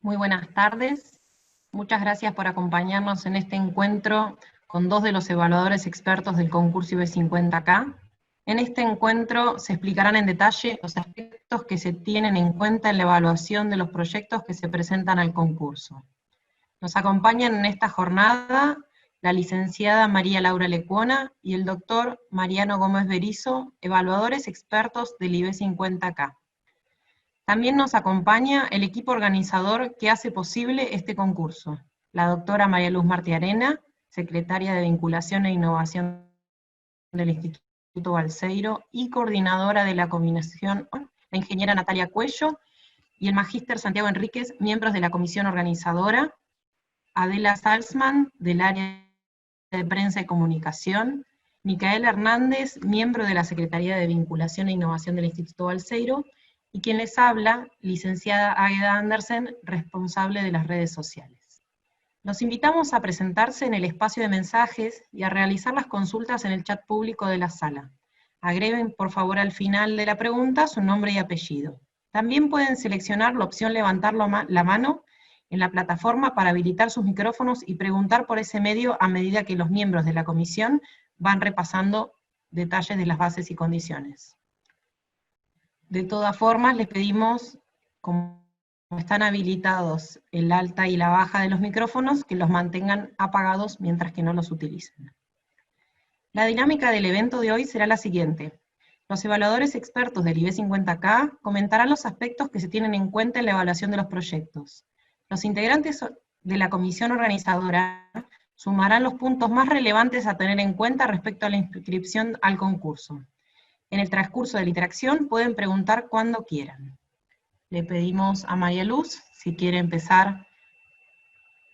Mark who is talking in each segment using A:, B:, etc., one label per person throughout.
A: Muy buenas tardes. Muchas gracias por acompañarnos en este encuentro con dos de los evaluadores expertos del concurso IB50K. En este encuentro se explicarán en detalle los aspectos que se tienen en cuenta en la evaluación de los proyectos que se presentan al concurso. Nos acompañan en esta jornada la licenciada María Laura Lecuona y el doctor Mariano Gómez Berizo, evaluadores expertos del IB50K. También nos acompaña el equipo organizador que hace posible este concurso, la doctora María Luz Martiarena, secretaria de Vinculación e Innovación del Instituto Balseiro y coordinadora de la combinación, la ingeniera Natalia Cuello, y el magíster Santiago Enríquez, miembros de la comisión organizadora, Adela Salzman, del área de Prensa y Comunicación, Micaela Hernández, miembro de la Secretaría de Vinculación e Innovación del Instituto Balseiro, y quien les habla, licenciada Águeda Andersen, responsable de las redes sociales. Los invitamos a presentarse en el espacio de mensajes y a realizar las consultas en el chat público de la sala. Agreguen, por favor, al final de la pregunta su nombre y apellido. También pueden seleccionar la opción levantar la mano en la plataforma para habilitar sus micrófonos y preguntar por ese medio a medida que los miembros de la comisión van repasando detalles de las bases y condiciones. De todas formas, les pedimos, como están habilitados el alta y la baja de los micrófonos, que los mantengan apagados mientras que no los utilicen. La dinámica del evento de hoy será la siguiente. Los evaluadores expertos del IB50K comentarán los aspectos que se tienen en cuenta en la evaluación de los proyectos. Los integrantes de la comisión organizadora sumarán los puntos más relevantes a tener en cuenta respecto a la inscripción al concurso. En el transcurso de la interacción pueden preguntar cuando quieran. Le pedimos a María Luz si quiere empezar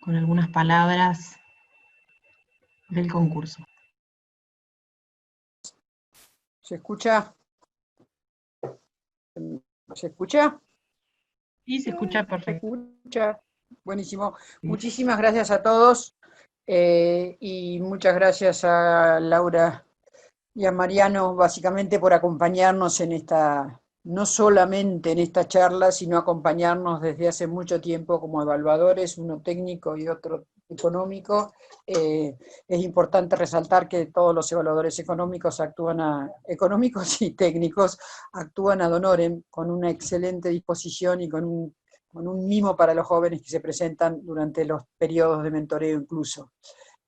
A: con algunas palabras del concurso.
B: ¿Se escucha? ¿Se escucha?
A: Sí, se escucha perfecto.
B: ¿Se escucha? Buenísimo.
A: Sí.
B: Muchísimas gracias a todos y muchas gracias a Laura y a Mariano básicamente por acompañarnos en esta, no solamente en esta charla, sino acompañarnos desde hace mucho tiempo como evaluadores, uno técnico y otro económico. Es importante resaltar que todos los evaluadores económicos económicos y técnicos actúan ad honorem con una excelente disposición y con un mimo para los jóvenes que se presentan durante los periodos de mentoreo incluso.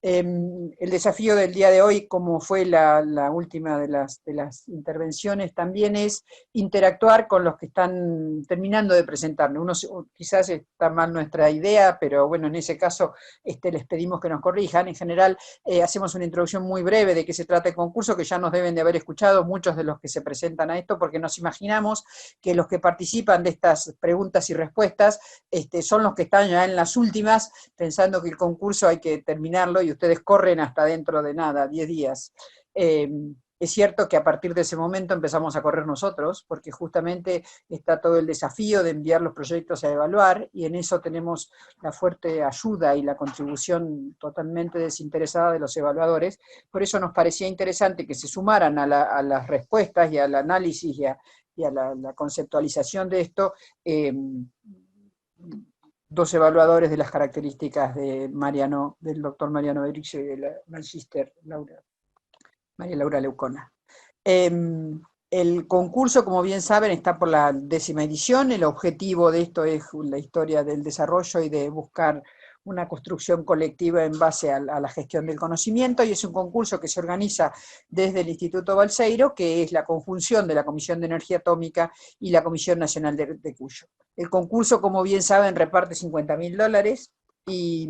B: El desafío del día de hoy, como fue la última de las intervenciones, también es interactuar con los que están terminando de presentarnos. Quizás está mal nuestra idea, pero bueno, en ese caso les pedimos que nos corrijan. En general, hacemos una introducción muy breve de qué se trata el concurso, que ya nos deben de haber escuchado muchos de los que se presentan a esto, porque nos imaginamos que los que participan de estas preguntas y respuestas son los que están ya en las últimas, pensando que el concurso hay que terminarlo y ustedes corren hasta dentro de nada, 10 días. Es cierto que a partir de ese momento empezamos a correr nosotros, porque justamente está todo el desafío de enviar los proyectos a evaluar, y en eso tenemos la fuerte ayuda y la contribución totalmente desinteresada de los evaluadores. Por eso nos parecía interesante que se sumaran a las respuestas y al análisis y a la conceptualización de esto, dos evaluadores de las características de del doctor Mariano Berizo y de la magíster María Laura Lecuona. El concurso, como bien saben, está por la 10ª edición. El objetivo de esto es la historia del desarrollo y de buscar una construcción colectiva en base a la gestión del conocimiento, y es un concurso que se organiza desde el Instituto Balseiro, que es la conjunción de la Comisión de Energía Atómica y la Comisión Nacional de Cuyo. El concurso, como bien saben, reparte $50.000 y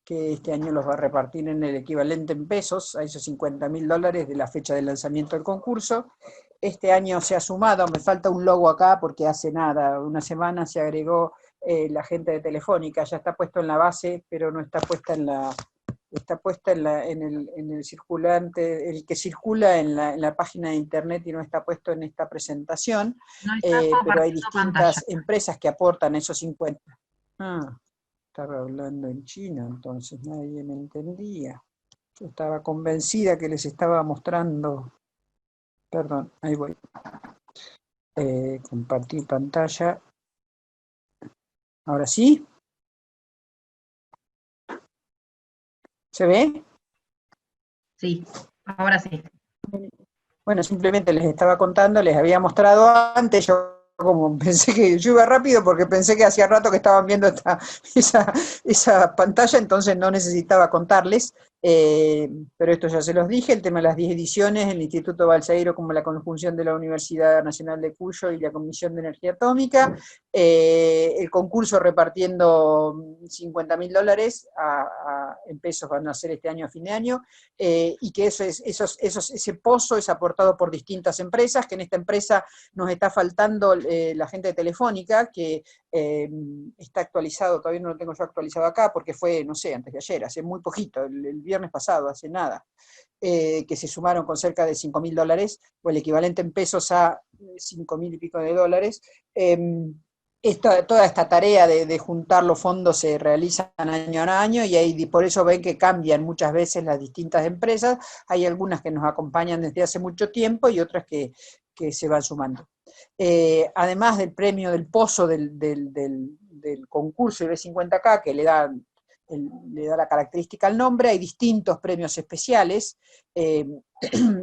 B: que este año los va a repartir en el equivalente en pesos a esos $50.000 de la fecha de lanzamiento del concurso. Este año se ha sumado, me falta un logo acá porque hace nada, una semana se agregó la gente de Telefónica, ya está puesto en la base, pero no está puesta en el circulante, el que circula en la página de internet, y no está puesto en esta presentación,
A: No está
B: pero hay
A: compartiendo
B: distintas
A: pantalla.
B: empresas que aportan esos 50. Estaba hablando en chino, entonces nadie me entendía. Yo estaba convencida que les estaba mostrando. Perdón, ahí voy. Compartir pantalla. Ahora sí. ¿Se ve?
A: Sí, ahora sí.
B: Bueno, simplemente les estaba contando, les había mostrado antes, yo como pensé que yo iba rápido porque pensé que hacía rato que estaban viendo esa pantalla, entonces no necesitaba contarles, pero esto ya se los dije, el tema de las 10 ediciones, el Instituto Balseiro como la conjunción de la Universidad Nacional de Cuyo y la Comisión de Energía Atómica, el concurso repartiendo $50.000 en pesos van a ser este año a fin de año, y que ese pozo es aportado por distintas empresas, que en esta empresa nos está faltando la gente de Telefónica, que está actualizado, todavía no lo tengo yo actualizado acá, porque fue, no sé, antes de ayer, hace muy poquito, el viernes pasado, hace nada, que se sumaron con cerca de $5.000, o el equivalente en pesos a 5.000 y pico de dólares. Toda esta tarea de juntar los fondos se realiza año a año y ahí, por eso ven que cambian muchas veces las distintas empresas. Hay algunas que nos acompañan desde hace mucho tiempo y otras que se van sumando. Además del premio del pozo del concurso IB50K, que le da la característica al nombre, hay distintos premios especiales,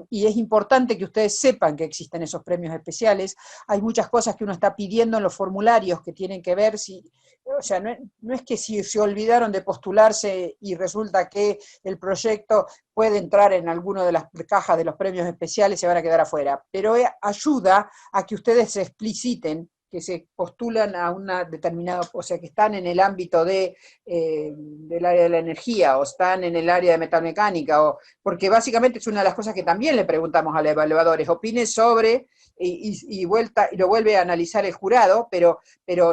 B: y es importante que ustedes sepan que existen esos premios especiales. Hay muchas cosas que uno está pidiendo en los formularios que tienen que ver si, o sea, no es que si se olvidaron de postularse y resulta que el proyecto puede entrar en alguna de las cajas de los premios especiales, se van a quedar afuera, pero ayuda a que ustedes se expliciten que se postulan a una determinada, o sea, que están en el ámbito del área de la energía, o están en el área de metalmecánica, porque básicamente es una de las cosas que también le preguntamos a los evaluadores, opine sobre, y lo vuelve a analizar el jurado, pero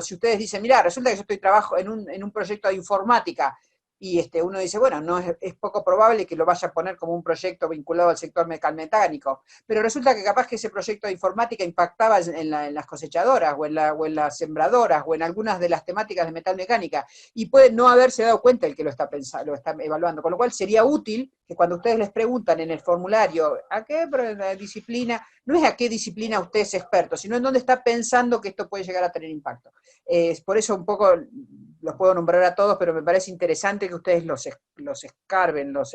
B: si ustedes dicen, mira, resulta que yo trabajo en un proyecto de informática, y uno dice, bueno, no es poco probable que lo vaya a poner como un proyecto vinculado al sector metalmecánico, pero resulta que capaz que ese proyecto de informática impactaba en las cosechadoras, o en las sembradoras, o en algunas de las temáticas de metalmecánica, y puede no haberse dado cuenta el que lo está pensando, lo está evaluando, con lo cual sería útil que cuando ustedes les preguntan en el formulario a qué disciplina, no es a qué disciplina usted es experto, sino en dónde está pensando que esto puede llegar a tener impacto. Por eso un poco los puedo nombrar a todos, pero me parece interesante que ustedes los escarben, los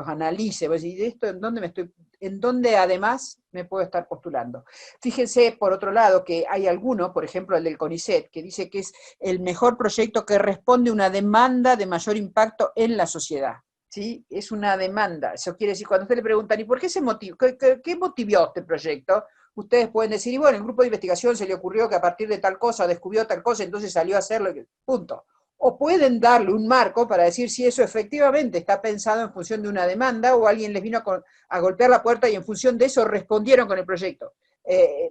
B: analicen, ¿y esto en dónde además me puedo estar postulando? Fíjense, por otro lado, que hay alguno, por ejemplo el del CONICET, que dice que es el mejor proyecto que responde a una demanda de mayor impacto en la sociedad. ¿Sí? Es una demanda. Eso quiere decir, cuando usted le preguntan, ¿y por qué se motivó? ¿Qué motivó este proyecto? Ustedes pueden decir, y bueno, el grupo de investigación se le ocurrió que a partir de tal cosa descubrió tal cosa, entonces salió a hacerlo, punto. O pueden darle un marco para decir si eso efectivamente está pensado en función de una demanda o alguien les vino a golpear la puerta y en función de eso respondieron con el proyecto.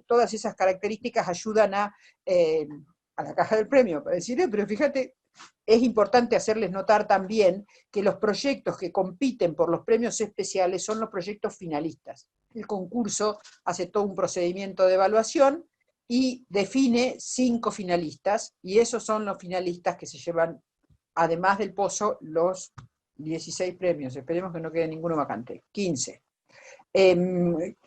B: Todas esas características ayudan a la caja del premio, para decir, pero fíjate, es importante hacerles notar también que los proyectos que compiten por los premios especiales son los proyectos finalistas. El concurso hace todo un procedimiento de evaluación y define 5 finalistas, y esos son los finalistas que se llevan, además del pozo, los 16 premios. Esperemos que no quede ninguno vacante. 15.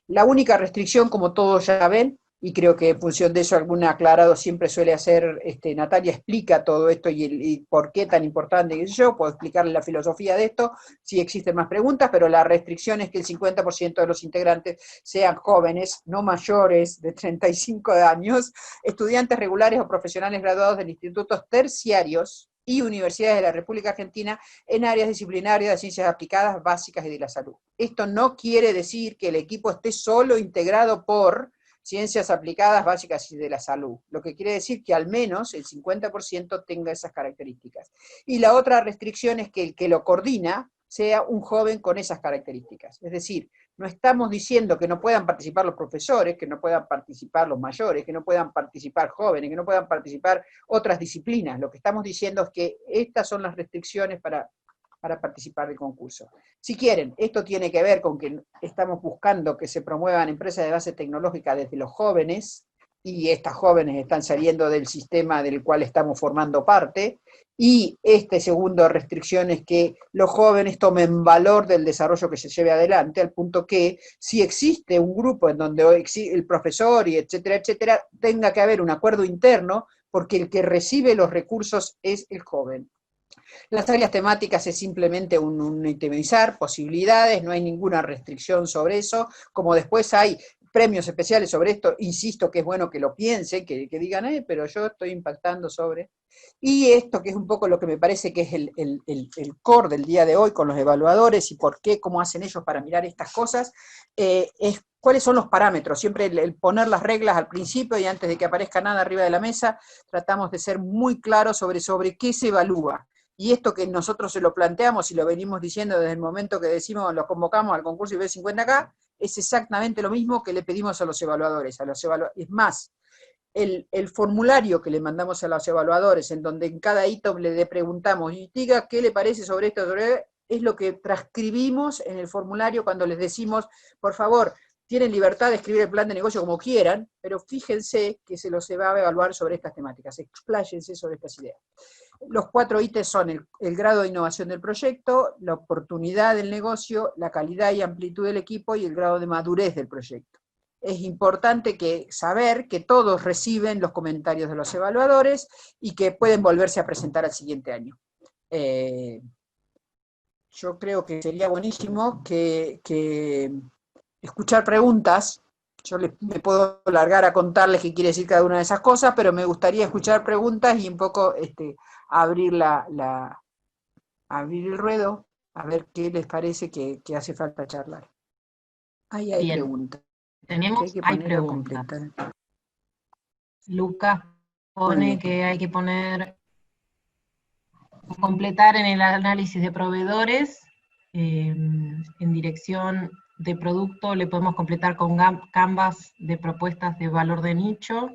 B: La única restricción, como todos ya ven, y creo que en función de eso algún aclarado siempre suele hacer, Natalia explica todo esto y por qué tan importante, que yo puedo explicarle la filosofía de esto, si existen más preguntas, pero la restricción es que el 50% de los integrantes sean jóvenes, no mayores de 35 años, estudiantes regulares o profesionales graduados de institutos terciarios y universidades de la República Argentina en áreas disciplinarias de ciencias aplicadas, básicas y de la salud. Esto no quiere decir que el equipo esté solo integrado por ciencias aplicadas, básicas y de la salud. Lo que quiere decir que al menos el 50% tenga esas características. Y la otra restricción es que el que lo coordina sea un joven con esas características. Es decir, no estamos diciendo que no puedan participar los profesores, que no puedan participar los mayores, que no puedan participar jóvenes, que no puedan participar otras disciplinas. Lo que estamos diciendo es que estas son las restricciones para participar del concurso. Si quieren, esto tiene que ver con que estamos buscando que se promuevan empresas de base tecnológica desde los jóvenes, y estas jóvenes están saliendo del sistema del cual estamos formando parte, y este segundo restricción es que los jóvenes tomen valor del desarrollo que se lleve adelante, al punto que si existe un grupo en donde el profesor y etcétera, etcétera, tenga que haber un acuerdo interno, porque el que recibe los recursos es el joven. Las áreas temáticas es simplemente un itemizar posibilidades, no hay ninguna restricción sobre eso, como después hay premios especiales sobre esto, insisto que es bueno que lo piensen, que digan, pero yo estoy impactando sobre. Y esto que es un poco lo que me parece que es el core del día de hoy con los evaluadores y por qué, cómo hacen ellos para mirar estas cosas, es cuáles son los parámetros. Siempre el poner las reglas al principio y antes de que aparezca nada arriba de la mesa, tratamos de ser muy claros sobre qué se evalúa. Y esto que nosotros se lo planteamos y lo venimos diciendo desde el momento que decimos, lo convocamos al concurso IB50K, es exactamente lo mismo que le pedimos a los evaluadores. Es más, el formulario que le mandamos a los evaluadores, en donde en cada ítem le preguntamos, y diga qué le parece sobre esto, es lo que transcribimos en el formulario cuando les decimos, por favor, tienen libertad de escribir el plan de negocio como quieran, pero fíjense que se los va a evaluar sobre estas temáticas, expláyense sobre estas ideas. Los 4 ítems son el grado de innovación del proyecto, la oportunidad del negocio, la calidad y amplitud del equipo y el grado de madurez del proyecto. Es importante saber que todos reciben los comentarios de los evaluadores y que pueden volverse a presentar al siguiente año. Yo creo que sería buenísimo que escuchar preguntas. Yo me puedo largar a contarles qué quiere decir cada una de esas cosas, pero me gustaría escuchar preguntas y un poco abrir abrir el ruedo, a ver qué les parece que hace falta charlar. Ahí hay preguntas.
A: Hay preguntas. Lucas pone que hay que completar en el análisis de proveedores, en dirección de producto le podemos completar con canvas de propuestas de valor de nicho,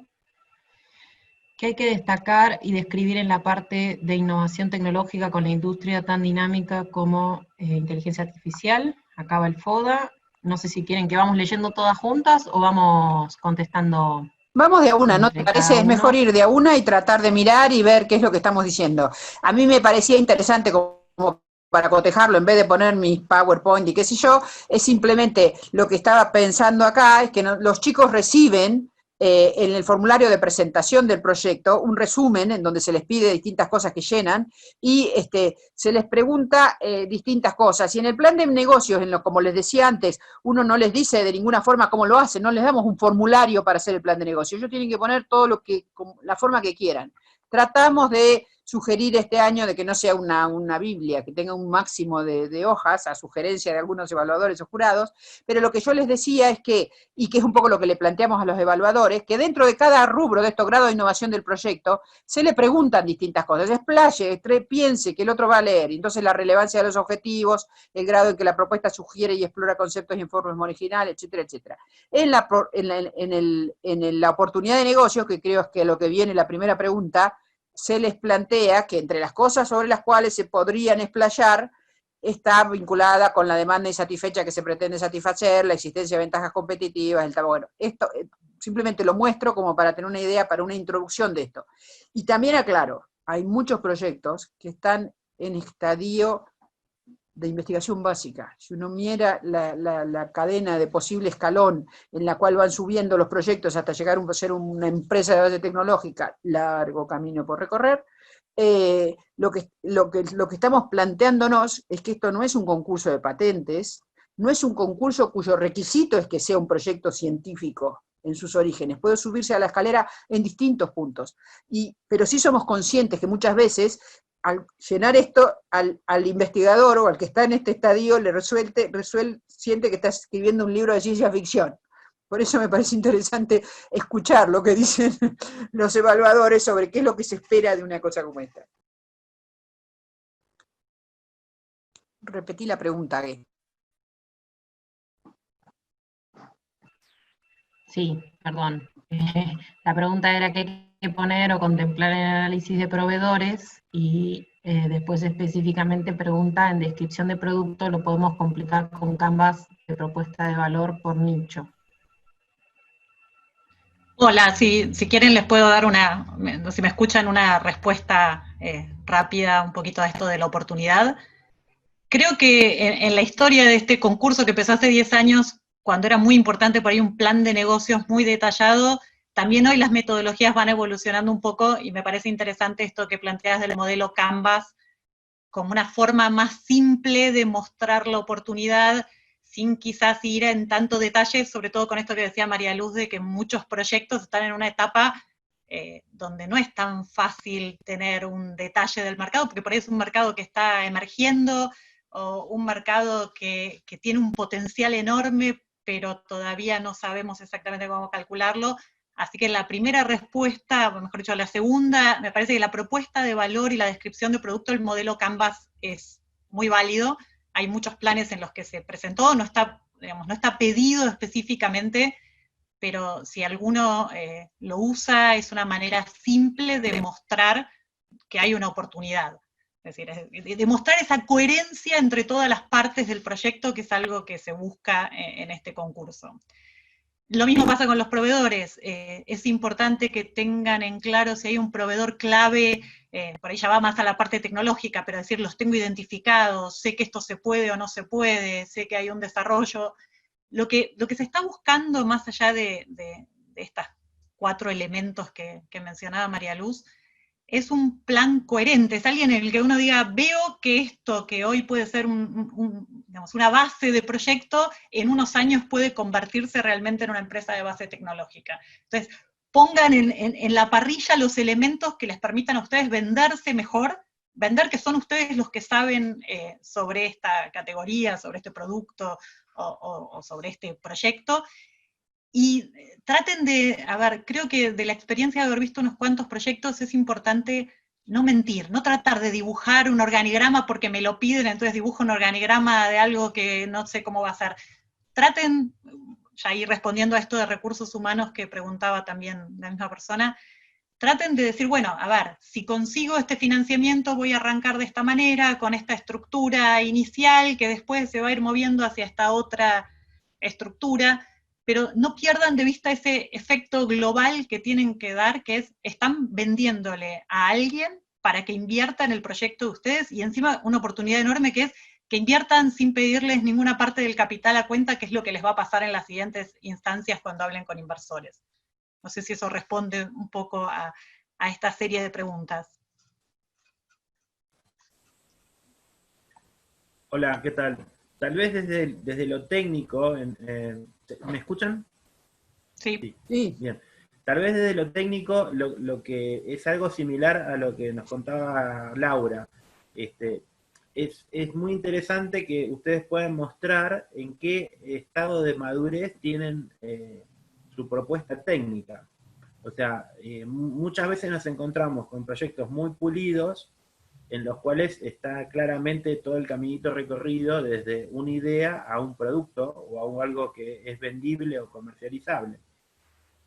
A: que hay que destacar y describir en la parte de innovación tecnológica con la industria tan dinámica como inteligencia artificial. Acá va el FODA. No sé si quieren que vamos leyendo todas juntas o vamos contestando.
B: Vamos de a una, ¿no te parece? Es mejor ir de a una y tratar de mirar y ver qué es lo que estamos diciendo. A mí me parecía interesante como para cotejarlo, en vez de poner mis PowerPoint y qué sé yo, es simplemente lo que estaba pensando acá, es que los chicos reciben en el formulario de presentación del proyecto un resumen en donde se les pide distintas cosas que llenan y se les pregunta distintas cosas. Y en el plan de negocios, como les decía antes, uno no les dice de ninguna forma cómo lo hacen, no les damos un formulario para hacer el plan de negocio. Ellos tienen que poner todo la forma que quieran. Tratamos de sugerir este año de que no sea una Biblia, que tenga un máximo de hojas, a sugerencia de algunos evaluadores o jurados, pero lo que yo les decía es que, y que es un poco lo que le planteamos a los evaluadores, que dentro de cada rubro de estos grados de innovación del proyecto, se le preguntan distintas cosas, explaye, piense que el otro va a leer, entonces la relevancia de los objetivos, el grado en que la propuesta sugiere y explora conceptos y informes originales, etcétera, etcétera. En la oportunidad de negocios, que creo que es lo que viene la primera pregunta, se les plantea que entre las cosas sobre las cuales se podrían explayar está vinculada con la demanda insatisfecha que se pretende satisfacer, la existencia de ventajas competitivas, bueno, esto simplemente lo muestro como para tener una idea, para una introducción de esto. Y también aclaro, hay muchos proyectos que están en estadio de investigación básica. Si uno mira la cadena de posible escalón en la cual van subiendo los proyectos hasta llegar a ser una empresa de base tecnológica, largo camino por recorrer, lo que estamos planteándonos es que esto no es un concurso de patentes, no es un concurso cuyo requisito es que sea un proyecto científico en sus orígenes, puede subirse a la escalera en distintos puntos, pero sí somos conscientes que muchas veces al llenar esto al investigador o al que está en este estadio siente que está escribiendo un libro de ciencia ficción. Por eso me parece interesante escuchar lo que dicen los evaluadores sobre qué es lo que se espera de una cosa como esta. Repetí la pregunta, Gay.
A: Sí, perdón. La pregunta era qué hay que poner o contemplar en el análisis de proveedores y después específicamente pregunta en descripción de producto, lo podemos complicar con canvas de propuesta de valor por nicho.
C: Hola, si quieren les puedo dar si me escuchan, una respuesta rápida un poquito a esto de la oportunidad. Creo que en la historia de este concurso que empezó hace 10 años, cuando era muy importante por ahí un plan de negocios muy detallado, también hoy las metodologías van evolucionando un poco y me parece interesante esto que planteas del modelo Canvas como una forma más simple de mostrar la oportunidad sin quizás ir en tanto detalle, sobre todo con esto que decía María Luz, de que muchos proyectos están en una etapa donde no es tan fácil tener un detalle del mercado, porque por ahí es un mercado que está emergiendo, o un mercado que tiene un potencial enorme, pero todavía no sabemos exactamente cómo calcularlo. Así que la primera respuesta, o mejor dicho, la segunda, me parece que la propuesta de valor y la descripción de producto del modelo Canvas es muy válido. Hay muchos planes en los que se presentó, no está, digamos, no está pedido específicamente, pero si alguno lo usa, es una manera simple de mostrar que hay una oportunidad. Es decir, demostrar esa coherencia entre todas las partes del proyecto, que es algo que se busca en este concurso. Lo mismo pasa con los proveedores. Es importante que tengan en claro si hay un proveedor clave, por ahí ya va más a la parte tecnológica, pero decir, los tengo identificados, sé que esto se puede o no se puede, sé que hay un desarrollo. Lo que se está buscando, más allá de estos 4 elementos que mencionaba María Luz, es un plan coherente, es alguien en el que uno diga, veo que esto que hoy puede ser digamos, una base de proyecto, en unos años puede convertirse realmente en una empresa de base tecnológica. Entonces, pongan en la parrilla los elementos que les permitan a ustedes venderse mejor, vender que son ustedes los que saben sobre esta categoría, sobre este producto o sobre este proyecto, y traten de, a ver, creo que de la experiencia de haber visto unos cuantos proyectos es importante no mentir, no tratar de dibujar un organigrama porque me lo piden, entonces dibujo un organigrama de algo que no sé cómo va a ser. Traten, ya ir respondiendo a esto de recursos humanos que preguntaba también la misma persona, traten de decir, bueno, a ver, si consigo este financiamiento voy a arrancar de esta manera, con esta estructura inicial que después se va a ir moviendo hacia esta otra estructura, pero no pierdan de vista ese efecto global que tienen que dar, que es, están vendiéndole a alguien para que invierta en el proyecto de ustedes, y encima una oportunidad enorme que es que inviertan sin pedirles ninguna parte del capital a cuenta, que es lo que les va a pasar en las siguientes instancias cuando hablen con inversores. No sé si eso responde un poco a esta serie de preguntas.
D: Hola, ¿qué tal? Tal vez desde lo técnico, ¿me escuchan?
C: Sí.
D: Sí,
B: Sí,
D: bien. Tal vez desde lo técnico, lo que es algo similar a lo que nos contaba Laura. Este, es muy interesante que ustedes puedan mostrar en qué estado de madurez tienen su propuesta técnica. O sea, muchas veces nos encontramos con proyectos muy pulidos, en los cuales está claramente todo el caminito recorrido desde una idea a un producto o a algo que es vendible o comercializable.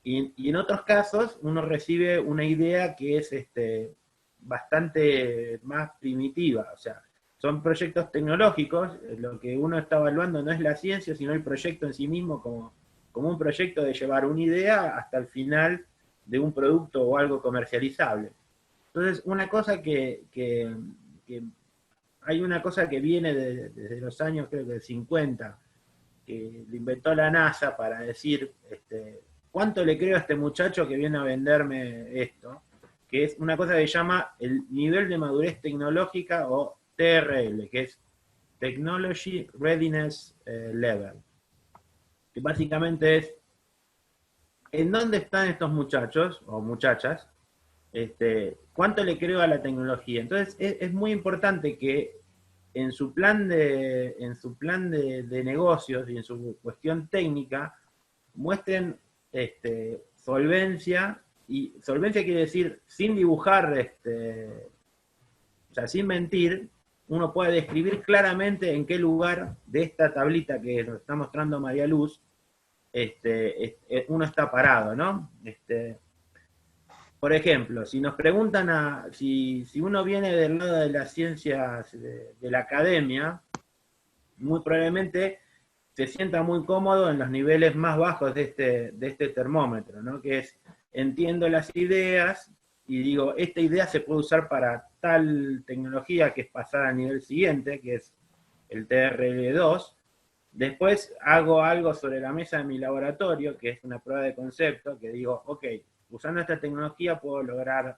D: Y en otros casos uno recibe una idea que es bastante más primitiva, o sea, son proyectos tecnológicos, lo que uno está evaluando no es la ciencia, sino el proyecto en sí mismo como un proyecto de llevar una idea hasta el final de un producto o algo comercializable. Entonces, una cosa que hay una cosa que viene desde los años, creo que 50, que lo inventó la NASA para decir, ¿cuánto le creo a este muchacho que viene a venderme esto? Que es una cosa que se llama el nivel de madurez tecnológica, o TRL, que es Technology Readiness Level, que básicamente es en dónde están estos muchachos o muchachas, cuánto le creo a la tecnología. Entonces es muy importante que en su plan de negocios y en su cuestión técnica muestren solvencia, y solvencia quiere decir sin dibujar, o sea, sin mentir. Uno puede describir claramente en qué lugar de esta tablita que nos está mostrando María Luz uno está parado, ¿no? Por ejemplo, si nos preguntan si uno viene del lado de las ciencias de la academia, muy probablemente se sienta muy cómodo en los niveles más bajos de este termómetro, ¿no? Que es, entiendo las ideas y digo, esta idea se puede usar para tal tecnología que es pasar al nivel siguiente, que es el TRL2. Después hago algo sobre la mesa de mi laboratorio, que es una prueba de concepto, que digo, ok, usando esta tecnología puedo lograr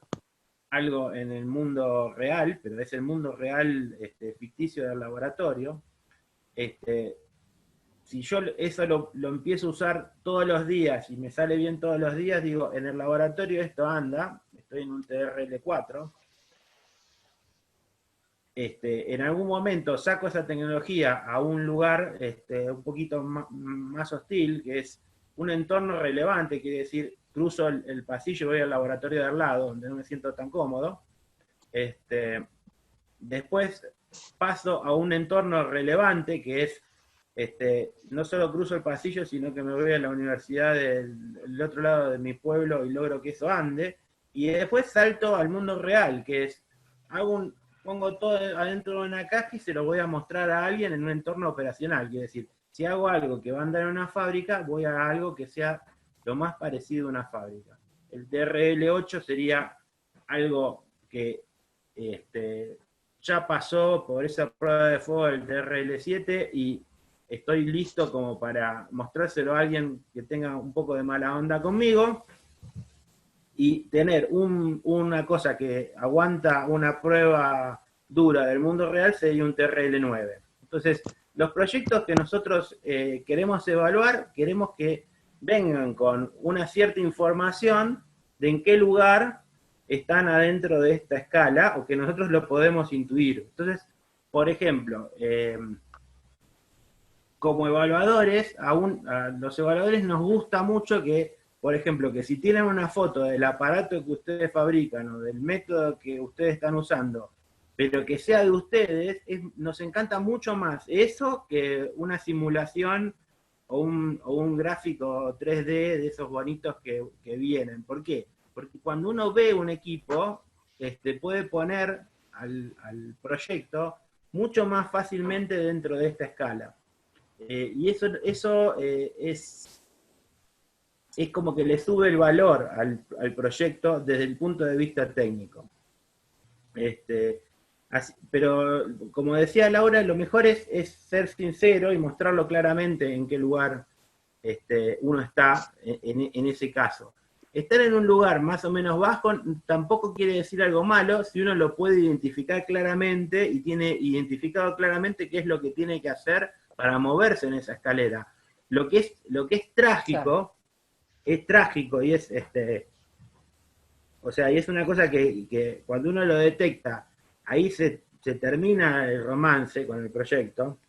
D: algo en el mundo real, pero es el mundo real ficticio del laboratorio. Si yo eso lo empiezo a usar todos los días y me sale bien todos los días, digo, en el laboratorio esto anda, estoy en un TRL4, en algún momento saco esa tecnología a un lugar un poquito más hostil, que es un entorno relevante, quiere decir, cruzo el pasillo y voy al laboratorio de al lado, donde no me siento tan cómodo. Después paso a un entorno relevante, que es, no solo cruzo el pasillo, sino que me voy a la universidad del otro lado de mi pueblo y logro que eso ande. Y después salto al mundo real, que es, pongo todo adentro de una caja y se lo voy a mostrar a alguien en un entorno operacional. Quiere decir, si hago algo que va a andar en una fábrica, voy a algo que sea lo más parecido a una fábrica. El TRL8 sería algo que ya pasó por esa prueba de fuego del TRL7 y estoy listo como para mostrárselo a alguien que tenga un poco de mala onda conmigo, y tener una cosa que aguanta una prueba dura del mundo real sería un TRL9. Entonces, los proyectos que nosotros queremos evaluar, queremos que vengan con una cierta información de en qué lugar están adentro de esta escala, o que nosotros lo podemos intuir. Entonces, por ejemplo, como evaluadores, a los evaluadores nos gusta mucho que, por ejemplo, que si tienen una foto del aparato que ustedes fabrican o del método que ustedes están usando, pero que sea de ustedes, nos encanta mucho más eso que una simulación o un gráfico 3D de esos bonitos que vienen. ¿Por qué? Porque cuando uno ve un equipo, puede poner al proyecto mucho más fácilmente dentro de esta escala. Y eso es como que le sube el valor al proyecto desde el punto de vista técnico. Pero como decía Laura, lo mejor es ser sincero y mostrarlo claramente en qué lugar uno está en ese caso. Estar en un lugar más o menos bajo tampoco quiere decir algo malo si uno lo puede identificar claramente y tiene identificado claramente qué es lo que tiene que hacer para moverse en esa escalera. Lo que es trágico, es trágico y es o sea, y es una cosa que cuando uno lo detecta, ahí se termina el romance con el proyecto,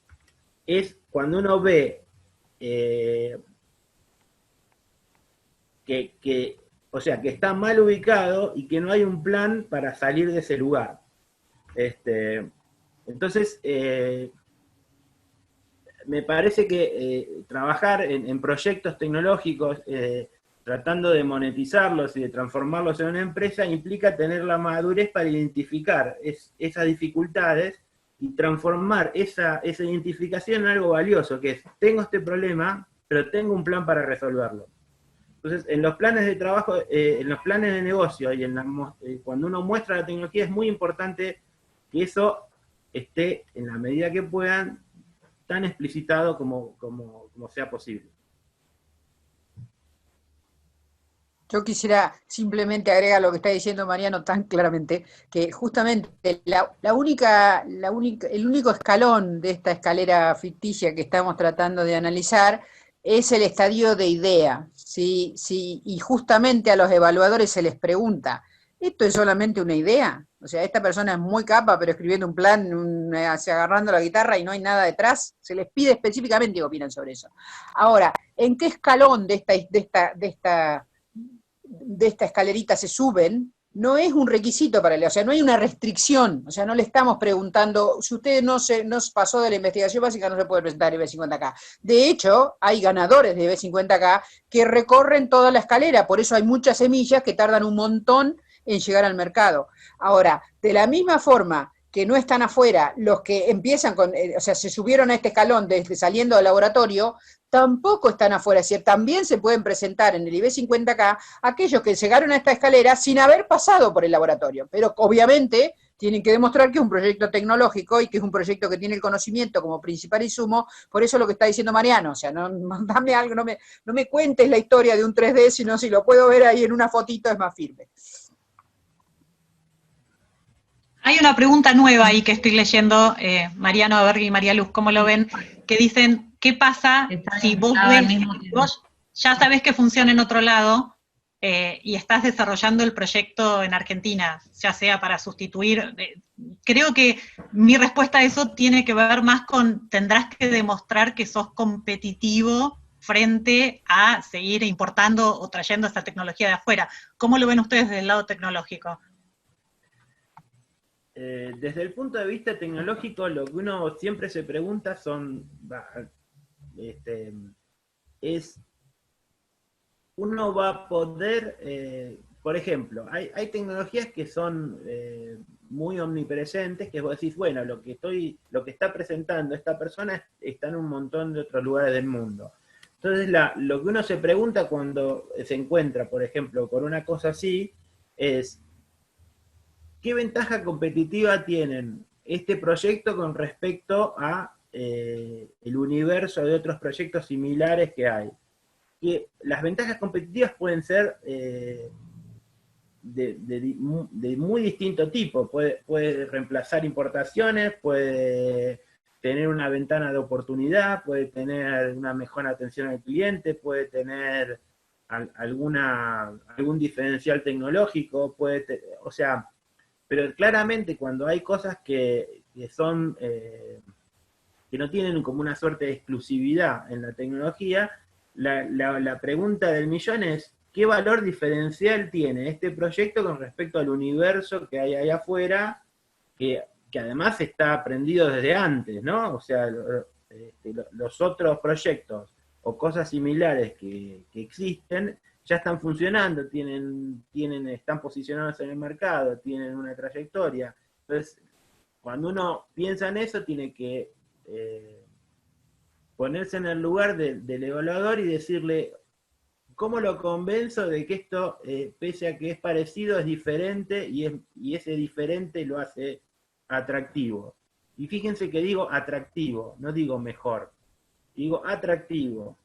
D: es cuando uno ve o sea, que está mal ubicado y que no hay un plan para salir de ese lugar. Entonces, me parece que trabajar en proyectos tecnológicos, tratando de monetizarlos y de transformarlos en una empresa, implica tener la madurez para identificar esas dificultades y transformar esa identificación en algo valioso, que es, tengo este problema, pero tengo un plan para resolverlo. Entonces, en los planes de trabajo, en los planes de negocio y cuando uno muestra la tecnología, es muy importante que eso esté, en la medida que puedan, tan explicitado como sea posible.
B: Yo quisiera simplemente agregar lo que está diciendo Mariano tan claramente, que justamente el único escalón de esta escalera ficticia que estamos tratando de analizar es el estadio de idea, ¿sí? Y justamente a los evaluadores se les pregunta, ¿esto es solamente una idea? O sea, esta persona es muy capa, pero escribiendo un plan, agarrando la guitarra y no hay nada detrás. Se les pide específicamente que opinan sobre eso. Ahora, ¿en qué escalón de esta escalerita se suben? No es un requisito para él, o sea, no hay una restricción, o sea, no le estamos preguntando, si usted no pasó de la investigación básica, no se puede presentar IB50K. De hecho, hay ganadores de IB50K que recorren toda la escalera, por eso hay muchas semillas que tardan un montón en llegar al mercado. Ahora, de la misma forma que no están afuera, los que empiezan con, o sea, se subieron a este escalón desde saliendo del laboratorio, tampoco están afuera, es decir, también se pueden presentar en el IB50K aquellos que llegaron a esta escalera sin haber pasado por el laboratorio, pero obviamente tienen que demostrar que es un proyecto tecnológico y que es un proyecto que tiene el conocimiento como principal insumo, por eso lo que está diciendo Mariano, o sea, dame algo, no me cuentes la historia de un 3D, sino si lo puedo ver ahí en una fotito es más firme.
C: Hay una pregunta nueva ahí que estoy leyendo, Mariano Abergui y María Luz, ¿cómo lo ven? Que dicen, ¿qué pasa si vos ya sabés que funciona en otro lado y estás desarrollando el proyecto en Argentina, ya sea para sustituir? Creo que mi respuesta a eso tiene que ver más con, tendrás que demostrar que sos competitivo frente a seguir importando o trayendo esta tecnología de afuera. ¿Cómo lo ven ustedes desde el lado tecnológico?
D: Desde el punto de vista tecnológico, lo que uno siempre se pregunta es, uno va a poder, por ejemplo, hay tecnologías que son muy omnipresentes, que vos decís, bueno, lo que está presentando esta persona está en un montón de otros lugares del mundo. Entonces, lo que uno se pregunta cuando se encuentra, por ejemplo, con una cosa así, es, ¿qué ventaja competitiva tienen este proyecto con respecto a el universo de otros proyectos similares que hay? Que las ventajas competitivas pueden ser de muy distinto tipo. Puede reemplazar importaciones, puede tener una ventana de oportunidad, puede tener una mejor atención al cliente, puede tener algún diferencial tecnológico, o sea, pero claramente cuando hay cosas que son que no tienen como una suerte de exclusividad en la tecnología, la pregunta del millón es, ¿qué valor diferencial tiene este proyecto con respecto al universo que hay ahí afuera, que además está aprendido desde antes, ¿no? O sea, los otros proyectos o cosas similares que existen ya están funcionando, están posicionados en el mercado, tienen una trayectoria. Entonces, cuando uno piensa en eso, tiene que ponerse en el lugar del evaluador y decirle, ¿cómo lo convenzo de que esto, pese a que es parecido, es diferente y ese diferente lo hace atractivo? Y fíjense que digo atractivo, no digo mejor, digo atractivo.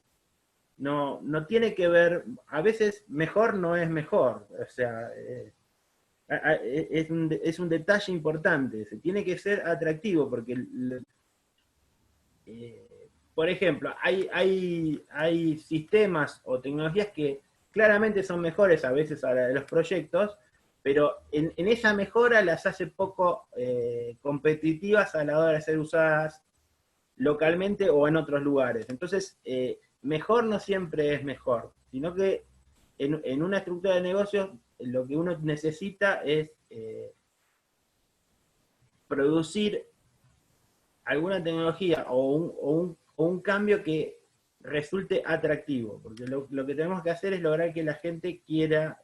D: No tiene que ver, a veces mejor no es mejor, o sea, es un detalle importante, se tiene que ser atractivo, porque, por ejemplo, hay sistemas o tecnologías que claramente son mejores a veces a la de los proyectos, pero en esa mejora las hace poco competitivas a la hora de ser usadas localmente o en otros lugares. Entonces, mejor no siempre es mejor, sino que en una estructura de negocios lo que uno necesita es producir alguna tecnología o un cambio que resulte atractivo, porque lo que tenemos que hacer es lograr que la gente quiera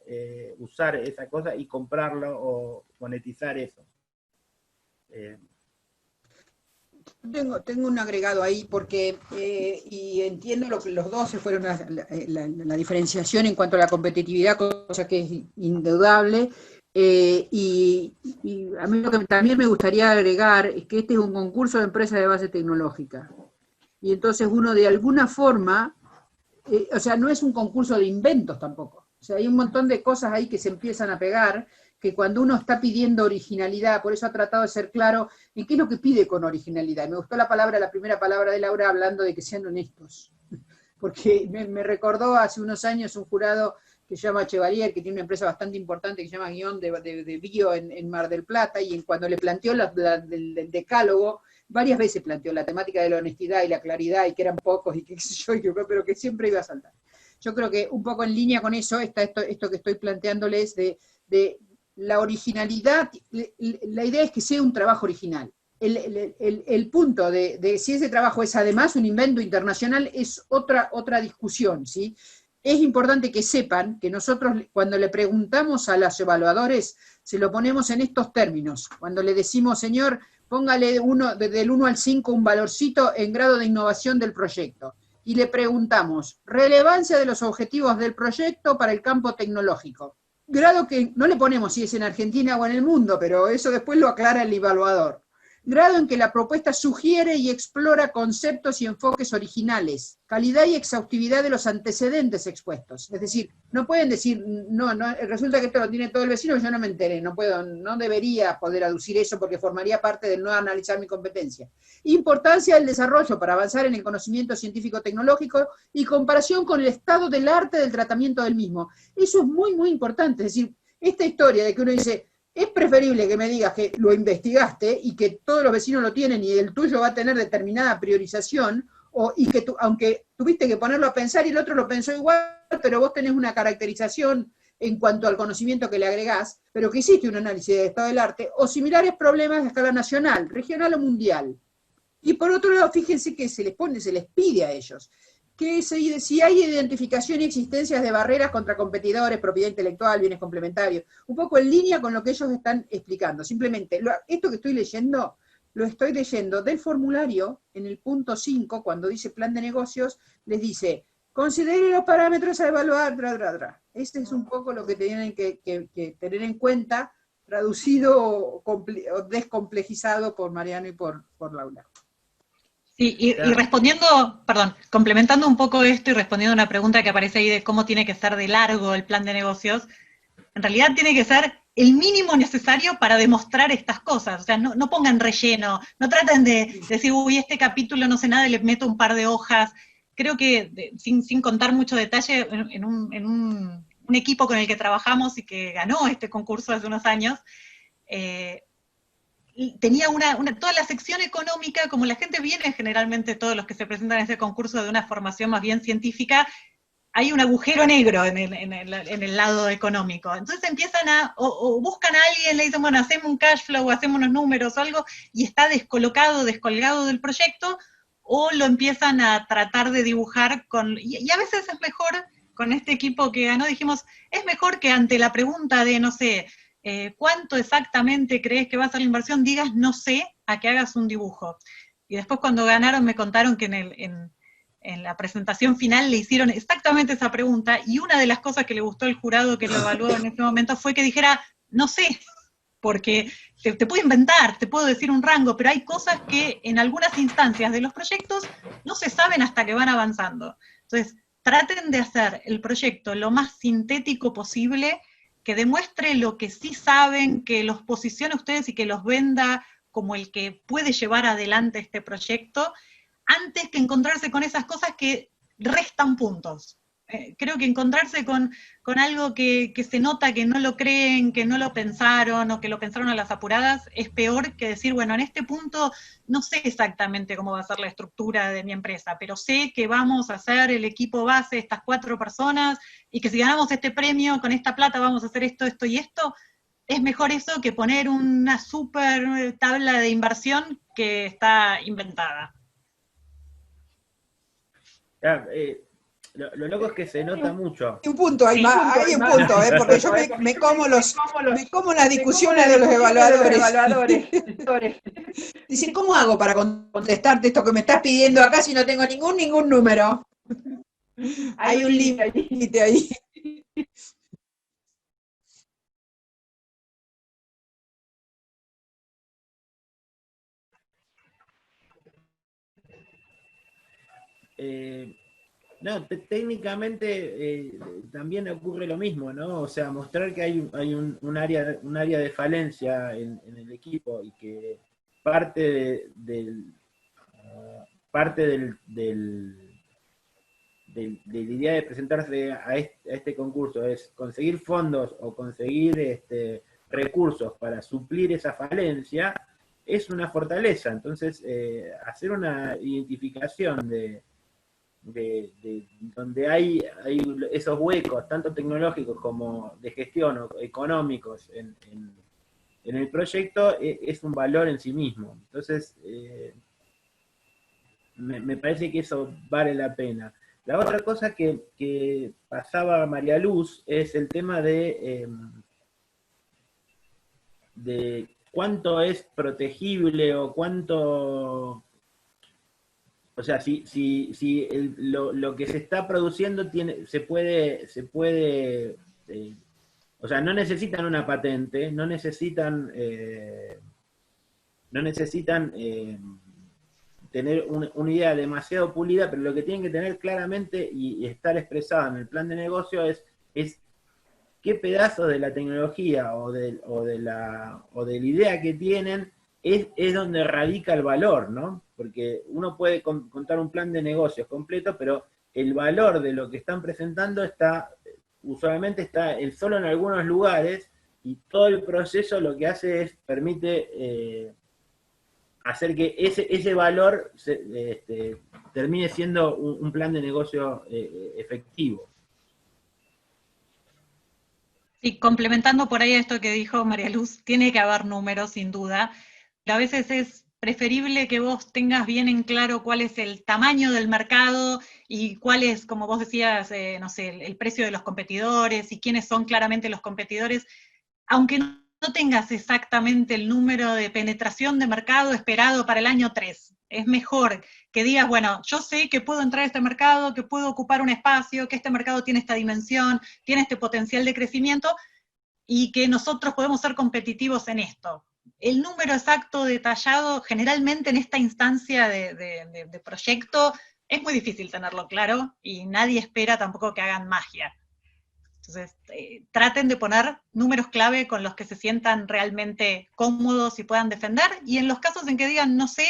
D: usar esa cosa y comprarlo o monetizar eso.
B: Tengo un agregado ahí porque, y entiendo lo que los dos se fueron la diferenciación en cuanto a la competitividad, cosa que es indudable, y a mí lo que también me gustaría agregar es que este es un concurso de empresas de base tecnológica, y entonces uno de alguna forma, o sea, no es un concurso de inventos tampoco, o sea, hay un montón de cosas ahí que se empiezan a pegar, que cuando uno está pidiendo originalidad, por eso ha tratado de ser claro en qué es lo que pide con originalidad. Me gustó la primera palabra de Laura hablando de que sean honestos, porque me recordó hace unos años un jurado que se llama Chevalier, que tiene una empresa bastante importante que se llama Guión de Bio en Mar del Plata, y cuando le planteó el decálogo, varias veces planteó la temática de la honestidad y la claridad, y que eran pocos, y qué sé yo, pero que siempre iba a saltar. Yo creo que un poco en línea con eso está esto que estoy planteándoles de la originalidad. La idea es que sea un trabajo original. El punto de si ese trabajo es además un invento internacional es otra discusión, ¿sí? es importante que sepan que nosotros cuando le preguntamos a los evaluadores, se lo ponemos en estos términos. Cuando le decimos, señor, póngale del 1 al 5 un valorcito en grado de innovación del proyecto. Y le preguntamos, relevancia de los objetivos del proyecto para el campo tecnológico. Grado que no le ponemos si es en Argentina o en el mundo, pero eso después lo aclara el evaluador. Grado en que la propuesta sugiere y explora conceptos y enfoques originales, calidad y exhaustividad de los antecedentes expuestos. Es decir, no pueden decir, no, resulta que esto lo tiene todo el vecino, yo no me enteré, no debería poder aducir eso porque formaría parte del no analizar mi competencia. Importancia del desarrollo para avanzar en el conocimiento científico-tecnológico y comparación con el estado del arte del tratamiento del mismo. Eso es muy, muy importante. Es decir, esta historia de que uno dice, es preferible que me digas que lo investigaste y que todos los vecinos lo tienen y el tuyo va a tener determinada priorización, y que aunque tuviste que ponerlo a pensar y el otro lo pensó igual, pero vos tenés una caracterización en cuanto al conocimiento que le agregás, pero que hiciste un análisis de estado del arte, o similares problemas a escala nacional, regional o mundial. Y por otro lado, fíjense que se les pide a ellos que si hay identificación y existencias de barreras contra competidores, propiedad intelectual, bienes complementarios, un poco en línea con lo que ellos están explicando. Simplemente, esto que estoy leyendo, lo estoy leyendo del formulario, en el punto 5, cuando dice plan de negocios, les dice, considere los parámetros a evaluar, Este es un poco lo que tienen que tener en cuenta, traducido o descomplejizado por Mariano y por Laura.
C: Sí, y respondiendo, perdón, complementando un poco esto y respondiendo a una pregunta que aparece ahí de cómo tiene que ser de largo el plan de negocios, en realidad tiene que ser el mínimo necesario para demostrar estas cosas. O sea, no pongan relleno, no traten de decir, uy, este capítulo no sé nada y le meto un par de hojas. Creo que, sin contar mucho detalle, en un equipo con el que trabajamos y que ganó este concurso hace unos años, tenía toda la sección económica, como la gente viene generalmente, todos los que se presentan en ese concurso de una formación más bien científica, hay un agujero negro en el lado económico. Entonces empiezan o buscan a alguien, le dicen, bueno, hacemos un cash flow, hacemos unos números o algo, y está descolocado, descolgado del proyecto, o lo empiezan a tratar de dibujar y a veces es mejor, con este equipo que ganó, dijimos, es mejor que ante la pregunta de, no sé, ¿cuánto exactamente crees que va a ser la inversión? Digas no sé, a que hagas un dibujo. Y después cuando ganaron me contaron que en la presentación final le hicieron exactamente esa pregunta, y una de las cosas que le gustó al jurado que lo evaluó en ese momento fue que dijera, no sé, porque te puedo inventar, te puedo decir un rango, pero hay cosas que en algunas instancias de los proyectos no se saben hasta que van avanzando. Entonces, traten de hacer el proyecto lo más sintético posible, que demuestre lo que sí saben, que los posicione a ustedes y que los venda como el que puede llevar adelante este proyecto, antes que encontrarse con esas cosas que restan puntos. Creo que encontrarse con algo que se nota que no lo creen, que no lo pensaron, o que lo pensaron a las apuradas, es peor que decir, bueno, en este punto no sé exactamente cómo va a ser la estructura de mi empresa, pero sé que vamos a hacer el equipo base, estas 4 personas, y que si ganamos este premio, con esta plata vamos a hacer esto, esto y esto. Es mejor eso que poner una super tabla de inversión que está inventada.
D: Lo loco es que se nota mucho.
B: Hay un punto, hay un punto, porque yo me como las discusiones de los evaluadores. Dicen, ¿cómo hago para contestarte esto que me estás pidiendo acá si no tengo ningún número? Hay un límite ahí.
D: No, técnicamente también ocurre lo mismo, ¿no? O sea, mostrar que hay un área de falencia en el equipo y que parte de la idea de presentarse a este concurso es conseguir fondos o conseguir recursos para suplir esa falencia, es una fortaleza. Entonces, hacer una identificación de donde hay esos huecos, tanto tecnológicos como de gestión o económicos en el proyecto, es un valor en sí mismo. Entonces, me parece que eso vale la pena. La otra cosa que pasaba María Luz es el tema de cuánto es protegible o cuánto... O sea, si lo que se está produciendo se puede o sea, no necesitan una patente, no necesitan tener una idea demasiado pulida, pero lo que tienen que tener claramente y estar expresado en el plan de negocio es qué pedazos de la tecnología o de la idea que tienen es donde radica el valor, ¿no? Porque uno puede contar un plan de negocios completo, pero el valor de lo que están presentando usualmente está solo en algunos lugares, y todo el proceso lo que hace es, permite hacer que ese valor termine siendo un plan de negocio efectivo.
C: Sí, complementando por ahí esto que dijo María Luz, tiene que haber números, sin duda, pero a veces es preferible que vos tengas bien en claro cuál es el tamaño del mercado y cuál es, como vos decías, no sé, el precio de los competidores y quiénes son claramente los competidores, aunque no tengas exactamente el número de penetración de mercado esperado para el año 3. Es mejor que digas, bueno, yo sé que puedo entrar a este mercado, que puedo ocupar un espacio, que este mercado tiene esta dimensión, tiene este potencial de crecimiento, y que nosotros podemos ser competitivos en esto. El número exacto, detallado, generalmente en esta instancia de proyecto, es muy difícil tenerlo claro, y nadie espera tampoco que hagan magia. Entonces, traten de poner números clave con los que se sientan realmente cómodos y puedan defender, y en los casos en que digan no sé,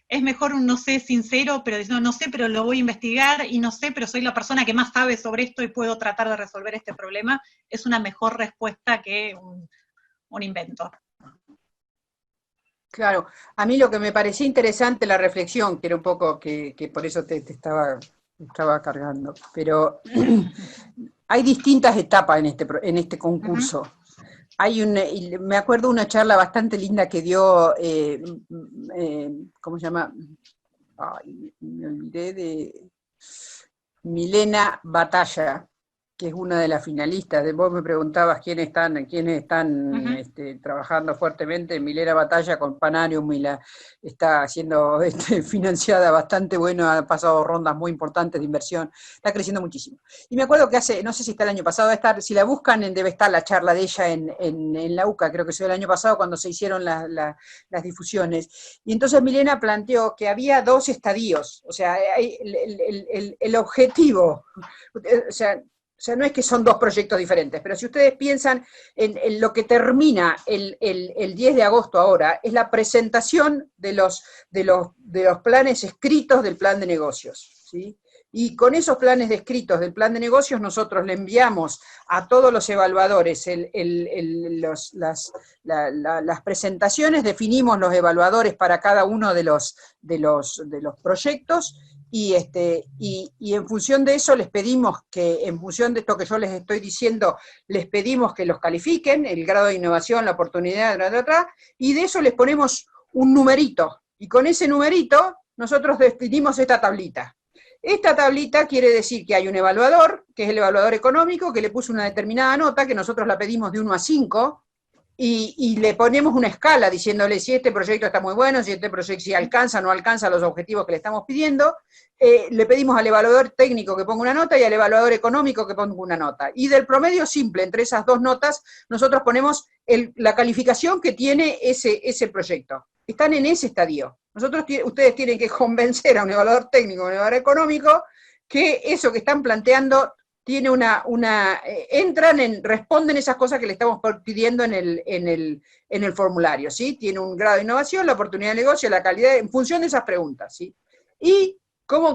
C: es mejor un no sé sincero, pero diciendo no sé, pero lo voy a investigar, y no sé, pero soy la persona que más sabe sobre esto y puedo tratar de resolver este problema. Es una mejor respuesta que un invento.
B: Claro, a mí lo que me parecía interesante la reflexión, que era un poco que por eso te estaba cargando, pero hay distintas etapas en este concurso. Me acuerdo una charla bastante linda que dio, ¿cómo se llama? Ay, me olvidé de Milena Batalla, que es una de las finalistas. Vos me preguntabas quiénes están trabajando fuertemente. Milena Batalla con Panarium está siendo financiada bastante bueno, ha pasado rondas muy importantes de inversión, está creciendo muchísimo. Y me acuerdo que no sé si está el año pasado, si la buscan, debe estar la charla de ella en la UCA, creo que fue el año pasado cuando se hicieron las difusiones. Y entonces Milena planteó que había 2 estadios, o sea, el objetivo, o sea, no es que son 2 proyectos diferentes, pero si ustedes piensan en lo que termina el 10 de agosto ahora, es la presentación de los planes escritos del plan de negocios, ¿sí? Y con esos planes escritos del plan de negocios nosotros le enviamos a todos los evaluadores las presentaciones, definimos los evaluadores para cada uno de los proyectos, y en función de eso les pedimos que, en función de esto que yo les estoy diciendo, les pedimos que los califiquen, el grado de innovación, la oportunidad, y de eso les ponemos un numerito, y con ese numerito nosotros definimos esta tablita. Esta tablita quiere decir que hay un evaluador, que es el evaluador económico, que le puso una determinada nota, que nosotros la pedimos de 1 a 5, y le ponemos una escala diciéndole si este proyecto está muy bueno, si este proyecto si alcanza o no alcanza los objetivos que le estamos pidiendo. Le pedimos al evaluador técnico que ponga una nota y al evaluador económico que ponga una nota. Y del promedio simple entre esas 2 notas, nosotros ponemos la calificación que tiene ese proyecto. Están en ese estadio. Ustedes tienen que convencer a un evaluador técnico, a un evaluador económico, que eso que están planteando tiene responden esas cosas que le estamos pidiendo en el formulario, ¿sí? Tiene un grado de innovación, la oportunidad de negocio, la calidad, en función de esas preguntas, ¿sí? Y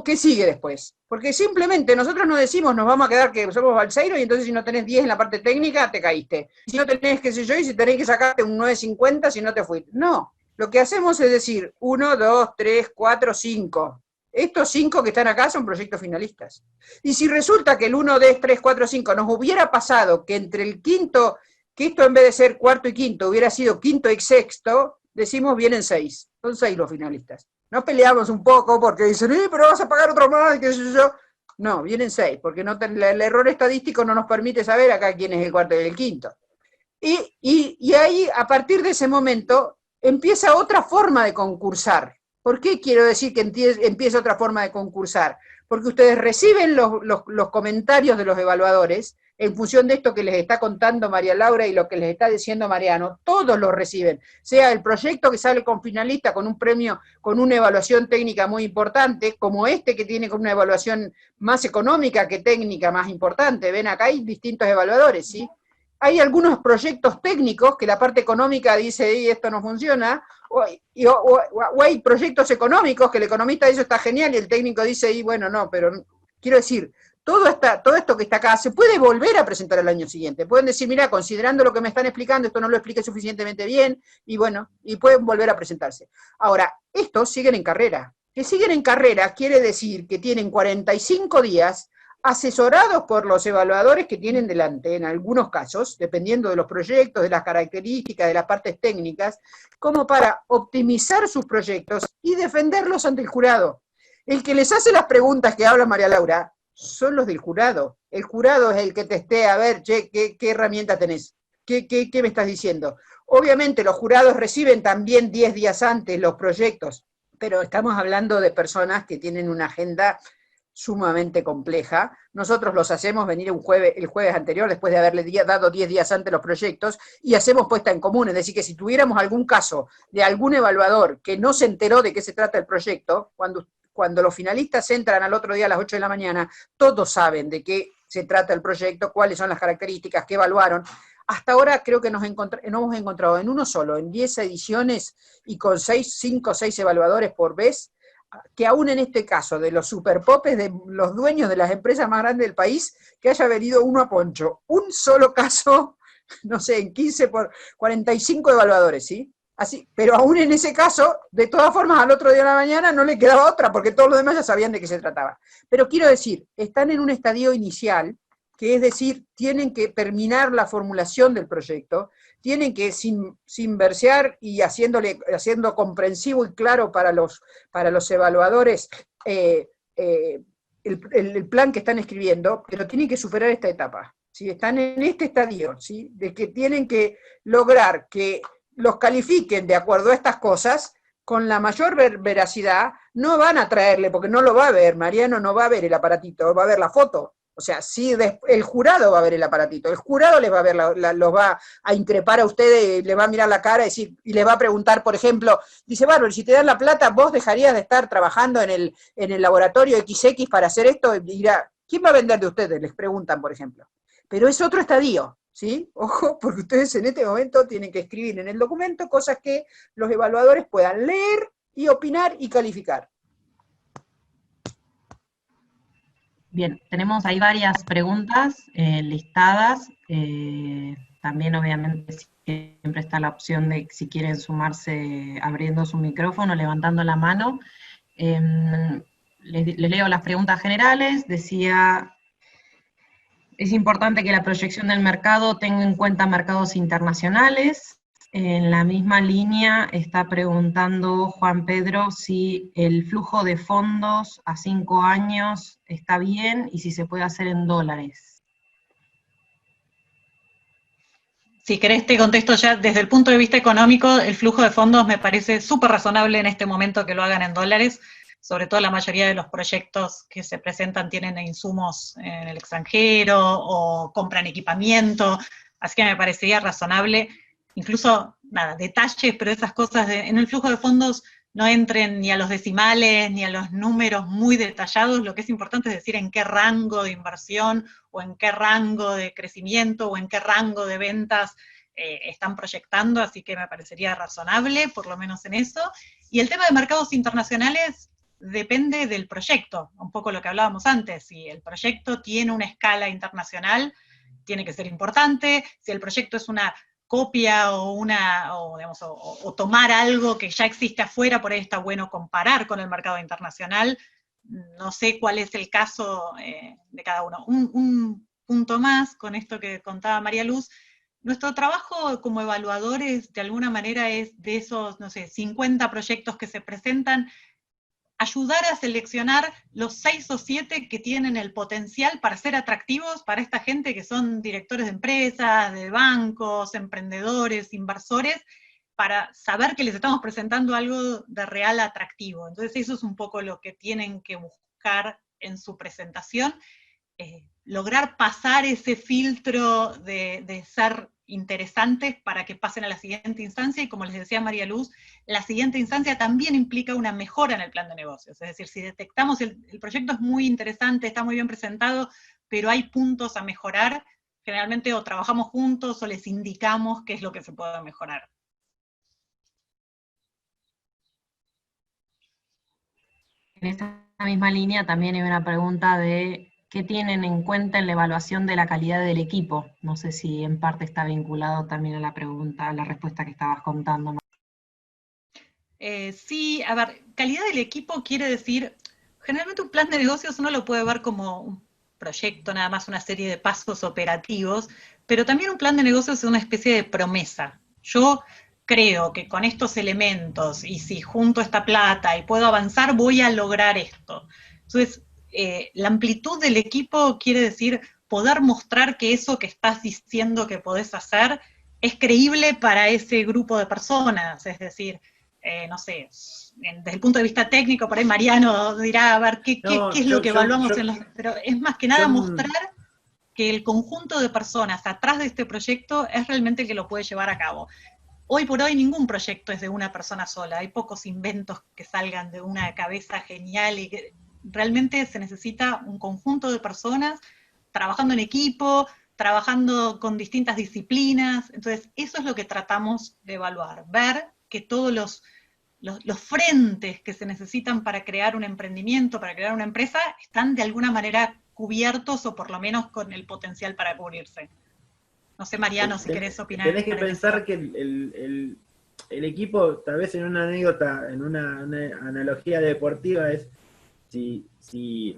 B: ¿qué sigue después? Porque simplemente nosotros no decimos, nos vamos a quedar que somos balseiro, y entonces si no tenés 10 en la parte técnica, te caíste. Si no tenés, qué sé yo, y si tenés que sacarte un 9.50, si no te fuiste. No, lo que hacemos es decir, 1, 2, 3, 4, 5. Estos 5 que están acá son proyectos finalistas. Y si resulta que el 1, 2, 3, 4, 5 nos hubiera pasado que entre el quinto, que esto en vez de ser cuarto y quinto hubiera sido quinto y sexto, decimos vienen 6. Son 6 los finalistas. No peleamos un poco porque dicen, pero vas a pagar otro más, qué sé yo. No, vienen 6, porque no el error estadístico no nos permite saber acá quién es el cuarto y el quinto. Y ahí, a partir de ese momento, empieza otra forma de concursar. ¿Por qué quiero decir que empieza otra forma de concursar? Porque ustedes reciben los comentarios de los evaluadores, en función de esto que les está contando María Laura y lo que les está diciendo Mariano, todos lo reciben, sea el proyecto que sale con finalista con un premio, con una evaluación técnica muy importante, como este que tiene con una evaluación más económica que técnica más importante. Ven, acá hay distintos evaluadores, ¿sí? Hay algunos proyectos técnicos que la parte económica dice, esto no funciona, o hay proyectos económicos que el economista dice, está genial, y el técnico dice, bueno, no, pero quiero decir, todo esto que está acá se puede volver a presentar el año siguiente. Pueden decir, mira, considerando lo que me están explicando, esto no lo expliqué suficientemente bien, y bueno, y pueden volver a presentarse. Ahora, estos siguen en carrera. Que siguen en carrera quiere decir que tienen 45 días asesorados por los evaluadores que tienen delante, en algunos casos, dependiendo de los proyectos, de las características, de las partes técnicas, como para optimizar sus proyectos y defenderlos ante el jurado. El que les hace las preguntas que habla María Laura son los del jurado. El jurado es el que testea, a ver, che, ¿qué herramienta tenés? ¿Qué me estás diciendo? Obviamente los jurados reciben también 10 días antes los proyectos, pero estamos hablando de personas que tienen una agenda sumamente compleja. Nosotros los hacemos venir el jueves anterior, después de haberle dado 10 días antes los proyectos, y hacemos puesta en común. Es decir, que si tuviéramos algún caso de algún evaluador que no se enteró de qué se trata el proyecto, cuando los finalistas entran al otro día a las 8 de la mañana, todos saben de qué se trata el proyecto, cuáles son las características, qué evaluaron. Hasta ahora creo que nos hemos encontrado en uno solo, en 10 ediciones y con 5 o 6 evaluadores por vez, que aún en este caso de los superpopes, de los dueños de las empresas más grandes del país, que haya venido uno a Poncho. Un solo caso, no sé, en 15 por 45 evaluadores, ¿sí? Así, pero aún en ese caso, de todas formas, al otro día de la mañana no le quedaba otra, porque todos los demás ya sabían de qué se trataba. Pero quiero decir, están en un estadio inicial, que es decir, tienen que terminar la formulación del proyecto, tienen que, sin versear y haciendo comprensivo y claro para los evaluadores el plan que están escribiendo, pero tienen que superar esta etapa. ¿Sí? Están en este estadio, ¿sí? De que tienen que lograr que los califiquen de acuerdo a estas cosas con la mayor veracidad. No van a traerle, porque no lo va a ver, Mariano no va a ver el aparatito, va a ver la foto. O sea, sí, el jurado va a ver el aparatito, el jurado les va a ver, los va a increpar a ustedes, le va a mirar la cara y le va a preguntar, por ejemplo, dice, Bárbaro, si te dan la plata, ¿vos dejarías de estar trabajando en el laboratorio XX para hacer esto? Y dirá, ¿quién va a vender de ustedes? Les preguntan, por ejemplo. Pero es otro estadio, ¿sí? Ojo, porque ustedes en este momento tienen que escribir en el documento cosas que los evaluadores puedan leer y opinar y calificar.
A: Bien, tenemos ahí varias preguntas listadas. También, obviamente, siempre está la opción de si quieren sumarse abriendo su micrófono, levantando la mano. Les leo las preguntas generales. Decía, es importante que la proyección del mercado tenga en cuenta mercados internacionales. En la misma línea está preguntando Juan Pedro si el flujo de fondos a 5 años está bien y si se puede hacer en dólares.
C: Si querés te contesto ya, desde el punto de vista económico, el flujo de fondos me parece súper razonable en este momento que lo hagan en dólares, sobre todo la mayoría de los proyectos que se presentan tienen insumos en el extranjero o compran equipamiento, así que me parecería razonable. Incluso, nada, detalles, pero esas cosas en el flujo de fondos no entren ni a los decimales, ni a los números muy detallados. Lo que es importante es decir en qué rango de inversión, o en qué rango de crecimiento, o en qué rango de ventas están proyectando, así que me parecería razonable, por lo menos en eso. Y el tema de mercados internacionales depende del proyecto, un poco lo que hablábamos antes. Si el proyecto tiene una escala internacional, tiene que ser importante. Si el proyecto es una copia o tomar algo que ya existe afuera, por ahí está bueno comparar con el mercado internacional. No sé cuál es el caso de cada uno. Un punto más con esto que contaba María Luz. Nuestro trabajo como evaluadores, de alguna manera, es de esos, no sé, 50 proyectos que se presentan, ayudar a seleccionar los 6 o 7 que tienen el potencial para ser atractivos para esta gente que son directores de empresas, de bancos, emprendedores, inversores, para saber que les estamos presentando algo de real atractivo. Entonces eso es un poco lo que tienen que buscar en su presentación, lograr pasar ese filtro de ser interesantes para que pasen a la siguiente instancia, y como les decía María Luz, la siguiente instancia también implica una mejora en el plan de negocios. Es decir, si detectamos el proyecto es muy interesante, está muy bien presentado, pero hay puntos a mejorar, generalmente o trabajamos juntos o les indicamos qué es lo que se puede mejorar.
A: En esta misma línea también hay una pregunta de ¿qué tienen en cuenta en la evaluación de la calidad del equipo? No sé si en parte está vinculado también a la pregunta, a la respuesta que estabas contando.
C: Sí, a ver, calidad del equipo quiere decir, generalmente un plan de negocios uno lo puede ver como un proyecto, nada más una serie de pasos operativos, pero también un plan de negocios es una especie de promesa. Yo creo que con estos elementos, y si junto esta plata y puedo avanzar, voy a lograr esto. Entonces, la amplitud del equipo quiere decir poder mostrar que eso que estás diciendo que podés hacer es creíble para ese grupo de personas, es decir, no sé, desde el punto de vista técnico, por ahí Mariano dirá, a ver, ¿qué es lo que evaluamos en los...? Pero es más que nada mostrar que el conjunto de personas atrás de este proyecto es realmente el que lo puede llevar a cabo. Hoy por hoy ningún proyecto es de una persona sola, hay pocos inventos que salgan de una cabeza genial, y que realmente se necesita un conjunto de personas trabajando en equipo, trabajando con distintas disciplinas. Entonces eso es lo que tratamos de evaluar, ver que todos los frentes que se necesitan para crear un emprendimiento, para crear una empresa, están de alguna manera cubiertos, o por lo menos con el potencial para cubrirse. No sé, Mariano, si querés opinar.
D: Tenés que pensar que el equipo, tal vez en una anécdota, en una analogía deportiva, es si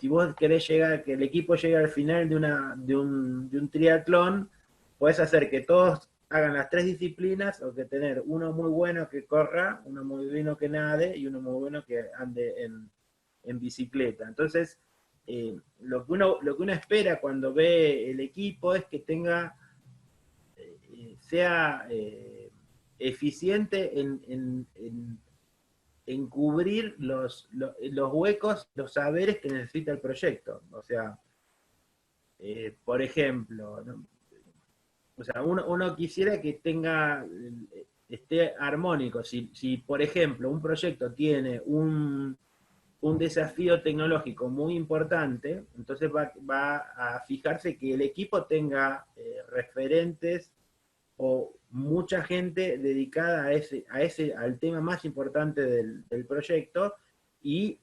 D: vos querés llegar, que el equipo llegue al final de un triatlón, podés hacer que todos hagan las 3 disciplinas, o que tener uno muy bueno que corra, uno muy bueno que nade, y uno muy bueno que ande en bicicleta. Entonces, lo que uno espera cuando ve el equipo es que sea eficiente en cubrir los huecos, los saberes que necesita el proyecto. O sea, por ejemplo, ¿no? O sea, uno quisiera que esté armónico. Si, por ejemplo, un proyecto tiene un desafío tecnológico muy importante, entonces va a fijarse que el equipo tenga referentes o mucha gente dedicada al tema más importante del proyecto, y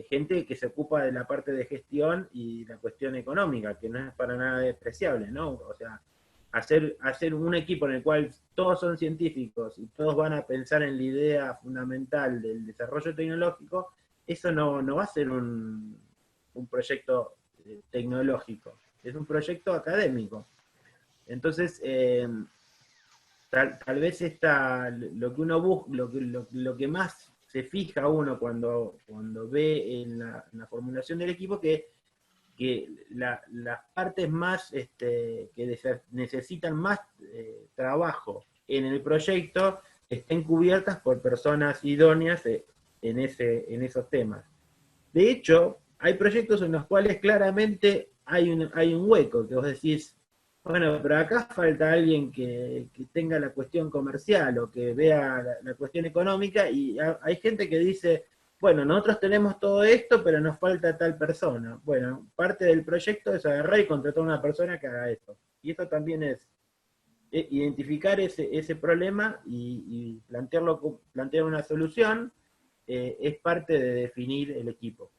D: gente que se ocupa de la parte de gestión y la cuestión económica, que no es para nada despreciable, ¿no? O sea, hacer un equipo en el cual todos son científicos y todos van a pensar en la idea fundamental del desarrollo tecnológico, eso no va a ser un proyecto tecnológico, es un proyecto académico. Entonces, tal vez lo que uno busca, lo que más se fija uno cuando ve en la formulación del equipo, que las partes más que necesitan más trabajo en el proyecto estén cubiertas por personas idóneas en esos temas. De hecho, hay proyectos en los cuales claramente hay un hueco, que vos decís, bueno, pero acá falta alguien que tenga la cuestión comercial, o que vea la cuestión económica, y hay gente que dice, bueno, nosotros tenemos todo esto, pero nos falta tal persona. Bueno, parte del proyecto es agarrar y contratar a una persona que haga esto. Y esto también es identificar ese problema y plantear una solución, es parte de definir el equipo.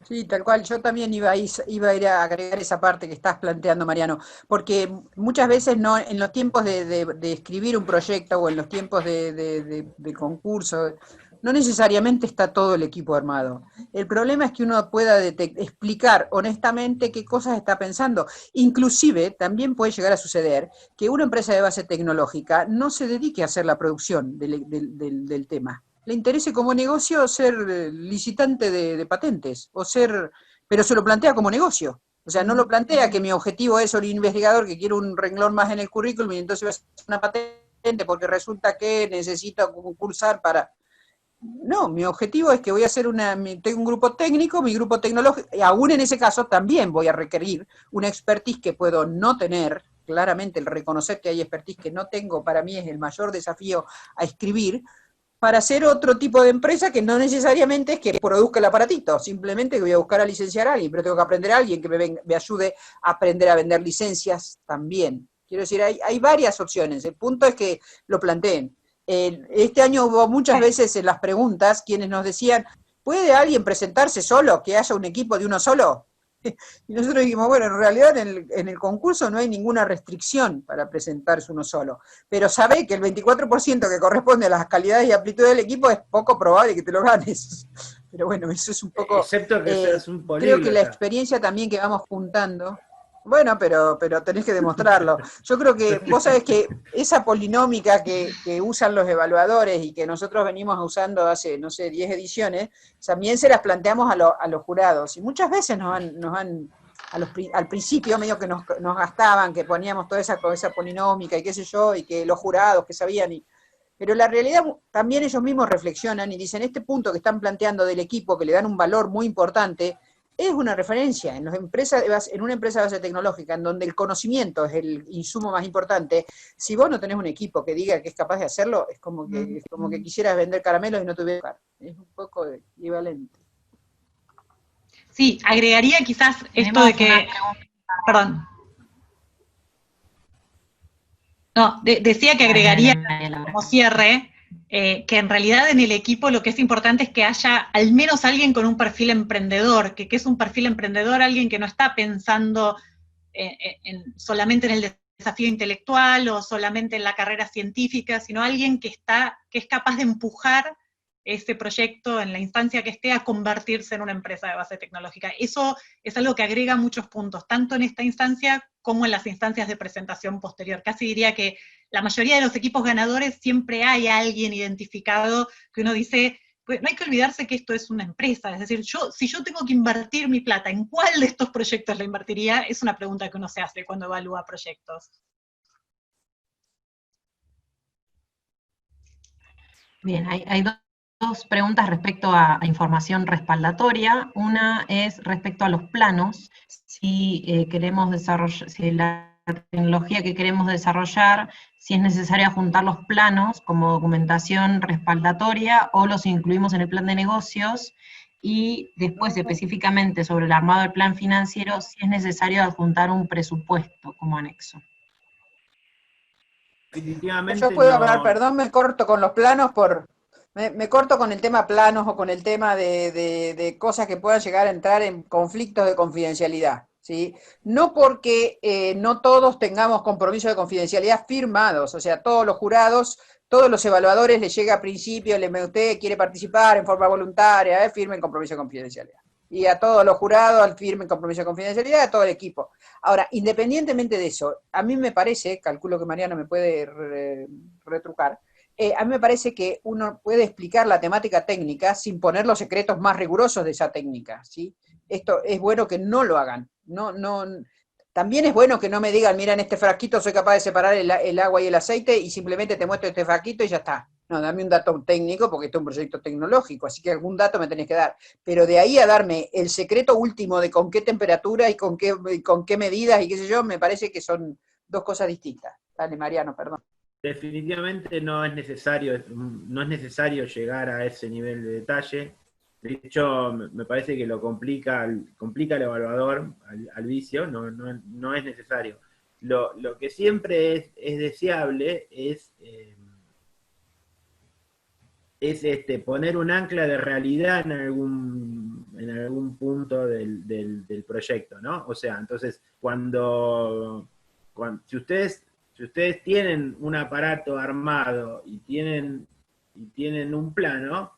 B: Sí, tal cual. Yo también iba a ir a agregar esa parte que estás planteando, Mariano, porque muchas veces en los tiempos de escribir un proyecto, o en los tiempos de concurso, no necesariamente está todo el equipo armado. El problema es que uno pueda explicar honestamente qué cosas está pensando. Inclusive, también puede llegar a suceder que una empresa de base tecnológica no se dedique a hacer la producción del tema, le interese como negocio ser licitante de patentes, pero se lo plantea como negocio. O sea, no lo plantea que mi objetivo es ser un investigador que quiere un renglón más en el currículum y entonces voy a hacer una patente porque resulta que necesito concursar para... No, mi objetivo es que voy a hacer tengo un grupo técnico, mi grupo tecnológico, y aún en ese caso también voy a requerir una expertise que puedo no tener. Claramente el reconocer que hay expertise que no tengo para mí es el mayor desafío a escribir, para hacer otro tipo de empresa que no necesariamente es que produzca el aparatito, simplemente que voy a buscar a licenciar a alguien, pero tengo que aprender a alguien que me ayude a aprender a vender licencias también. Quiero decir, hay varias opciones, el punto es que lo planteen. Este año hubo muchas veces en las preguntas quienes nos decían, ¿puede alguien presentarse solo, que haya un equipo de uno solo? Y nosotros dijimos, bueno, en realidad en el concurso no hay ninguna restricción para presentarse uno solo, pero sabe que el 24% que corresponde a las calidades y aptitudes del equipo es poco probable que te lo ganes. Pero bueno, eso es un poco...
D: Excepto que seas un
B: creo que la
D: políglota.
B: experiencia también que vamos juntando... Bueno, pero tenés que demostrarlo. Yo creo que, vos sabés que esa polinómica que usan los evaluadores y que nosotros venimos usando hace, no sé, 10 ediciones, también se las planteamos a los jurados. Y muchas veces al principio medio que nos gastaban, que poníamos toda esa polinómica y qué sé yo, y que los jurados que sabían. Pero la realidad también ellos mismos reflexionan y dicen, este punto que están planteando del equipo, que le dan un valor muy importante, es una referencia en una empresa de base tecnológica, en donde el conocimiento es el insumo más importante. Si vos no tenés un equipo que diga que es capaz de hacerlo, es como que quisieras vender caramelos y no tuvieras. Es un poco equivalente.
C: Sí, agregaría quizás esto de que... Perdón. No, decía que agregaría como cierre que en realidad en el equipo lo que es importante es que haya al menos alguien con un perfil emprendedor, que es un perfil emprendedor, alguien que no está pensando solamente en el desafío intelectual o solamente en la carrera científica, sino alguien que es capaz de empujar ese proyecto en la instancia que esté a convertirse en una empresa de base tecnológica. Eso es algo que agrega muchos puntos, tanto en esta instancia como en las instancias de presentación posterior. Casi diría que la mayoría de los equipos ganadores siempre hay alguien identificado que uno dice, pues no hay que olvidarse que esto es una empresa, es decir, si yo tengo que invertir mi plata, ¿en cuál de estos proyectos la invertiría? Es una pregunta que uno se hace cuando evalúa proyectos.
A: Bien, hay dos preguntas respecto a información respaldatoria. Una es respecto a los planos. Si queremos desarrollar, si la tecnología que queremos desarrollar, si es necesario juntar los planos como documentación respaldatoria o los incluimos en el plan de negocios, y después específicamente sobre el armado del plan financiero, si es necesario adjuntar un presupuesto como anexo.
D: Definitivamente
B: Yo puedo
D: no.
B: hablar, perdón, me corto con los planos me corto con el tema planos o con el tema de cosas que puedan llegar a entrar en conflictos de confidencialidad, ¿sí? No porque no todos tengamos compromisos de confidencialidad firmados, o sea, todos los jurados, todos los evaluadores les llega a principio, usted quiere participar en forma voluntaria, firmen compromiso de confidencialidad. Y a todos los jurados firmen compromiso de confidencialidad, a todo el equipo. Ahora, independientemente de eso, a mí me parece, calculo que Mariano me puede retrucar, a mí me parece que uno puede explicar la temática técnica sin poner los secretos más rigurosos de esa técnica, ¿sí? Esto es bueno que no lo hagan. También es bueno que no me digan, mira, en este frasquito soy capaz de separar el agua y el aceite y simplemente te muestro este frasquito y ya está. No, dame un dato técnico porque esto es un proyecto tecnológico, así que algún dato me tenés que dar. Pero de ahí a darme el secreto último de con qué temperatura y con qué medidas y qué sé yo, me parece que son dos cosas distintas. Dale, Mariano, perdón.
D: Definitivamente no es necesario llegar a ese nivel de detalle. De hecho, me parece que lo complica al evaluador, al vicio, no es necesario. Lo que siempre es deseable es poner un ancla de realidad en algún punto del proyecto, ¿no? O sea, entonces, si ustedes tienen un aparato armado y tienen un plano,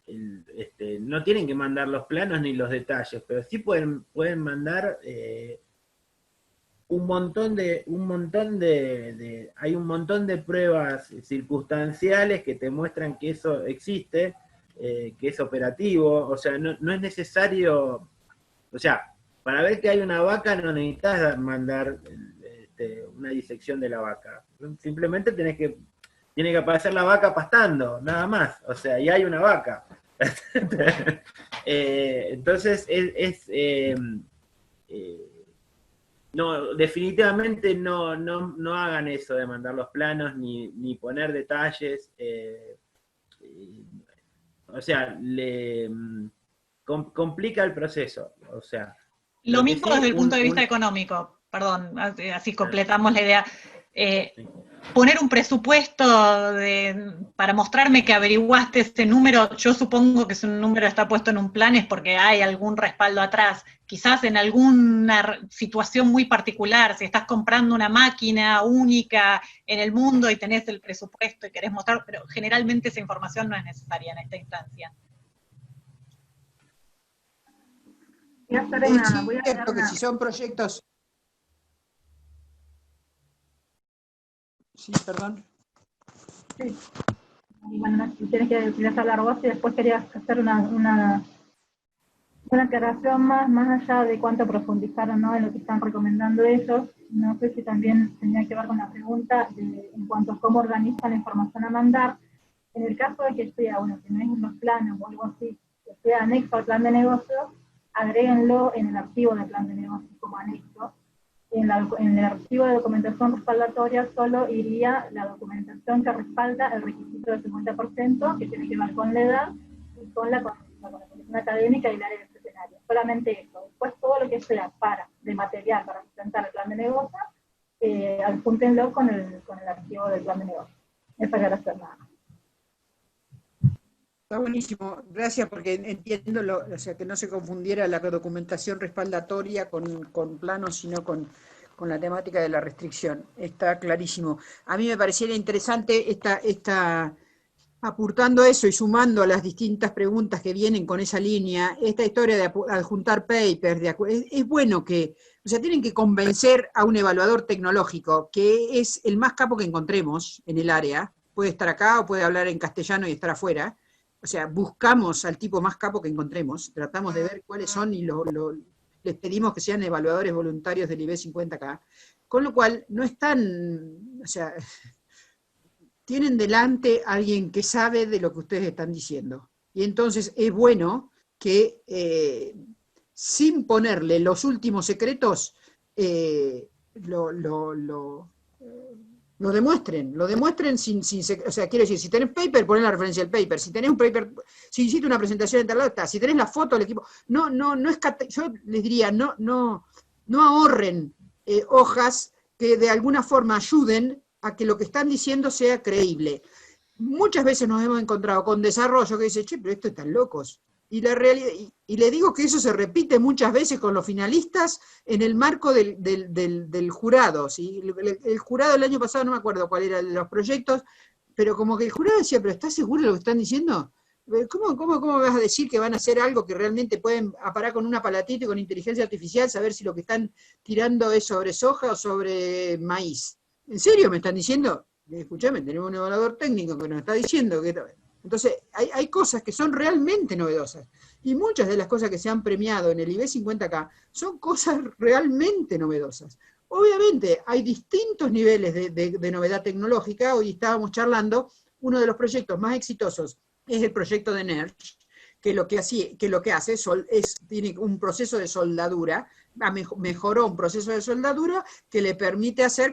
D: no tienen que mandar los planos ni los detalles, pero sí pueden mandar hay un montón de pruebas circunstanciales que te muestran que eso existe, que es operativo, o sea, no es necesario, o sea, para ver que hay una vaca no necesitas mandar una disección de la vaca, simplemente tiene que aparecer la vaca pastando, nada más, o sea, y hay una vaca. Entonces no, definitivamente no hagan eso de mandar los planos ni poner detalles. O sea, complica el proceso. O sea,
C: lo mismo sí, desde el punto de vista económico, perdón, así completamos la idea. Poner un presupuesto para mostrarme que averiguaste ese número, yo supongo que si un número está puesto en un plan es porque hay algún respaldo atrás, quizás en alguna situación muy particular, si estás comprando una máquina única en el mundo y tenés el presupuesto y querés mostrar, pero generalmente esa información no es necesaria en esta instancia.
B: Voy a cierto que si son proyectos... Sí, perdón.
E: Sí. Y bueno, tienes que hablar vos y después querías hacer una aclaración más allá de cuánto profundizaron, ¿no?, en lo que están recomendando ellos. No sé si también tenía que ver con la pregunta en cuanto a cómo organizan la información a mandar. En el caso de que sea, bueno, que no es los planos o algo así, que sea anexo al plan de negocios, agréguenlo en el archivo del plan de negocios como anexo. En el archivo de documentación respaldatoria solo iría la documentación que respalda el requisito del 50%, que tiene que ver con la edad y con la condición académica y el área del escenario. Solamente eso. Después todo lo que sea de material para presentar el plan de negocio, adjúntenlo con el archivo del plan de negocio. Esa era la nada.
B: Está buenísimo, gracias, porque entiendo, o sea, que no se confundiera la documentación respaldatoria con planos, sino con la temática de la restricción. Está clarísimo. A mí me pareciera interesante aportando eso y sumando a las distintas preguntas que vienen con esa línea, esta historia de adjuntar papers, es bueno que, o sea, tienen que convencer a un evaluador tecnológico, que es el más capo que encontremos en el área, puede estar acá o puede hablar en castellano y estar afuera. O sea, buscamos al tipo más capo que encontremos, tratamos de ver cuáles son y les pedimos que sean evaluadores voluntarios del IB 50K, con lo cual no están, o sea, tienen delante a alguien que sabe de lo que ustedes están diciendo. Y entonces es bueno que sin ponerle los últimos secretos, lo demuestren sin o sea, quiero decir, si tenés paper, poné la referencia del paper, si tenés un paper, si hiciste una presentación en tal lado, está, si tenés la foto del equipo, yo les diría, no ahorren hojas que de alguna forma ayuden a que lo que están diciendo sea creíble. Muchas veces nos hemos encontrado con desarrollo que dice, che, pero esto están locos. Y la realidad, y le digo que eso se repite muchas veces con los finalistas en el marco del jurado, ¿sí? El jurado el año pasado, no me acuerdo cuál era los proyectos, pero como que el jurado decía, pero ¿estás seguro de lo que están diciendo? ¿Cómo vas a decir que van a hacer algo que realmente pueden aparar con un aparatito y con inteligencia artificial, saber si lo que están tirando es sobre soja o sobre maíz? ¿En serio me están diciendo? Escuchame, tenemos un evaluador técnico que nos está diciendo que... Entonces, hay cosas que son realmente novedosas. Y muchas de las cosas que se han premiado en el IB 50K son cosas realmente novedosas. Obviamente, hay distintos niveles de novedad tecnológica. Hoy estábamos charlando, uno de los proyectos más exitosos es el proyecto de NERSC, que lo que hace tiene un proceso de soldadura, mejoró un proceso de soldadura que le permite hacer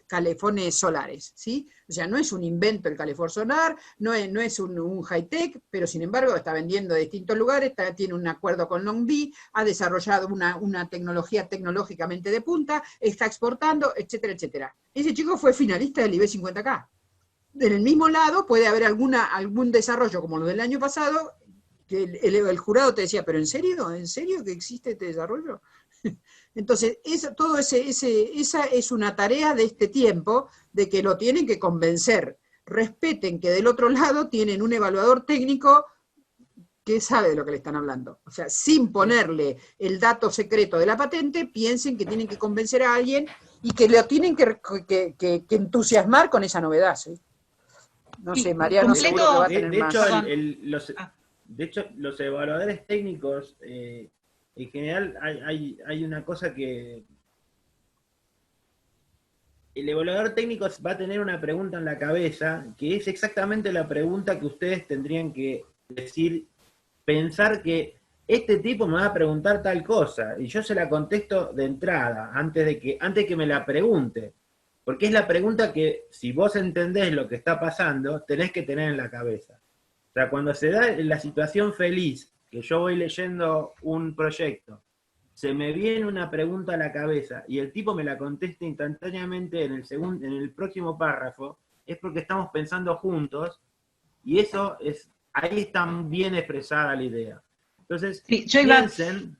B: calefones solares, ¿sí? O sea, no es un invento el calefor solar, no es un high-tech, pero sin embargo está vendiendo de distintos lugares, tiene un acuerdo con LONGBI, ha desarrollado una tecnología tecnológicamente de punta, está exportando, etcétera, etcétera. Ese chico fue finalista del IB 50K. En el mismo lado puede haber algún desarrollo como lo del año pasado, que el jurado te decía, ¿pero en serio? ¿En serio que existe este desarrollo? Entonces, esa es una tarea de este tiempo, de que lo tienen que convencer. Respeten que del otro lado tienen un evaluador técnico que sabe de lo que le están hablando. O sea, sin ponerle el dato secreto de la patente, piensen que tienen que convencer a alguien y que lo tienen que entusiasmar con esa novedad, ¿sí? No sé, Mariano seguro que va a tener más.
D: De hecho, los evaluadores técnicos, en general, hay una cosa que... El evaluador técnico va a tener una pregunta en la cabeza, que es exactamente la pregunta que ustedes tendrían que decir, pensar que este tipo me va a preguntar tal cosa, y yo se la contesto de entrada, antes que me la pregunte. Porque es la pregunta que, si vos entendés lo que está pasando, tenés que tener en la cabeza. O sea, cuando se da la situación feliz, que yo voy leyendo un proyecto, se me viene una pregunta a la cabeza y el tipo me la contesta instantáneamente en el próximo párrafo, es porque estamos pensando juntos y eso es, ahí está bien expresada la idea. Entonces,
C: sí,
D: piensen...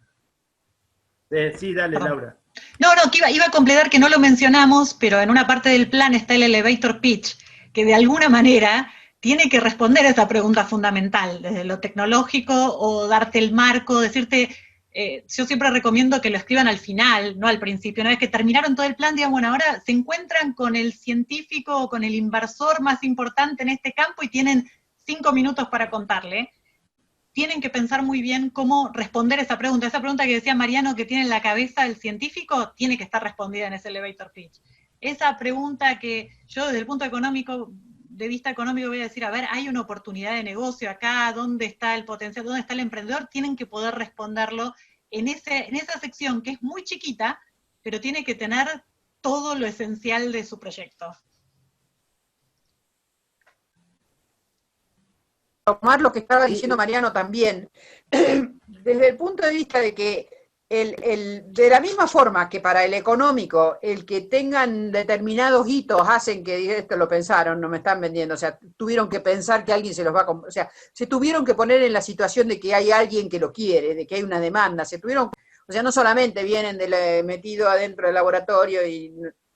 D: sí, dale, perdón. Laura.
C: No, que iba a completar que no lo mencionamos, pero en una parte del plan está el elevator pitch, que de alguna manera tiene que responder a esa pregunta fundamental, desde lo tecnológico o darte el marco, decirte... yo siempre recomiendo que lo escriban al final, no al principio. Una vez que terminaron todo el plan, digan, bueno, ahora se encuentran con el científico o con el inversor más importante en este campo y tienen 5 minutos para contarle. Tienen que pensar muy bien cómo responder esa pregunta. Esa pregunta que decía Mariano que tiene en la cabeza el científico, tiene que estar respondida en ese elevator pitch. Esa pregunta que yo desde el punto de vista económico voy a decir, a ver, hay una oportunidad de negocio acá, ¿dónde está el potencial? ¿Dónde está el emprendedor? Tienen que poder responderlo en esa sección que es muy chiquita, pero tiene que tener todo lo esencial de su proyecto.
B: Tomar lo que estaba diciendo Mariano también, desde el punto de vista de que de la misma forma que para el económico, el que tengan determinados hitos hacen que esto lo pensaron, no me están vendiendo, o sea, tuvieron que pensar que alguien se los va a comprar, o sea, se tuvieron que poner en la situación de que hay alguien que lo quiere, de que hay una demanda, o sea, no solamente vienen metido adentro del laboratorio y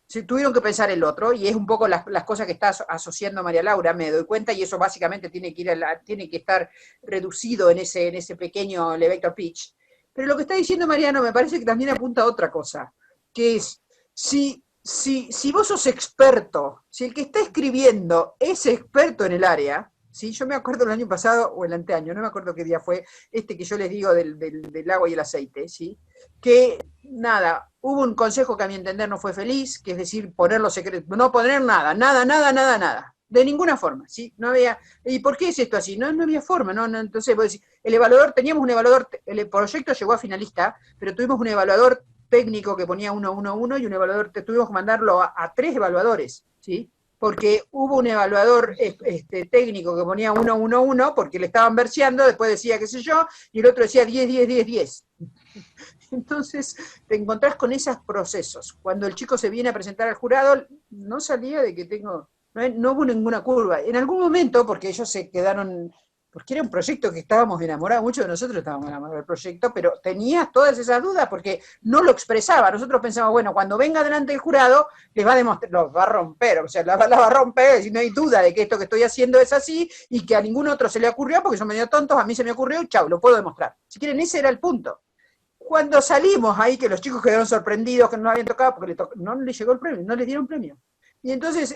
B: se tuvieron que pensar el otro, y es un poco las cosas que está asociando María Laura, me doy cuenta, y eso básicamente tiene que estar reducido en ese pequeño elevator pitch. Pero lo que está diciendo Mariano me parece que también apunta a otra cosa, que es, si vos sos experto, si el que está escribiendo es experto en el área, ¿sí? Yo me acuerdo el año pasado, o el anteaño, no me acuerdo qué día fue, que yo les digo del agua y el aceite, ¿sí? Que, nada, hubo un consejo que a mi entender no fue feliz, que es decir, poner los secretos, no poner nada. De ninguna forma, ¿sí? No había, ¿y por qué es esto así? No había forma, no, entonces, vos decís, teníamos un evaluador, el proyecto llegó a finalista, pero tuvimos un evaluador técnico que ponía 1, 1, 1, y un evaluador, tuvimos que mandarlo a 3 evaluadores, ¿sí? Porque hubo un evaluador técnico que ponía 1, 1, 1, porque le estaban verseando, después decía qué sé yo, y el otro decía 10, 10, 10, 10. Entonces te encontrás con esos procesos. Cuando el chico se viene a presentar al jurado, no salía de que no hubo ninguna curva. En algún momento, porque ellos se quedaron, porque era un proyecto que estábamos enamorados, muchos de nosotros estábamos enamorados del proyecto, pero tenía todas esas dudas porque no lo expresaba. Nosotros pensamos, bueno, cuando venga delante del jurado, les va a demostrar, los va a romper, o sea, la va a romper, y no hay duda de que esto que estoy haciendo es así, y que a ningún otro se le ocurrió, porque son medio tontos, a mí se me ocurrió, y chau, lo puedo demostrar. Si quieren, ese era el punto. Cuando salimos ahí, que los chicos quedaron sorprendidos que no habían tocado, porque no les llegó el premio, no les dieron premio. Y entonces,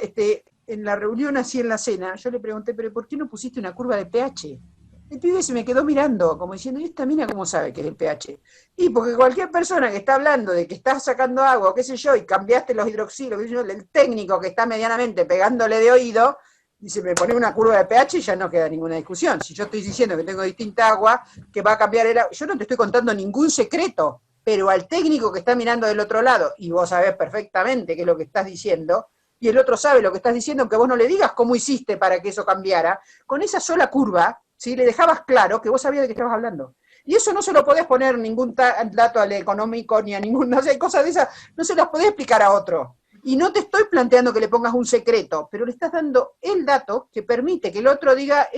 B: en la reunión así en la cena, yo le pregunté, pero ¿por qué no pusiste una curva de pH? El pibe se me quedó mirando, como diciendo, ¿y esta mina cómo sabe qué es el pH? Y porque cualquier persona que está hablando de que estás sacando agua, o qué sé yo, y cambiaste los hidroxilos, el técnico que está medianamente pegándole de oído, dice, me pone una curva de pH y ya no queda ninguna discusión. Si yo estoy diciendo que tengo distinta agua, que va a cambiar el agua, yo no te estoy contando ningún secreto, pero al técnico que está mirando del otro lado, y vos sabés perfectamente qué es lo que estás diciendo, y el otro sabe lo que estás diciendo, aunque vos no le digas cómo hiciste para que eso cambiara, con esa sola curva, ¿sí? Le dejabas claro que vos sabías de qué estabas hablando. Y eso no se lo podés poner ningún dato al económico, ni a ningún, no sé, cosas de esas, no se las podés explicar a otro. Y no te estoy planteando que le pongas un secreto, pero le estás dando el dato que permite que el otro diga,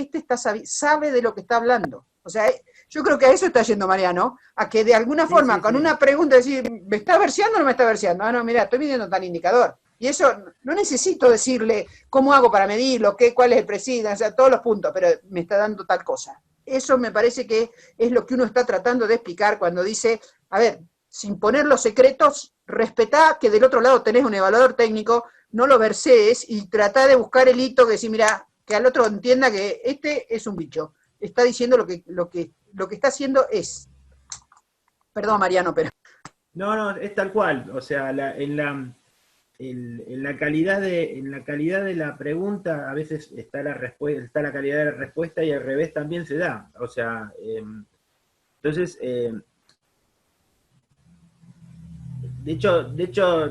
B: sabe de lo que está hablando. O sea, yo creo que a eso está yendo Mariano, a que de alguna forma, con una pregunta, decir, ¿me está verseando o no me está verseando? Ah, no, mira, estoy midiendo tal indicador. Y eso, no necesito decirle cómo hago para medirlo, cuál es el preciso, o sea, todos los puntos, pero me está dando tal cosa. eso me parece que es lo que uno está tratando de explicar cuando dice, a ver, sin poner los secretos, respetá que del otro lado tenés un evaluador técnico, no lo versees y tratá de buscar el hito que decir, mira, que al otro entienda que este es un bicho. Está diciendo lo que está haciendo es. Perdón, Mariano, pero...
D: No, es tal cual. O sea, en la calidad de la pregunta a veces está la respuesta, está la calidad de la respuesta y al revés también se da. O sea, entonces, de hecho,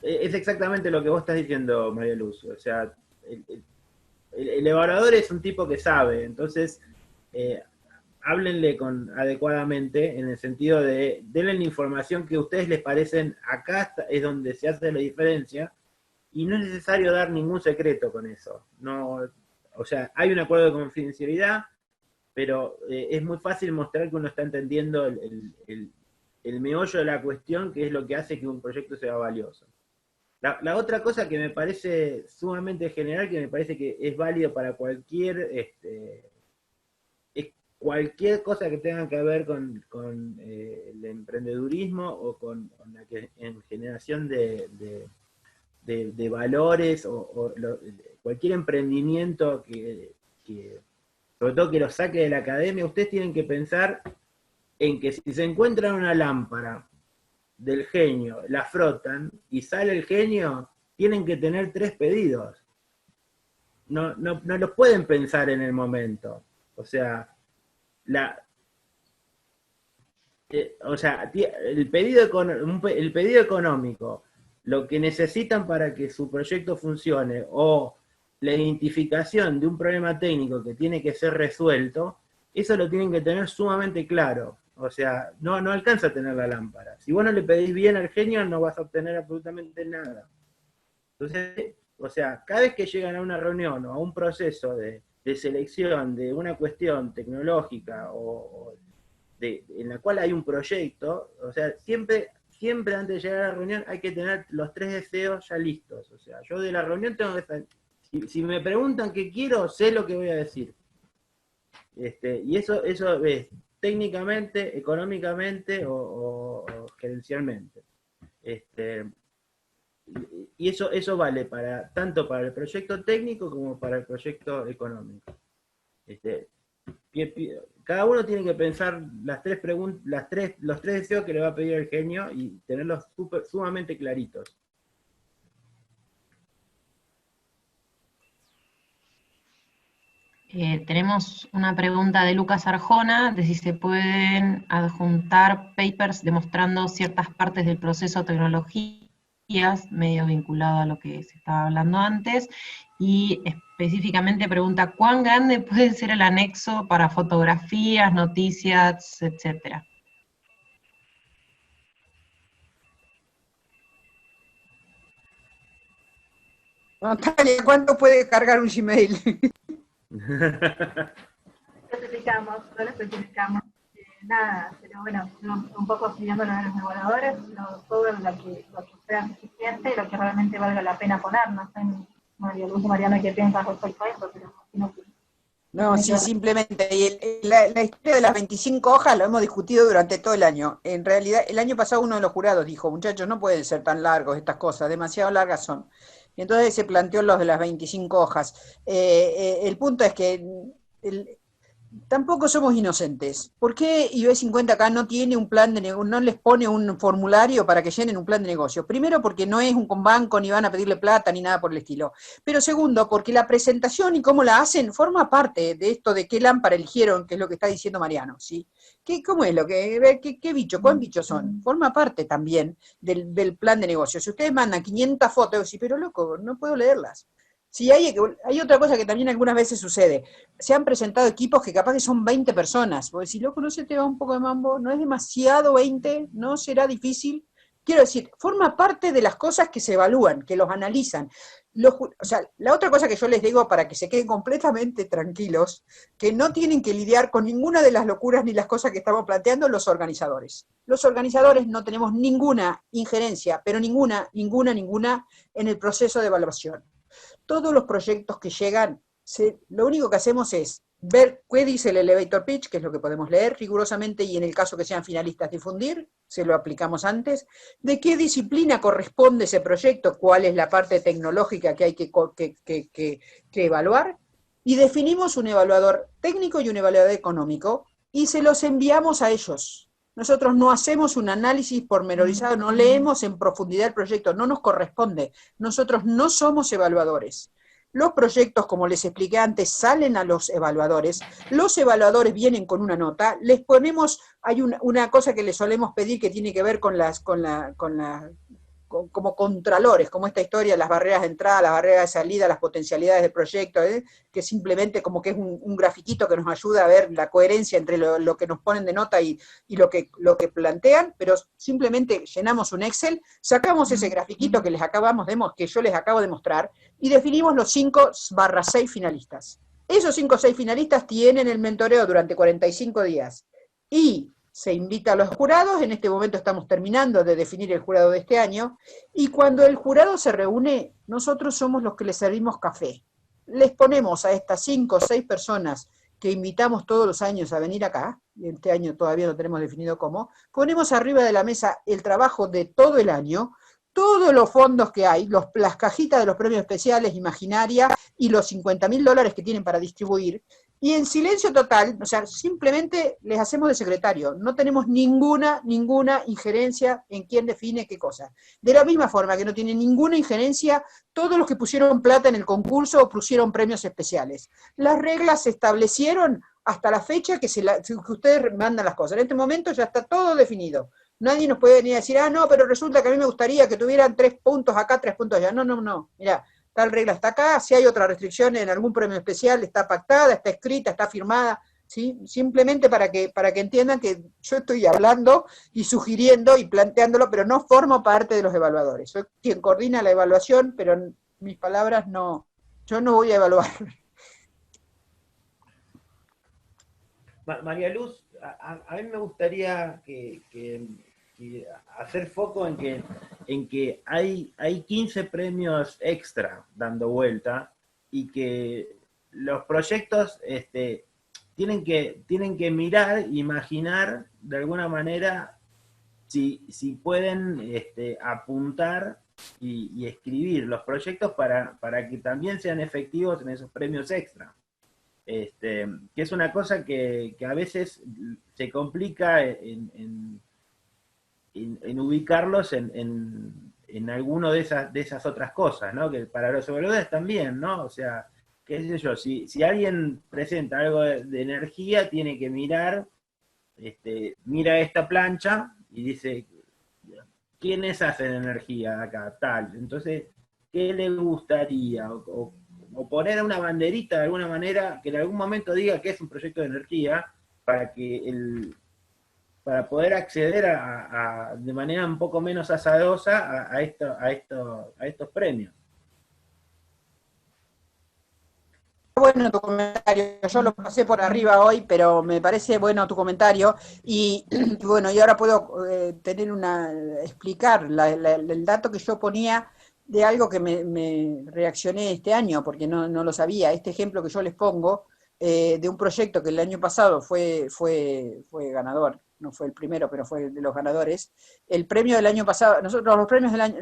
D: es exactamente lo que vos estás diciendo, María Luz. O sea, el evaluador es un tipo que sabe, entonces háblenle adecuadamente en el sentido de denle la información que a ustedes les parecen, acá es donde se hace la diferencia, y no es necesario dar ningún secreto con eso. No, o sea, hay un acuerdo de confidencialidad, pero es muy fácil mostrar que uno está entendiendo el meollo de la cuestión, que es lo que hace que un proyecto sea valioso. La otra cosa que me parece sumamente general, que me parece que es válido para cualquier cualquier cosa que tenga que ver con el emprendedurismo o con la generación de valores o cualquier emprendimiento que sobre todo que lo saque de la academia, ustedes tienen que pensar en que si se encuentran una lámpara del genio, la frotan y sale el genio, tienen que tener 3 pedidos. No los pueden pensar en el momento. O sea, el pedido económico, lo que necesitan para que su proyecto funcione, o la identificación de un problema técnico que tiene que ser resuelto, eso lo tienen que tener sumamente claro. O sea, no alcanza a tener la lámpara. Si vos no le pedís bien al genio, no vas a obtener absolutamente nada. Entonces, o sea, cada vez que llegan a una reunión o a un proceso de selección de una cuestión tecnológica en la cual hay un proyecto, o sea, siempre antes de llegar a la reunión hay que tener los 3 deseos ya listos. O sea, yo de la reunión tengo que estar, si me preguntan qué quiero, sé lo que voy a decir. Y eso es técnicamente, económicamente o gerencialmente. Y eso vale tanto para el proyecto técnico como para el proyecto económico. Cada uno tiene que pensar los 3 deseos que le va a pedir el genio y tenerlos sumamente claritos.
A: Tenemos una pregunta de Lucas Arjona, de si se pueden adjuntar papers demostrando ciertas partes del proceso, tecnologías, medio vinculado a lo que se estaba hablando antes, y específicamente pregunta, ¿cuán grande puede ser el anexo para fotografías, noticias, etcétera?
B: Natalia, ¿cuánto puede cargar un Gmail?
E: No lo especificamos, nada, pero bueno, un poco siguiendo lo de los evaluadores, todo lo que sea suficiente, lo que realmente valga la pena poner. No sé, María Luz y Mariano, ¿qué piensas respecto a eso? Pero
B: no, sí, simplemente, y la historia de las 25 hojas lo hemos discutido durante todo el año. En realidad, el año pasado uno de los jurados dijo, muchachos, no pueden ser tan largos estas cosas, demasiado largas son. Y entonces se planteó los de las 25 hojas. El punto es que tampoco somos inocentes. ¿Por qué IB 50K no tiene un plan de negocio, no les pone un formulario para que llenen un plan de negocio? Primero, porque no es un banco, ni van a pedirle plata, ni nada por el estilo. Pero segundo, porque la presentación y cómo la hacen forma parte de esto de qué lámpara eligieron, que es lo que está diciendo Mariano, ¿sí? ¿Cómo es lo que, qué bicho, cuán bichos son? Forma parte también del plan de negocio. Si ustedes mandan 500 fotos, sí, pero loco, no puedo leerlas. Sí, hay otra cosa que también algunas veces sucede. Se han presentado equipos que capaz que son 20 personas. Vos decís, loco, ¿no se te va un poco de mambo? ¿No es demasiado 20? ¿No será difícil? Quiero decir, forma parte de las cosas que se evalúan, que los analizan. O sea, la otra cosa que yo les digo para que se queden completamente tranquilos, que no tienen que lidiar con ninguna de las locuras ni las cosas que estamos planteando los organizadores. Los organizadores no tenemos ninguna injerencia, pero ninguna en el proceso de evaluación. Todos los proyectos que llegan, lo único que hacemos es ver qué dice el elevator pitch, que es lo que podemos leer rigurosamente, y en el caso que sean finalistas difundir, se lo aplicamos antes, de qué disciplina corresponde ese proyecto, cuál es la parte tecnológica que hay que evaluar, y definimos un evaluador técnico y un evaluador económico, y se los enviamos a ellos. Nosotros no hacemos un análisis pormenorizado, no leemos en profundidad el proyecto, no nos corresponde. Nosotros no somos evaluadores. Los proyectos, como les expliqué antes, salen a los evaluadores vienen con una nota, les ponemos, hay una cosa que les solemos pedir que tiene que ver como contralores, como esta historia, las barreras de entrada, las barreras de salida, las potencialidades del proyecto, que simplemente como que es un grafiquito que nos ayuda a ver la coherencia entre lo que nos ponen de nota y lo que plantean, pero simplemente llenamos un Excel, sacamos ese grafiquito que yo les acabo de mostrar, y definimos los 5/6 finalistas. Esos 5 o 6 finalistas tienen el mentoreo durante 45 días, y se invita a los jurados, en este momento estamos terminando de definir el jurado de este año, y cuando el jurado se reúne, nosotros somos los que les servimos café. Les ponemos a estas 5 o 6 personas que invitamos todos los años a venir acá, y este año todavía no tenemos definido cómo, ponemos arriba de la mesa el trabajo de todo el año, todos los fondos que hay, las cajitas de los premios especiales, Imaginaria, y los $50.000 que tienen para distribuir, y en silencio total, o sea, simplemente les hacemos de secretario, no tenemos ninguna injerencia en quién define qué cosa. De la misma forma que no tiene ninguna injerencia todos los que pusieron plata en el concurso o pusieron premios especiales. Las reglas se establecieron hasta la fecha que ustedes mandan las cosas. En este momento ya está todo definido. Nadie nos puede venir a decir, no, pero resulta que a mí me gustaría que tuvieran 3 puntos acá, 3 puntos allá. No, mirá. Tal regla está acá, si hay otra restricción en algún premio especial, está pactada, está escrita, está firmada, ¿sí? Simplemente para que entiendan que yo estoy hablando y sugiriendo y planteándolo, pero no formo parte de los evaluadores. Soy quien coordina la evaluación, pero en mis palabras no, yo no voy a evaluar.
D: María Luz, a mí me gustaría hacer foco en que hay 15 premios extra dando vuelta, y que los proyectos tienen que mirar, imaginar de alguna manera si pueden apuntar y escribir los proyectos para que también sean efectivos en esos premios extra. Que es una cosa que a veces se complica en ubicarlos en alguno de esas otras cosas, ¿no? Que para los evaluadores también, ¿no? O sea, qué sé yo, si alguien presenta algo de energía, tiene que mira esta plancha y dice, ¿quiénes hacen energía acá? Tal. Entonces, ¿qué le gustaría? O poner una banderita de alguna manera que en algún momento diga que es un proyecto de energía, para poder acceder de manera un poco menos azarosa a estos premios.
B: Bueno tu comentario, yo lo pasé por arriba hoy, pero me parece bueno tu comentario, y bueno, y ahora puedo explicar el dato que yo ponía de algo que me reaccioné este año, porque no lo sabía. Este ejemplo que yo les pongo, de un proyecto que el año pasado fue ganador, no fue el primero, pero fue de los ganadores. El premio del año pasado, nosotros los premios del año,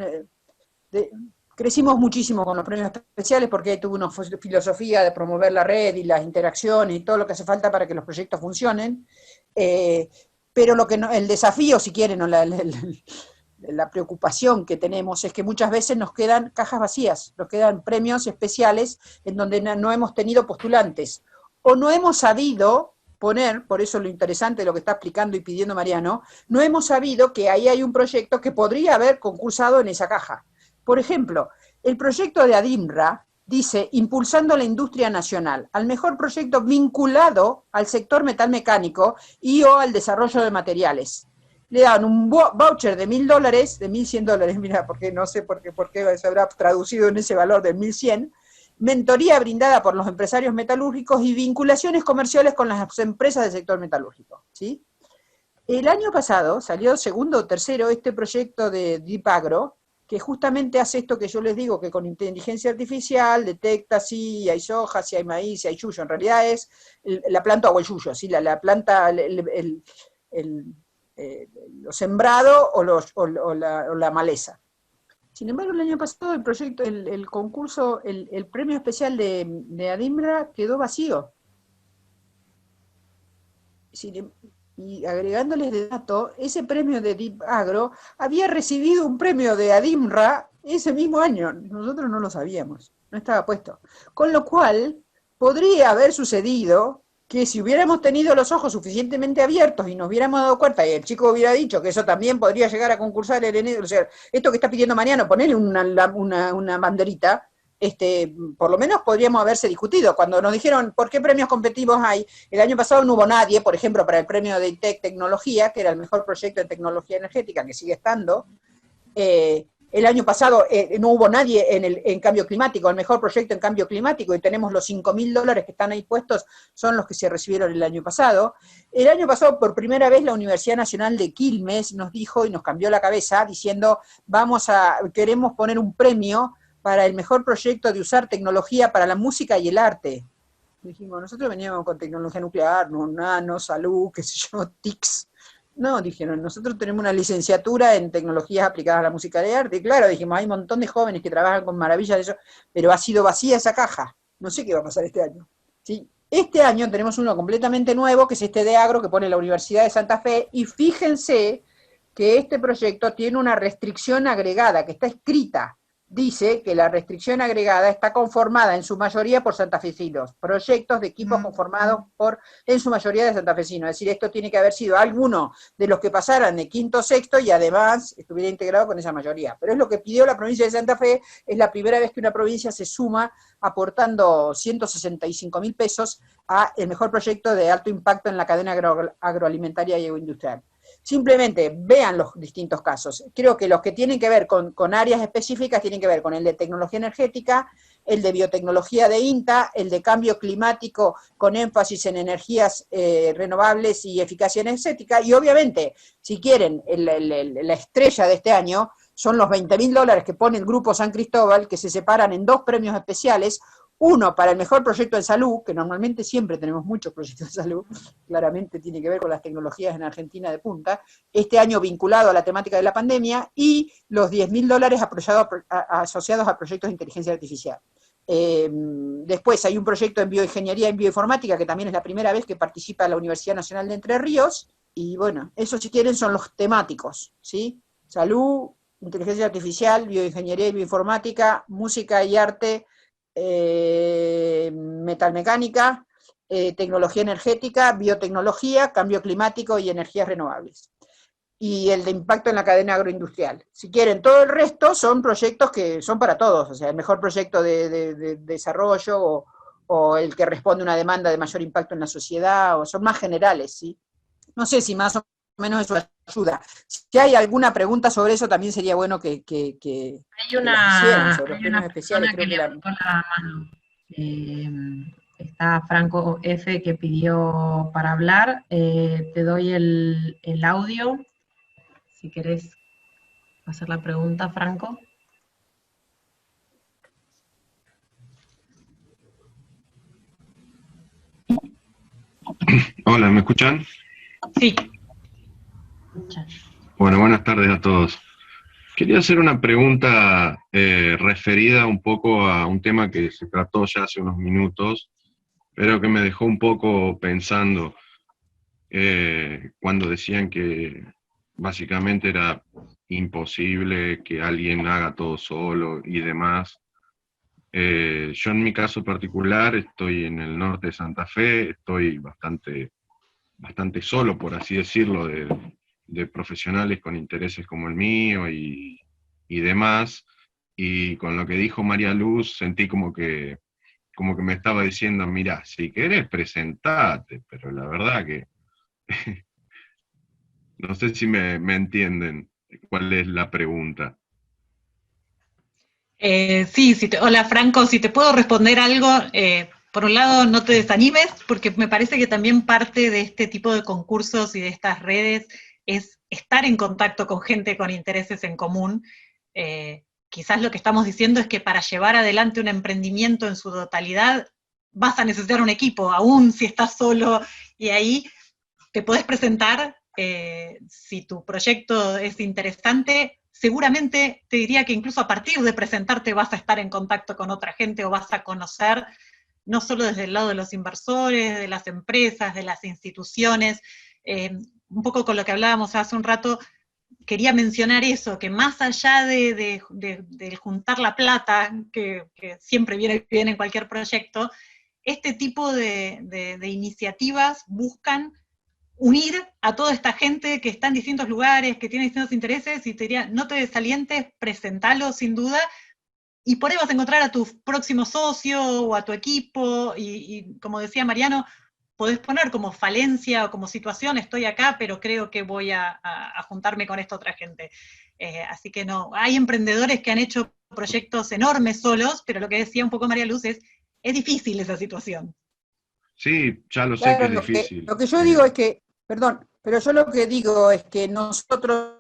B: crecimos muchísimo con los premios especiales, porque ahí tuvo una filosofía de promover la red y las interacciones y todo lo que hace falta para que los proyectos funcionen, pero el desafío, si quieren, o la preocupación que tenemos es que muchas veces nos quedan cajas vacías, nos quedan premios especiales en donde no hemos tenido postulantes, o no hemos sabido poner, por eso lo interesante de lo que está explicando y pidiendo Mariano, no hemos sabido que ahí hay un proyecto que podría haber concursado en esa caja. Por ejemplo, el proyecto de ADIMRA dice, impulsando la industria nacional, al mejor proyecto vinculado al sector metalmecánico y o al desarrollo de materiales. Le dan un voucher de $1.000, de $1.100, mira, porque no sé por qué se habrá traducido en ese valor de 1.100, mentoría brindada por los empresarios metalúrgicos y vinculaciones comerciales con las empresas del sector metalúrgico, ¿sí? El año pasado salió segundo o tercero este proyecto de Deep Agro, que justamente hace esto que yo les digo, que con inteligencia artificial detecta si hay soja, si hay maíz, si hay yuyo. En realidad es la planta o el yuyo, ¿sí? La planta, lo sembrado o la maleza. Sin embargo, el año pasado el proyecto, el concurso, el premio especial de ADIMRA quedó vacío. Y agregándoles de dato, ese premio de Deep Agro había recibido un premio de ADIMRA ese mismo año. Nosotros no lo sabíamos, no estaba puesto. Con lo cual, podría haber sucedido que si hubiéramos tenido los ojos suficientemente abiertos y nos hubiéramos dado cuenta, y el chico hubiera dicho que eso también podría llegar a concursar el enero, o sea, esto que está pidiendo Mariano, ponerle una banderita, por lo menos podríamos haberse discutido. Cuando nos dijeron por qué premios competitivos hay, el año pasado no hubo nadie, por ejemplo, para el premio de ITEC Tecnología, que era el mejor proyecto de tecnología energética, que sigue estando. El año pasado no hubo nadie en cambio climático, el mejor proyecto en cambio climático, y tenemos los $5.000 que están ahí puestos, son los que se recibieron el año pasado. El año pasado, por primera vez, la Universidad Nacional de Quilmes nos dijo y nos cambió la cabeza, diciendo, queremos poner un premio para el mejor proyecto de usar tecnología para la música y el arte. Dijimos, nosotros veníamos con tecnología nuclear, nano, salud, qué sé yo, TICs. No, dijeron, nosotros tenemos una licenciatura en tecnologías aplicadas a la música y el arte. Y claro, dijimos, hay un montón de jóvenes que trabajan con maravillas de eso, pero ha sido vacía esa caja. No sé qué va a pasar este año. ¿Sí? Este año tenemos uno completamente nuevo, que es este de Agro, que pone la Universidad de Santa Fe, y fíjense que este proyecto tiene una restricción agregada, que está escrita. Dice que la restricción agregada está conformada en su mayoría por santafesinos, proyectos de equipos conformados en su mayoría de santafesinos, es decir, esto tiene que haber sido alguno de los que pasaran de quinto o sexto y además estuviera integrado con esa mayoría, pero es lo que pidió la provincia de Santa Fe, es la primera vez que una provincia se suma aportando 165.000 pesos a el mejor proyecto de alto impacto en la cadena agroalimentaria y agroindustrial. Simplemente vean los distintos casos. Creo que los que tienen que ver con áreas específicas tienen que ver con el de tecnología energética, el de biotecnología de INTA, el de cambio climático con énfasis en energías renovables y eficacia energética, y obviamente, si quieren, la estrella de este año son los $20.000 que pone el Grupo San Cristóbal, que se separan en 2 premios especiales, uno para el mejor proyecto en salud, que normalmente siempre tenemos muchos proyectos de salud, claramente tiene que ver con las tecnologías en Argentina de punta, este año vinculado a la temática de la pandemia, y los $10.000 asociados a proyectos de inteligencia artificial. Después hay un proyecto en bioingeniería y bioinformática, que también es la primera vez que participa la Universidad Nacional de Entre Ríos, y bueno, eso si quieren son los temáticos, ¿sí? Salud, inteligencia artificial, bioingeniería y bioinformática, música y arte, metalmecánica, tecnología energética, biotecnología, cambio climático y energías renovables. Y el de impacto en la cadena agroindustrial. Si quieren, todo el resto son proyectos que son para todos, o sea, el mejor proyecto de desarrollo o el que responde a una demanda de mayor impacto en la sociedad, o son más generales, ¿sí? No sé si más o menos eso ayuda. Si hay alguna pregunta sobre eso, también sería bueno que
A: hay una persona que levantó la mano. Está Franco F. que pidió para hablar. Te doy el audio, si querés hacer la pregunta, Franco.
F: Hola, ¿me escuchan?
C: Sí.
F: Bueno, buenas tardes a todos. Quería hacer una pregunta referida un poco a un tema que se trató ya hace unos minutos, pero que me dejó un poco pensando cuando decían que básicamente era imposible que alguien haga todo solo y demás. Yo en mi caso particular estoy en el norte de Santa Fe, estoy bastante solo, por así decirlo, de profesionales con intereses como el mío y demás, y con lo que dijo María Luz sentí como que me estaba diciendo, mirá, si querés presentate, pero la verdad que no sé si me entienden cuál es la pregunta.
C: Sí, hola Franco, si te puedo responder algo, por un lado no te desanimes, porque me parece que también parte de este tipo de concursos y de estas redes es estar en contacto con gente con intereses en común. quizás lo que estamos diciendo es que para llevar adelante un emprendimiento en su totalidad vas a necesitar un equipo, aún si estás solo, y ahí te podés presentar, si tu proyecto es interesante, seguramente te diría que incluso a partir de presentarte vas a estar en contacto con otra gente o vas a conocer, no solo desde el lado de los inversores, de las empresas, de las instituciones, un poco con lo que hablábamos hace un rato, quería mencionar eso, que más allá de juntar la plata, que siempre viene bien en cualquier proyecto, este tipo de iniciativas buscan unir a toda esta gente que está en distintos lugares, que tiene distintos intereses, y te diría, no te desalientes, presentalo sin duda, y por ahí vas a encontrar a tu próximo socio o a tu equipo, y como decía Mariano, podés poner como falencia o como situación, estoy acá, pero creo que voy a juntarme con esta otra gente. Así que no, hay emprendedores que han hecho proyectos enormes solos, pero lo que decía un poco María Luz es difícil esa situación.
F: Sí, ya lo sé
B: Claro,
F: que es difícil.
B: lo que yo digo es que, perdón, pero yo lo que digo es que nosotros,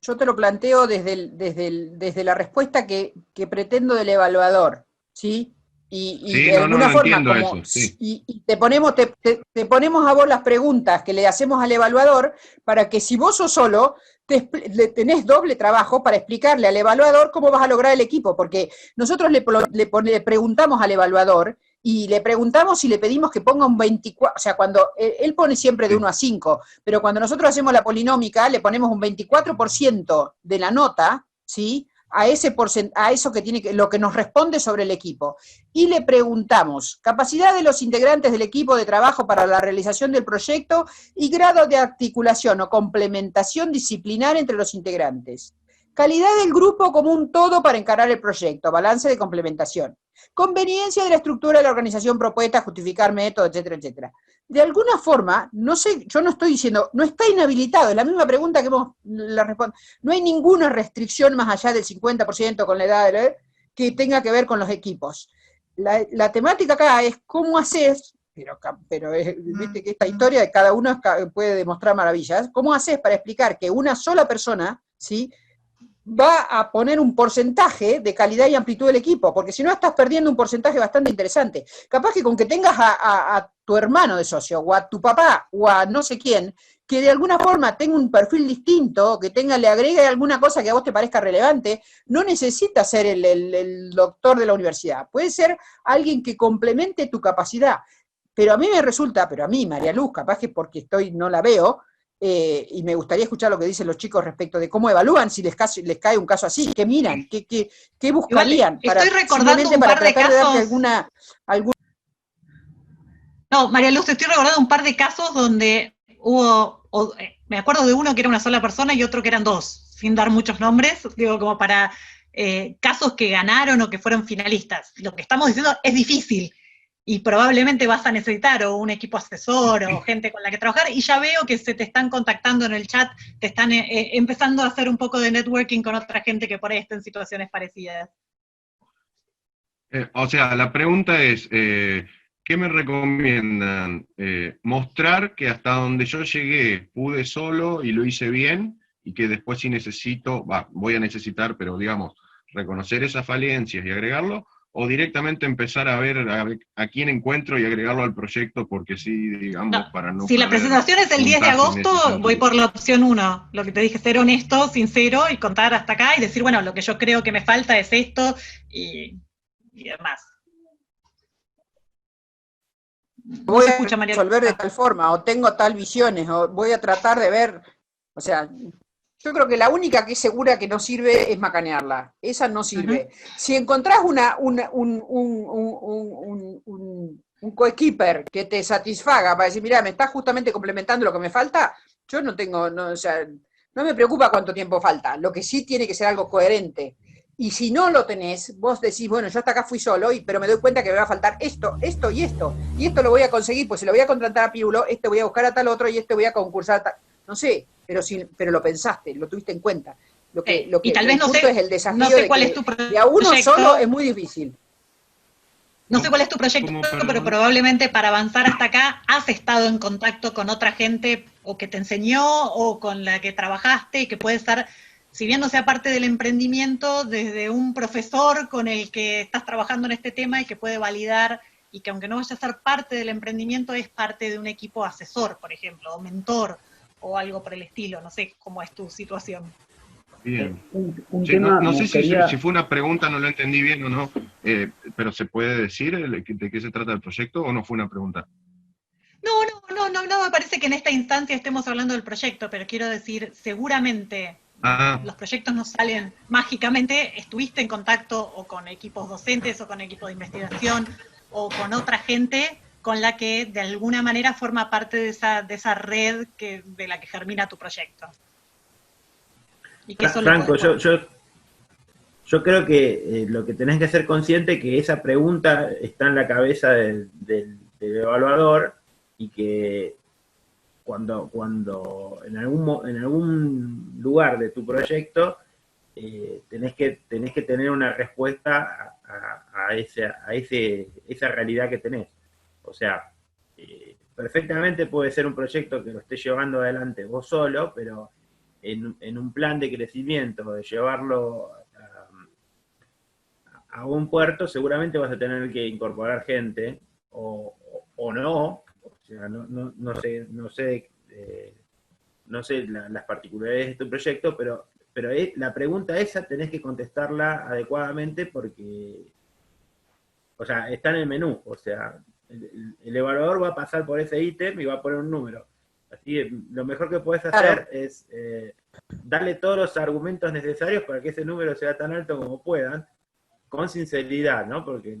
B: yo te lo planteo desde la respuesta que pretendo del evaluador, ¿sí? Y
F: Sí,
B: de
F: no,
B: alguna
F: lo
B: forma,
F: entiendo
B: como,
F: eso, sí.
B: y te ponemos a vos las preguntas que le hacemos al evaluador para que si vos sos solo, tenés doble trabajo para explicarle al evaluador cómo vas a lograr el equipo, porque nosotros le preguntamos al evaluador y le preguntamos si le pedimos que ponga un 24, o sea, cuando él pone siempre de 1 a 5, pero cuando nosotros hacemos la polinómica, le ponemos un 24% de la nota, ¿sí? A eso que tiene lo que nos responde sobre el equipo. Y le preguntamos capacidad de los integrantes del equipo de trabajo para la realización del proyecto y grado de articulación o complementación disciplinar entre los integrantes. Calidad del grupo como un todo para encarar el proyecto, balance de complementación. Conveniencia de la estructura de la organización propuesta, justificar métodos, etcétera, etcétera. De alguna forma, no sé, yo no estoy diciendo, no está inhabilitado, es la misma pregunta que la responde. No hay ninguna restricción más allá del 50% con la edad que tenga que ver con los equipos. La temática acá es cómo haces, pero viste que esta historia de cada uno puede demostrar maravillas, cómo haces para explicar que una sola persona, ¿sí?, va a poner un porcentaje de calidad y amplitud del equipo, porque si no estás perdiendo un porcentaje bastante interesante. Capaz que con que tengas a tu hermano de socio, o a tu papá, o a no sé quién, que de alguna forma tenga un perfil distinto, que le agregue alguna cosa que a vos te parezca relevante, no necesita ser el doctor de la universidad, puede ser alguien que complemente tu capacidad. Pero a mí me resulta, María Luz, capaz que porque no la veo, y me gustaría escuchar lo que dicen los chicos respecto de cómo evalúan si les cae un caso así, qué miran, qué buscarían.
C: Igual, estoy recordando un par de casos. No, María Luz, estoy recordando un par de casos donde hubo, me acuerdo de uno que era una sola persona y otro que eran dos, sin dar muchos nombres, digo, como para casos que ganaron o que fueron finalistas. Lo que estamos diciendo es difícil, y probablemente vas a necesitar o un equipo asesor o gente con la que trabajar, y ya veo que se te están contactando en el chat, te están empezando a hacer un poco de networking con otra gente que por ahí está en situaciones parecidas.
F: O sea, la pregunta es, ¿qué me recomiendan? Mostrar que hasta donde yo llegué pude solo y lo hice bien, y que después si necesito, voy a necesitar, pero digamos, reconocer esas falencias y agregarlo, o directamente empezar a ver a quién encuentro y agregarlo al proyecto, porque sí, digamos, para no...
C: Si la presentación es el 10 de agosto, voy por la opción 1, lo que te dije, ser honesto, sincero, y contar hasta acá, y decir, bueno, lo que yo creo que me falta es esto, y demás.
B: Voy a resolver de tal forma, o tengo tal visiones, o voy a tratar de ver, o sea... Yo creo que la única que es segura que no sirve es macanearla. Esa no sirve. Si encontrás un coequiper que te satisfaga para decir, mirá, me está justamente complementando lo que me falta, yo no tengo, o sea, no me preocupa cuánto tiempo falta. Lo que sí tiene que ser algo coherente. Y si no lo tenés, vos decís, bueno, yo hasta acá fui solo, pero me doy cuenta que me va a faltar esto, esto y esto. Y esto lo voy a conseguir, pues si lo voy a contratar a Pirulo, voy a buscar a tal otro y voy a concursar a tal... No sé, pero lo pensaste, lo tuviste en cuenta.
C: Y tal vez no sé,
B: es el desafío
C: no sé cuál es tu proyecto.
B: De a uno solo es muy difícil.
C: No sé cuál es tu proyecto, pero probablemente para avanzar hasta acá has estado en contacto con otra gente o que te enseñó o con la que trabajaste y que puede ser si bien no sea parte del emprendimiento, desde un profesor con el que estás trabajando en este tema y que puede validar, y que aunque no vaya a ser parte del emprendimiento, es parte de un equipo asesor, por ejemplo, o mentor, o algo por el estilo. No sé cómo es tu situación.
F: Bien.
G: Un
F: Sí,
G: tema,
F: no sé
G: me gustaría-
F: si fue una pregunta, no lo entendí bien o no, pero ¿se puede decir de qué se trata el proyecto o no fue una pregunta?
C: No me parece que en esta instancia estemos hablando del proyecto, pero quiero decir, seguramente los proyectos no salen mágicamente. Estuviste en contacto o con equipos docentes o con equipos de investigación o con otra gente con la que de alguna manera forma parte de esa red de la que germina tu proyecto. Y que eso
D: Franco, yo creo que lo que tenés que ser consciente es que esa pregunta está en la cabeza del evaluador, y que cuando en algún lugar de tu proyecto tenés que tener una respuesta a esa realidad que tenés. O sea, perfectamente puede ser un proyecto que lo estés llevando adelante vos solo, pero en un plan de crecimiento, de llevarlo a un puerto, seguramente vas a tener que incorporar gente, o no. O sea, no sé las particularidades de tu proyecto, pero la pregunta esa tenés que contestarla adecuadamente, porque, o sea, está en el menú. O sea, el evaluador va a pasar por ese ítem y va a poner un número. Así que lo mejor que puedes hacer es darle todos los argumentos necesarios para que ese número sea tan alto como puedan, con sinceridad, ¿no? Porque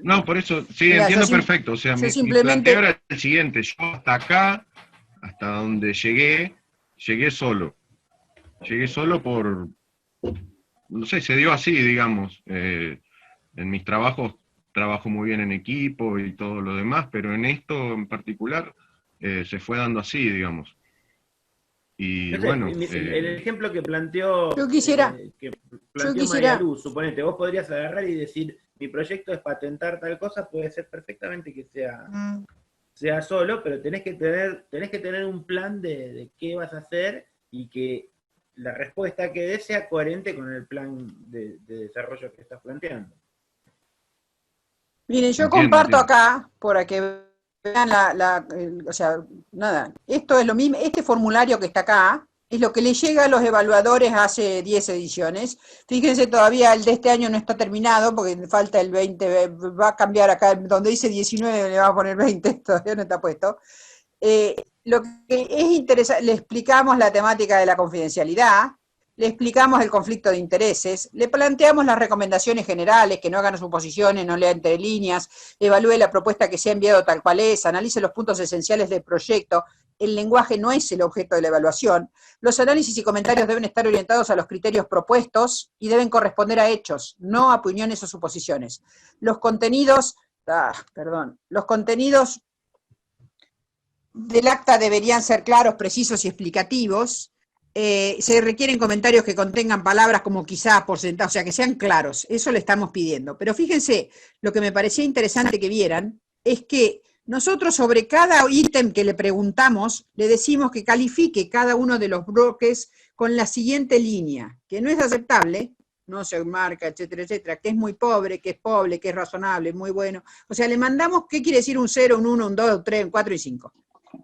F: No, por eso, sí,
B: Mira,
F: entiendo perfecto. O sea, mi planteo era el siguiente: yo hasta acá, hasta donde llegué solo. Llegué solo por, no sé, se dio así, digamos. En mis trabajos trabajo muy bien en equipo y todo lo demás, pero en esto en particular se fue dando así, digamos. Y bueno...
D: el ejemplo que planteó,
B: yo quisiera
D: María Luz, suponete, vos podrías agarrar y decir, mi proyecto es patentar tal cosa, puede ser perfectamente que sea solo, pero tenés que tener un plan de qué vas a hacer, y que la respuesta que des sea coherente con el plan de desarrollo que estás planteando.
B: Miren, yo comparto acá, para que vean o sea, nada, esto es lo mismo, este formulario que está acá, es lo que le llega a los evaluadores hace 10 ediciones. Fíjense, todavía el de este año no está terminado, porque falta el 20, va a cambiar acá, donde dice 19 le va a poner 20, todavía no está puesto. Lo que es interesante, le explicamos la temática de la confidencialidad, le explicamos el conflicto de intereses, le planteamos las recomendaciones generales, que no hagan suposiciones, no lea entre líneas, evalúe la propuesta que se ha enviado tal cual es, analice los puntos esenciales del proyecto. El lenguaje no es el objeto de la evaluación. Los análisis y comentarios deben estar orientados a los criterios propuestos y deben corresponder a hechos, no a opiniones o suposiciones. Los contenidos del acta deberían ser claros, precisos y explicativos. Se requieren comentarios que contengan palabras como quizá, porcentaje, o sea, que sean claros. Eso le estamos pidiendo. Pero fíjense, lo que me parecía interesante que vieran es que nosotros sobre cada ítem que le preguntamos, le decimos que califique cada uno de los bloques con la siguiente línea, que no es aceptable, no se marca, etcétera, etcétera, que es muy pobre, que es razonable, muy bueno. O sea, le mandamos qué quiere decir un 0, un 1, un 2, un 3, un 4 y 5.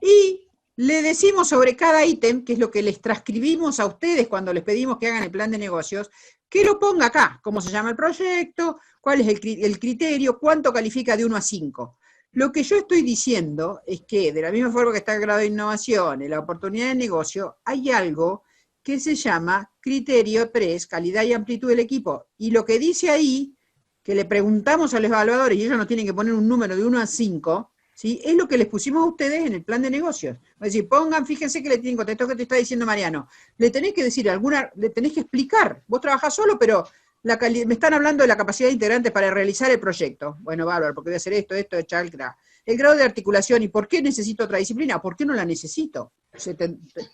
B: Y le decimos sobre cada ítem, que es lo que les transcribimos a ustedes cuando les pedimos que hagan el plan de negocios, que lo ponga acá, cómo se llama el proyecto, cuál es el criterio, cuánto califica de 1 a 5. Lo que yo estoy diciendo es que, de la misma forma que está el grado de innovación y la oportunidad de negocio, hay algo que se llama criterio 3, calidad y amplitud del equipo. Y lo que dice ahí, que le preguntamos a los evaluadores, y ellos nos tienen que poner un número de 1 a 5, ¿sí? Es lo que les pusimos a ustedes en el plan de negocios. Es decir, fíjense que le tienen contexto que te está diciendo Mariano. Le tenés que decir le tenés que explicar. Vos trabajás solo, pero me están hablando de la capacidad de integrantes para realizar el proyecto. Bueno, bárbaro, porque voy a hacer esto, chalcra. El grado de articulación, ¿y por qué necesito otra disciplina? ¿Por qué no la necesito? O sea,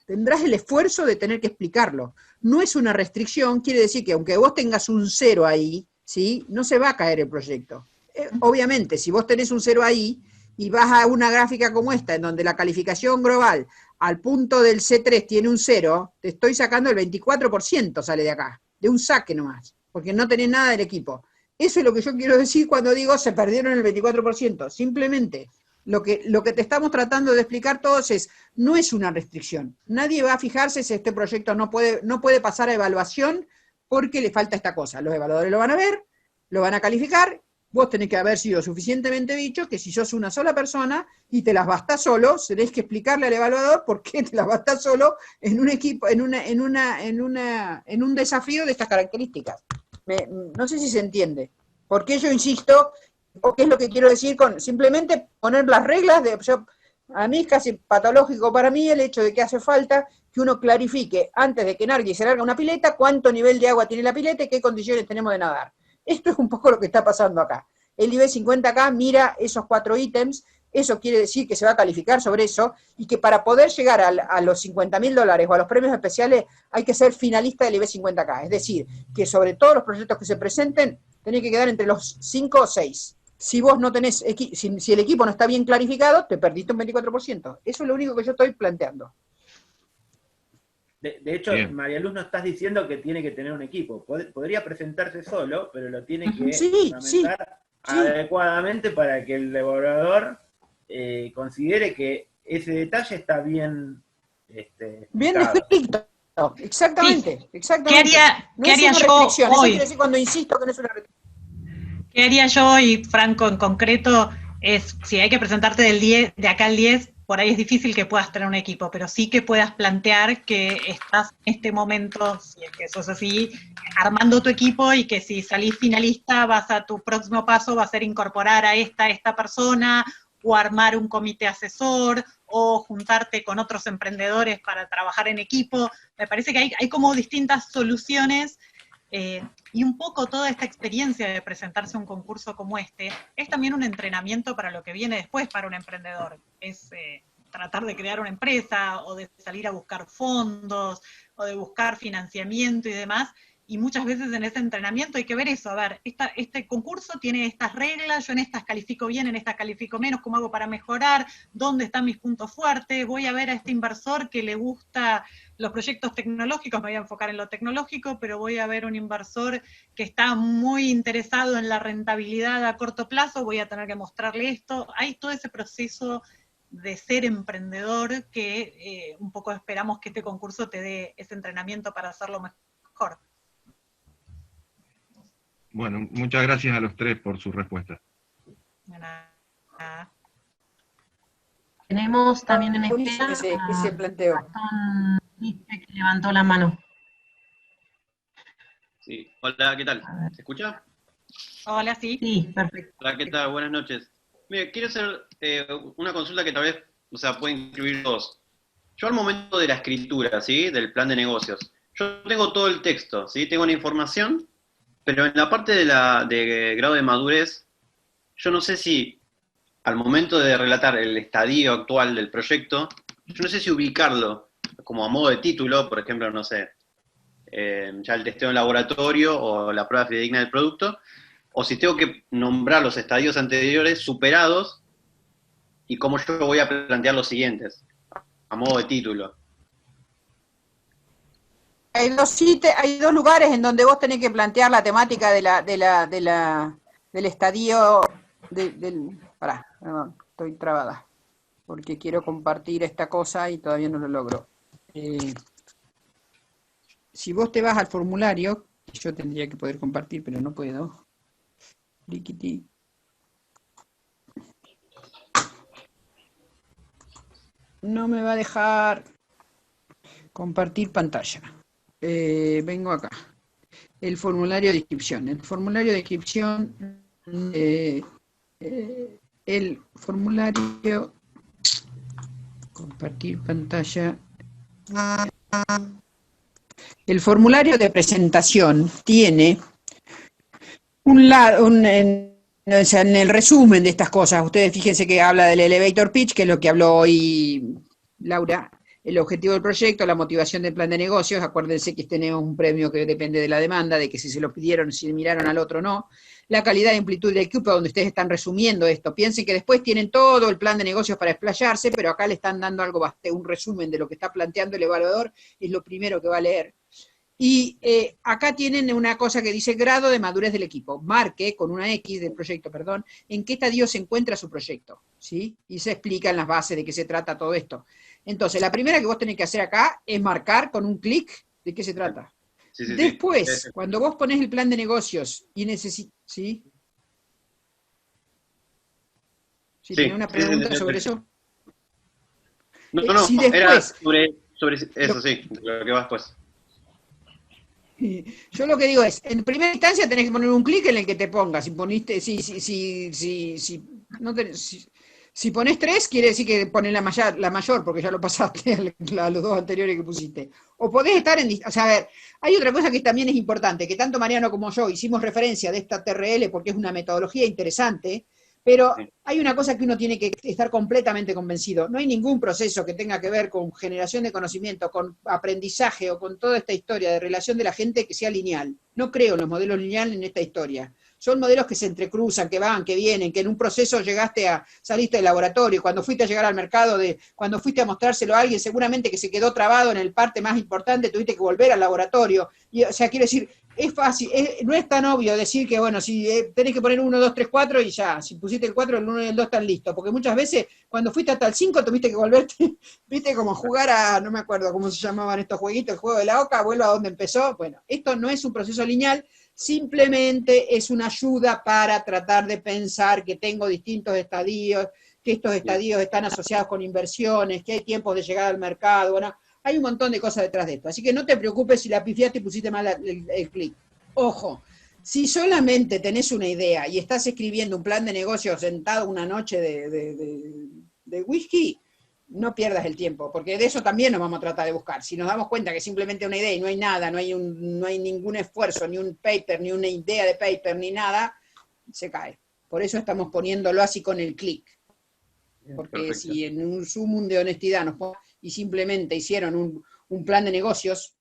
B: tendrás el esfuerzo de tener que explicarlo. No es una restricción, quiere decir que aunque vos tengas un 0 ahí, ¿sí? No se va a caer el proyecto. Obviamente, si vos tenés un 0 ahí, y vas a una gráfica como esta, en donde la calificación global al punto del C3 tiene un 0, te estoy sacando el 24% sale de acá, de un saque nomás, porque no tenés nada del equipo. Eso es lo que yo quiero decir cuando digo se perdieron el 24%. Simplemente lo que te estamos tratando de explicar todos es, no es una restricción. Nadie va a fijarse si este proyecto no puede pasar a evaluación porque le falta esta cosa. Los evaluadores lo van a ver, lo van a calificar, vos tenés que haber sido suficientemente bicho que si sos una sola persona y te las bastás solo, tenés que explicarle al evaluador por qué te las bastás solo en un equipo, en un desafío de estas características. No sé si se entiende. ¿Por qué yo insisto? ¿O qué es lo que quiero decir con simplemente poner las reglas? A mí es casi patológico para mí el hecho de que hace falta que uno clarifique, antes de que nadie se larga una pileta, cuánto nivel de agua tiene la pileta y qué condiciones tenemos de nadar. Esto es un poco lo que está pasando acá. El IB 50K mira esos 4 ítems, eso quiere decir que se va a calificar sobre eso, y que para poder llegar a los $50.000 o a los premios especiales hay que ser finalista del IB 50K. Es decir, que sobre todos los proyectos que se presenten, tenés que quedar entre los 5 o 6. Si vos no tenés, si el equipo no está bien clarificado, te perdiste un 24%. Eso es lo único que yo estoy planteando.
D: De hecho,
F: Bien.
D: María Luz, no estás diciendo que tiene que tener un equipo. Podría presentarse solo, pero lo tiene que fundamentar adecuadamente para que el evaluador considere que ese detalle está bien
B: bien
D: explicado.
B: estricto. Exactamente,
C: Sí.
B: exactamente.
C: ¿Qué haría yo
B: restricción. Eso
C: hoy?
B: quiere decir cuando insisto que no es una restricción.
C: ¿Qué haría yo y Franco en concreto? Es, si hay que presentarte de acá al 10, por ahí es difícil que puedas tener un equipo, pero sí que puedas plantear que estás en este momento, si es que eso es así, armando tu equipo y que si salís finalista, tu próximo paso va a ser incorporar a esta persona, o armar un comité asesor, o juntarte con otros emprendedores para trabajar en equipo. Me parece que hay como distintas soluciones. Y un poco toda esta experiencia de presentarse a un concurso como este es también un entrenamiento para lo que viene después para un emprendedor. Es tratar de crear una empresa, o de salir a buscar fondos, o de buscar financiamiento y demás. Y muchas veces en ese entrenamiento hay que ver eso, a ver, este concurso tiene estas reglas, yo en estas califico bien, en estas califico menos, ¿cómo hago para mejorar? ¿Dónde están mis puntos fuertes? Voy a ver a este inversor que le gusta los proyectos tecnológicos, me voy a enfocar en lo tecnológico, pero voy a ver un inversor que está muy interesado en la rentabilidad a corto plazo, voy a tener que mostrarle esto. Hay todo ese proceso de ser emprendedor que un poco esperamos que este concurso te dé ese entrenamiento para hacerlo mejor.
F: Bueno, muchas gracias a los tres por su respuesta.
C: De nada.
A: Tenemos también en
B: Buenísimo
A: espera
B: ese planteo.
A: Gastón Quispe, que levantó la mano.
G: Sí, hola, ¿qué tal? ¿Se escucha?
C: Hola, sí.
A: Sí, perfecto.
G: Hola, ¿qué tal? Buenas noches. Mire, quiero hacer una consulta que tal vez, puede incluir dos. Yo al momento de la escritura, ¿sí? Del plan de negocios, yo tengo todo el texto, ¿sí? Tengo la información, pero en la parte de grado de madurez, yo no sé si al momento de relatar el estadio actual del proyecto, yo no sé si ubicarlo como a modo de título, por ejemplo, no sé, ya el testeo en laboratorio o la prueba fidedigna del producto, o si tengo que nombrar los estadios anteriores superados y cómo yo voy a plantear los siguientes, a modo de título.
B: Hay dos lugares en donde vos tenés que plantear la temática del estadio pará, perdón, estoy trabada, porque quiero compartir esta cosa y todavía no lo logro. Si vos te vas al formulario, yo tendría que poder compartir, pero no puedo. Liquiti. No me va a dejar compartir pantalla. Vengo acá. El formulario de inscripción. El formulario de inscripción, el formulario, compartir pantalla. El formulario de presentación tiene un lado, en el resumen de estas cosas, ustedes fíjense que habla del elevator pitch, que es lo que habló hoy Laura, el objetivo del proyecto, la motivación del plan de negocios. Acuérdense que tenemos un premio que depende de la demanda, de que si se lo pidieron, si miraron al otro o no. la calidad y amplitud del equipo, donde ustedes están resumiendo esto. Piensen que después tienen todo el plan de negocios para explayarse, pero acá le están dando algo, un resumen de lo que está planteando el evaluador, es lo primero que va a leer. Y acá tienen una cosa que dice grado de madurez del equipo. Marque, con una X del proyecto, perdón, en qué estadio se encuentra su proyecto, ¿sí? Y se explica en las bases de qué se trata todo esto. Entonces, la primera que vos tenés que hacer acá es marcar con un clic de qué se trata.
G: Sí, sí,
B: Después,
G: sí.
B: cuando vos ponés el plan de negocios y necesitas... ¿Sí? ¿Sí? ¿Tenés una pregunta sobre eso?
G: No,
B: si
G: era
B: después,
G: sobre eso, sí, lo que va después.
B: yo lo que digo es, en primera instancia tenés que poner un clic en el que te pongas. Si ponés 3, quiere decir que ponés la mayor, porque ya lo pasaste a los 2 anteriores que pusiste. O podés estar en... O sea, a ver, hay otra cosa que también es importante, que tanto Mariano como yo hicimos referencia de esta TRL porque es una metodología interesante, pero hay una cosa que uno tiene que estar completamente convencido. No hay ningún proceso que tenga que ver con generación de conocimiento, con aprendizaje o con toda esta historia de relación de la gente que sea lineal. No creo en los modelos lineales en esta historia. Son modelos que se entrecruzan, que van, que vienen, que en un proceso saliste del laboratorio, cuando fuiste a llegar al mercado, cuando fuiste a mostrárselo a alguien, seguramente que se quedó trabado en el parte más importante, tuviste que volver al laboratorio. Y, o sea, quiero decir, es fácil, no es tan obvio decir que, bueno, si tenés que poner 1, 2, 3, 4 y ya, si pusiste el 4, el 1 y el 2 están listos, porque muchas veces cuando fuiste hasta el 5 tuviste que volverte, viste, como jugar a, no me acuerdo cómo se llamaban estos jueguitos, el juego de la oca, vuelvo a donde empezó. Bueno, esto no es un proceso lineal, simplemente es una ayuda para tratar de pensar que tengo distintos estadios, que estos estadios están asociados con inversiones, que hay tiempos de llegada al mercado, bueno, hay un montón de cosas detrás de esto. Así que no te preocupes si la pifiaste y pusiste mal el clic. Ojo, si solamente tenés una idea y estás escribiendo un plan de negocio sentado una noche de whisky, no pierdas el tiempo, porque de eso también nos vamos a tratar de buscar. Si nos damos cuenta que simplemente una idea y no hay nada, no hay ningún esfuerzo, ni un paper, ni una idea de paper, ni nada, se cae. Por eso estamos poniéndolo así con el clic. Porque perfecto. Si en un sumum de honestidad nos ponemos y simplemente hicieron un plan de negocios,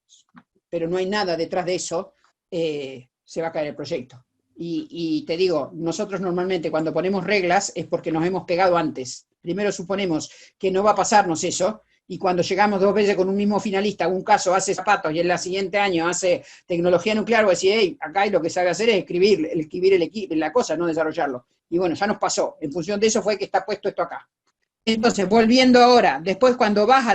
B: pero no hay nada detrás de eso, se va a caer el proyecto. Y te digo, nosotros normalmente cuando ponemos reglas es porque nos hemos pegado antes. Primero suponemos que no va a pasarnos eso, y cuando llegamos 2 veces con un mismo finalista, un caso hace zapatos y en el siguiente año hace tecnología nuclear, vos decís, hey, acá lo que sabe hacer es escribir la cosa, no desarrollarlo. Y bueno, ya nos pasó. En función de eso fue que está puesto esto acá. Entonces, volviendo ahora, después cuando vas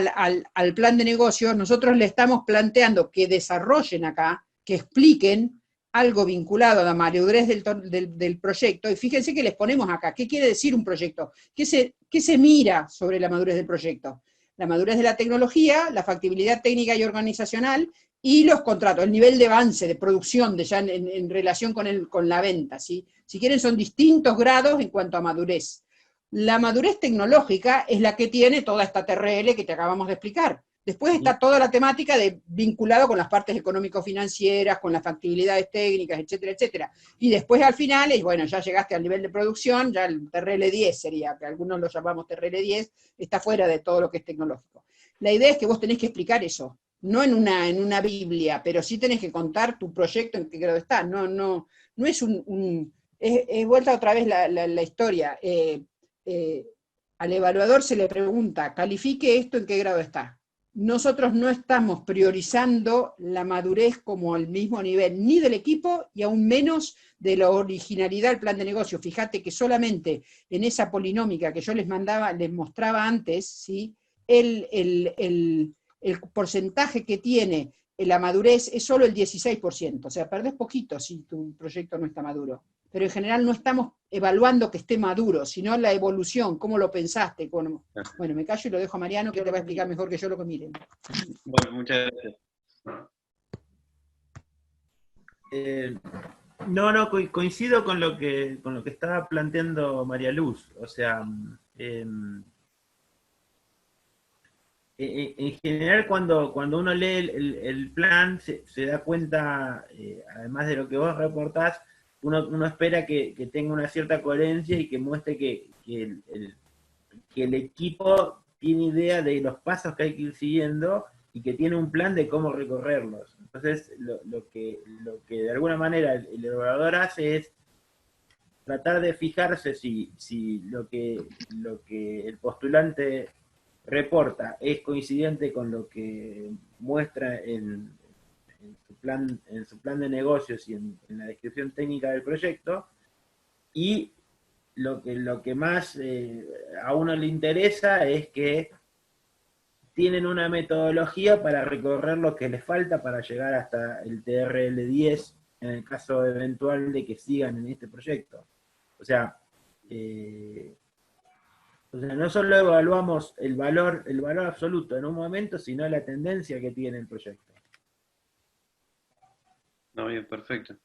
B: al plan de negocios, nosotros le estamos planteando que desarrollen acá, que expliquen algo vinculado a la madurez del proyecto, y fíjense que les ponemos acá, ¿qué quiere decir un proyecto? ¿Qué se mira sobre la madurez del proyecto? La madurez de la tecnología, la factibilidad técnica y organizacional, y los contratos, el nivel de avance, de producción, ya en relación con la venta, ¿sí? Si quieren, son distintos grados en cuanto a madurez. La madurez tecnológica es la que tiene toda esta TRL que te acabamos de explicar. Después está toda la temática vinculada con las partes económico-financieras, con las factibilidades técnicas, etcétera, etcétera. Y después al final, bueno, ya llegaste al nivel de producción, ya el TRL 10 sería, que algunos lo llamamos TRL 10, está fuera de todo lo que es tecnológico. La idea es que vos tenés que explicar eso, no en una Biblia, pero sí tenés que contar tu proyecto en qué grado está. No es es vuelta otra vez la historia. Al evaluador se le pregunta, califique esto en qué grado está. Nosotros no estamos priorizando la madurez como al mismo nivel, ni del equipo y aún menos de la originalidad del plan de negocio. Fíjate que solamente en esa polinómica que yo les mostraba antes, ¿sí? el porcentaje que tiene la madurez es solo el 16%, o sea, perdés poquito si tu proyecto no está maduro. Pero en general no estamos evaluando que esté maduro, sino la evolución, cómo lo pensaste. Bueno, me callo y lo dejo a Mariano, que te va a explicar mejor que yo lo que miren.
G: Bueno, muchas
D: gracias. No, coincido con lo que estaba planteando María Luz. O sea, en general cuando uno lee el plan se da cuenta, además de lo que vos reportás, uno espera que tenga una cierta coherencia y que muestre que el equipo tiene idea de los pasos que hay que ir siguiendo y que tiene un plan de cómo recorrerlos. Entonces, lo que de alguna manera el evaluador hace es tratar de fijarse si lo que el postulante reporta es coincidente con lo que muestra en su plan de negocios y en la descripción técnica del proyecto, y lo que más a uno le interesa es que tienen una metodología para recorrer lo que les falta para llegar hasta el TRL10 en el caso eventual de que sigan en este proyecto. O sea, no solo evaluamos el valor absoluto en un momento, sino la tendencia que tiene el proyecto.
G: No, bien, perfecto.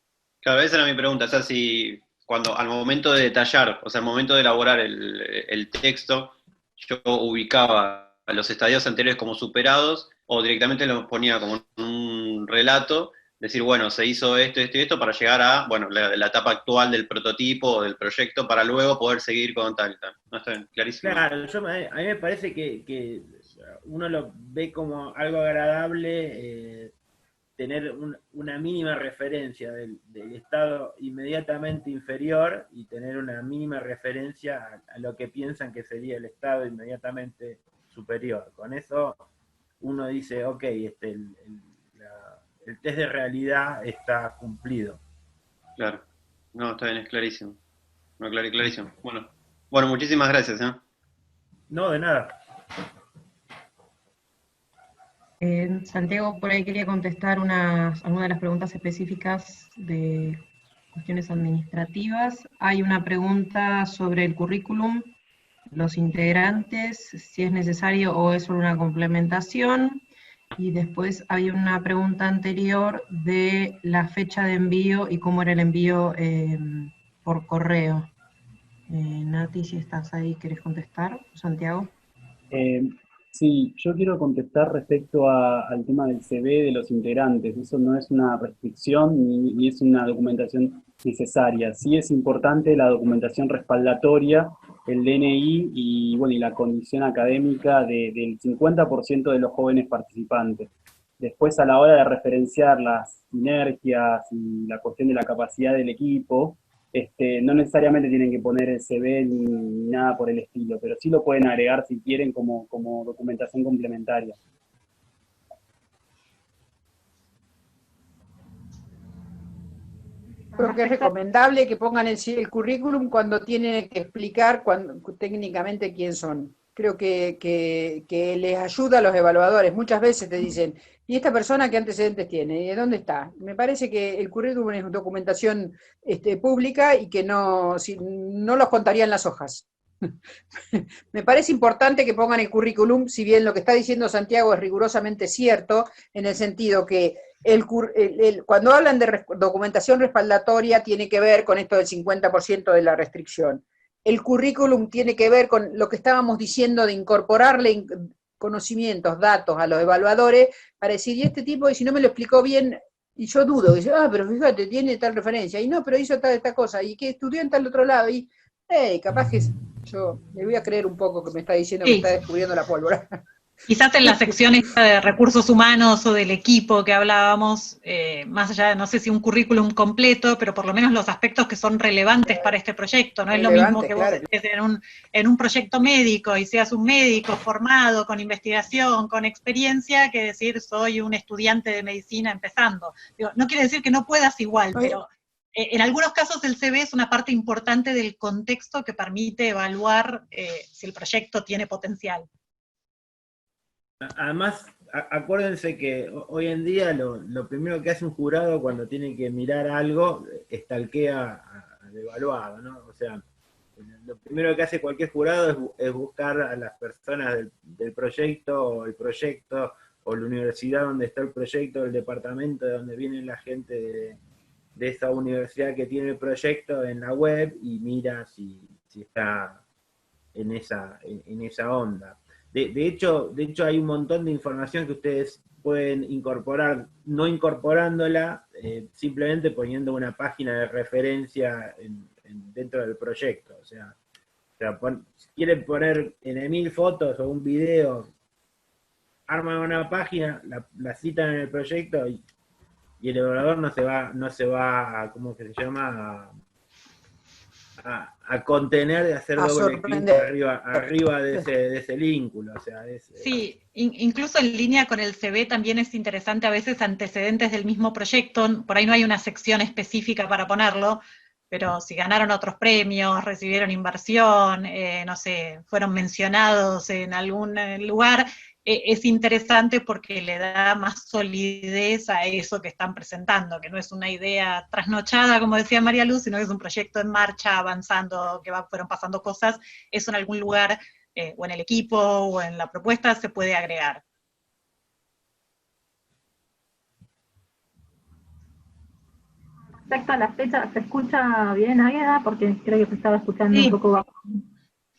G: Claro, esa era mi pregunta, o sea, si cuando al momento de detallar, o sea, al momento de elaborar el texto, yo ubicaba a los estadios anteriores como superados, o directamente los ponía como en un relato, decir, bueno, se hizo esto, esto y esto, para llegar a, bueno, la etapa actual del prototipo o del proyecto, para luego poder seguir con tal y tal. No, está bien, clarísimo.
D: Claro, a mí me parece que uno lo ve como algo agradable, tener una mínima referencia del estado inmediatamente inferior y tener una mínima referencia a lo que piensan que sería el estado inmediatamente superior. Con eso uno dice, ok, el test de realidad está cumplido.
G: Claro. No, está bien, es clarísimo. No, clarísimo. Bueno, muchísimas gracias.
D: No, de nada.
A: Santiago, por ahí quería contestar algunas de las preguntas específicas de cuestiones administrativas. Hay una pregunta sobre el currículum, los integrantes, si es necesario o es solo una complementación. Y después hay una pregunta anterior de la fecha de envío y cómo era el envío por correo. Nati, si estás ahí, ¿querés contestar? Santiago.
H: Sí, yo quiero contestar respecto al tema del CV de los integrantes. Eso no es una restricción ni es una documentación necesaria. Sí es importante la documentación respaldatoria, el DNI y, bueno, y la condición académica del 50% de los jóvenes participantes. Después, a la hora de referenciar las sinergias y la cuestión de la capacidad del equipo, no necesariamente tienen que poner el CV ni nada por el estilo, pero sí lo pueden agregar si quieren como documentación complementaria.
B: Creo que es recomendable que pongan el currículum cuando tienen que explicar técnicamente quién son. Creo que les ayuda a los evaluadores. Muchas veces te dicen, ¿y esta persona qué antecedentes tiene? ¿Y de dónde está? Me parece que el currículum es documentación pública y que no los contaría en las hojas. Me parece importante que pongan el currículum, si bien lo que está diciendo Santiago es rigurosamente cierto, en el sentido que cuando hablan de documentación respaldatoria tiene que ver con esto del 50% de la restricción. El currículum tiene que ver con lo que estábamos diciendo de incorporarle conocimientos, datos a los evaluadores para decir, y este tipo, y si no me lo explicó bien, y yo dudo, dice, pero fíjate, tiene tal referencia, y no, pero hizo esta cosa, y que estudió en tal otro lado, y capaz que yo le voy a creer un poco que me está diciendo que está descubriendo la pólvora.
C: Quizás en la sección esta de recursos humanos o del equipo que hablábamos, más allá de, no sé si un currículum completo, pero por lo menos los aspectos que son relevantes para este proyecto. No es lo mismo que vos estés en un proyecto médico y seas un médico formado, con investigación, con experiencia, que decir soy un estudiante de medicina empezando. Digo, no quiere decir que no puedas igual, pero en algunos casos el CV es una parte importante del contexto que permite evaluar si el proyecto tiene potencial.
D: Además, acuérdense que hoy en día lo primero que hace un jurado cuando tiene que mirar algo, estalquea al evaluado, ¿no? O sea, lo primero que hace cualquier jurado es buscar a las personas del proyecto, o el proyecto, o la universidad donde está el proyecto, el departamento de donde viene la gente de esa universidad que tiene el proyecto en la web, y mira si está en esa onda. De hecho, hay un montón de información que ustedes pueden incorporar, no incorporándola, simplemente poniendo una página de referencia dentro del proyecto. O sea si quieren poner en 1000 fotos o un video, arman una página, la citan en el proyecto y el evaluador no se va, ¿cómo que se llama? a contener, de hacer
B: A
D: doble clic
B: sorprender.
D: arriba de ese vínculo. O sea,
C: Sí, incluso en línea con el CV también es interesante a veces antecedentes del mismo proyecto, por ahí no hay una sección específica para ponerlo, pero si ganaron otros premios, recibieron inversión, no sé, fueron mencionados en algún lugar, es interesante porque le da más solidez a eso que están presentando, que no es una idea trasnochada, como decía María Luz, sino que es un proyecto en marcha, avanzando, que fueron pasando cosas, eso en algún lugar, o en el equipo, o en la propuesta, se puede agregar.
E: Respecto a la fecha, ¿se escucha bien, Águeda? Porque creo que se estaba escuchando un
A: Sí,
E: poco bajo.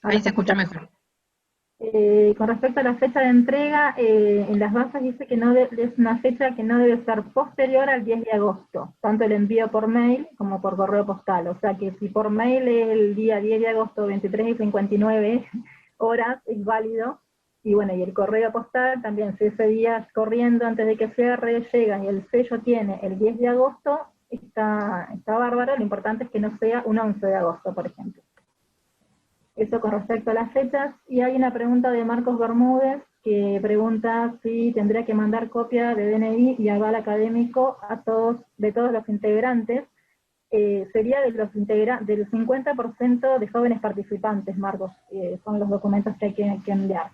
E: Ahora
A: ahí se escucha mejor.
E: Con respecto a la fecha de entrega, en las bases dice que es una fecha que no debe ser posterior al 10 de agosto, tanto el envío por mail como por correo postal. O sea que si por mail es el día 10 de agosto, 23:59 horas, es válido. Y bueno, y el correo postal también, si ese día corriendo antes de que cierre llega y el sello tiene el 10 de agosto, está bárbaro. Lo importante es que no sea un 11 de agosto, por ejemplo. Eso con respecto a las fechas. Y hay una pregunta de Marcos Bermúdez, que pregunta si tendría que mandar copia de DNI y aval académico de todos los integrantes. Sería del 50% de jóvenes participantes, Marcos, son los documentos que hay que enviar.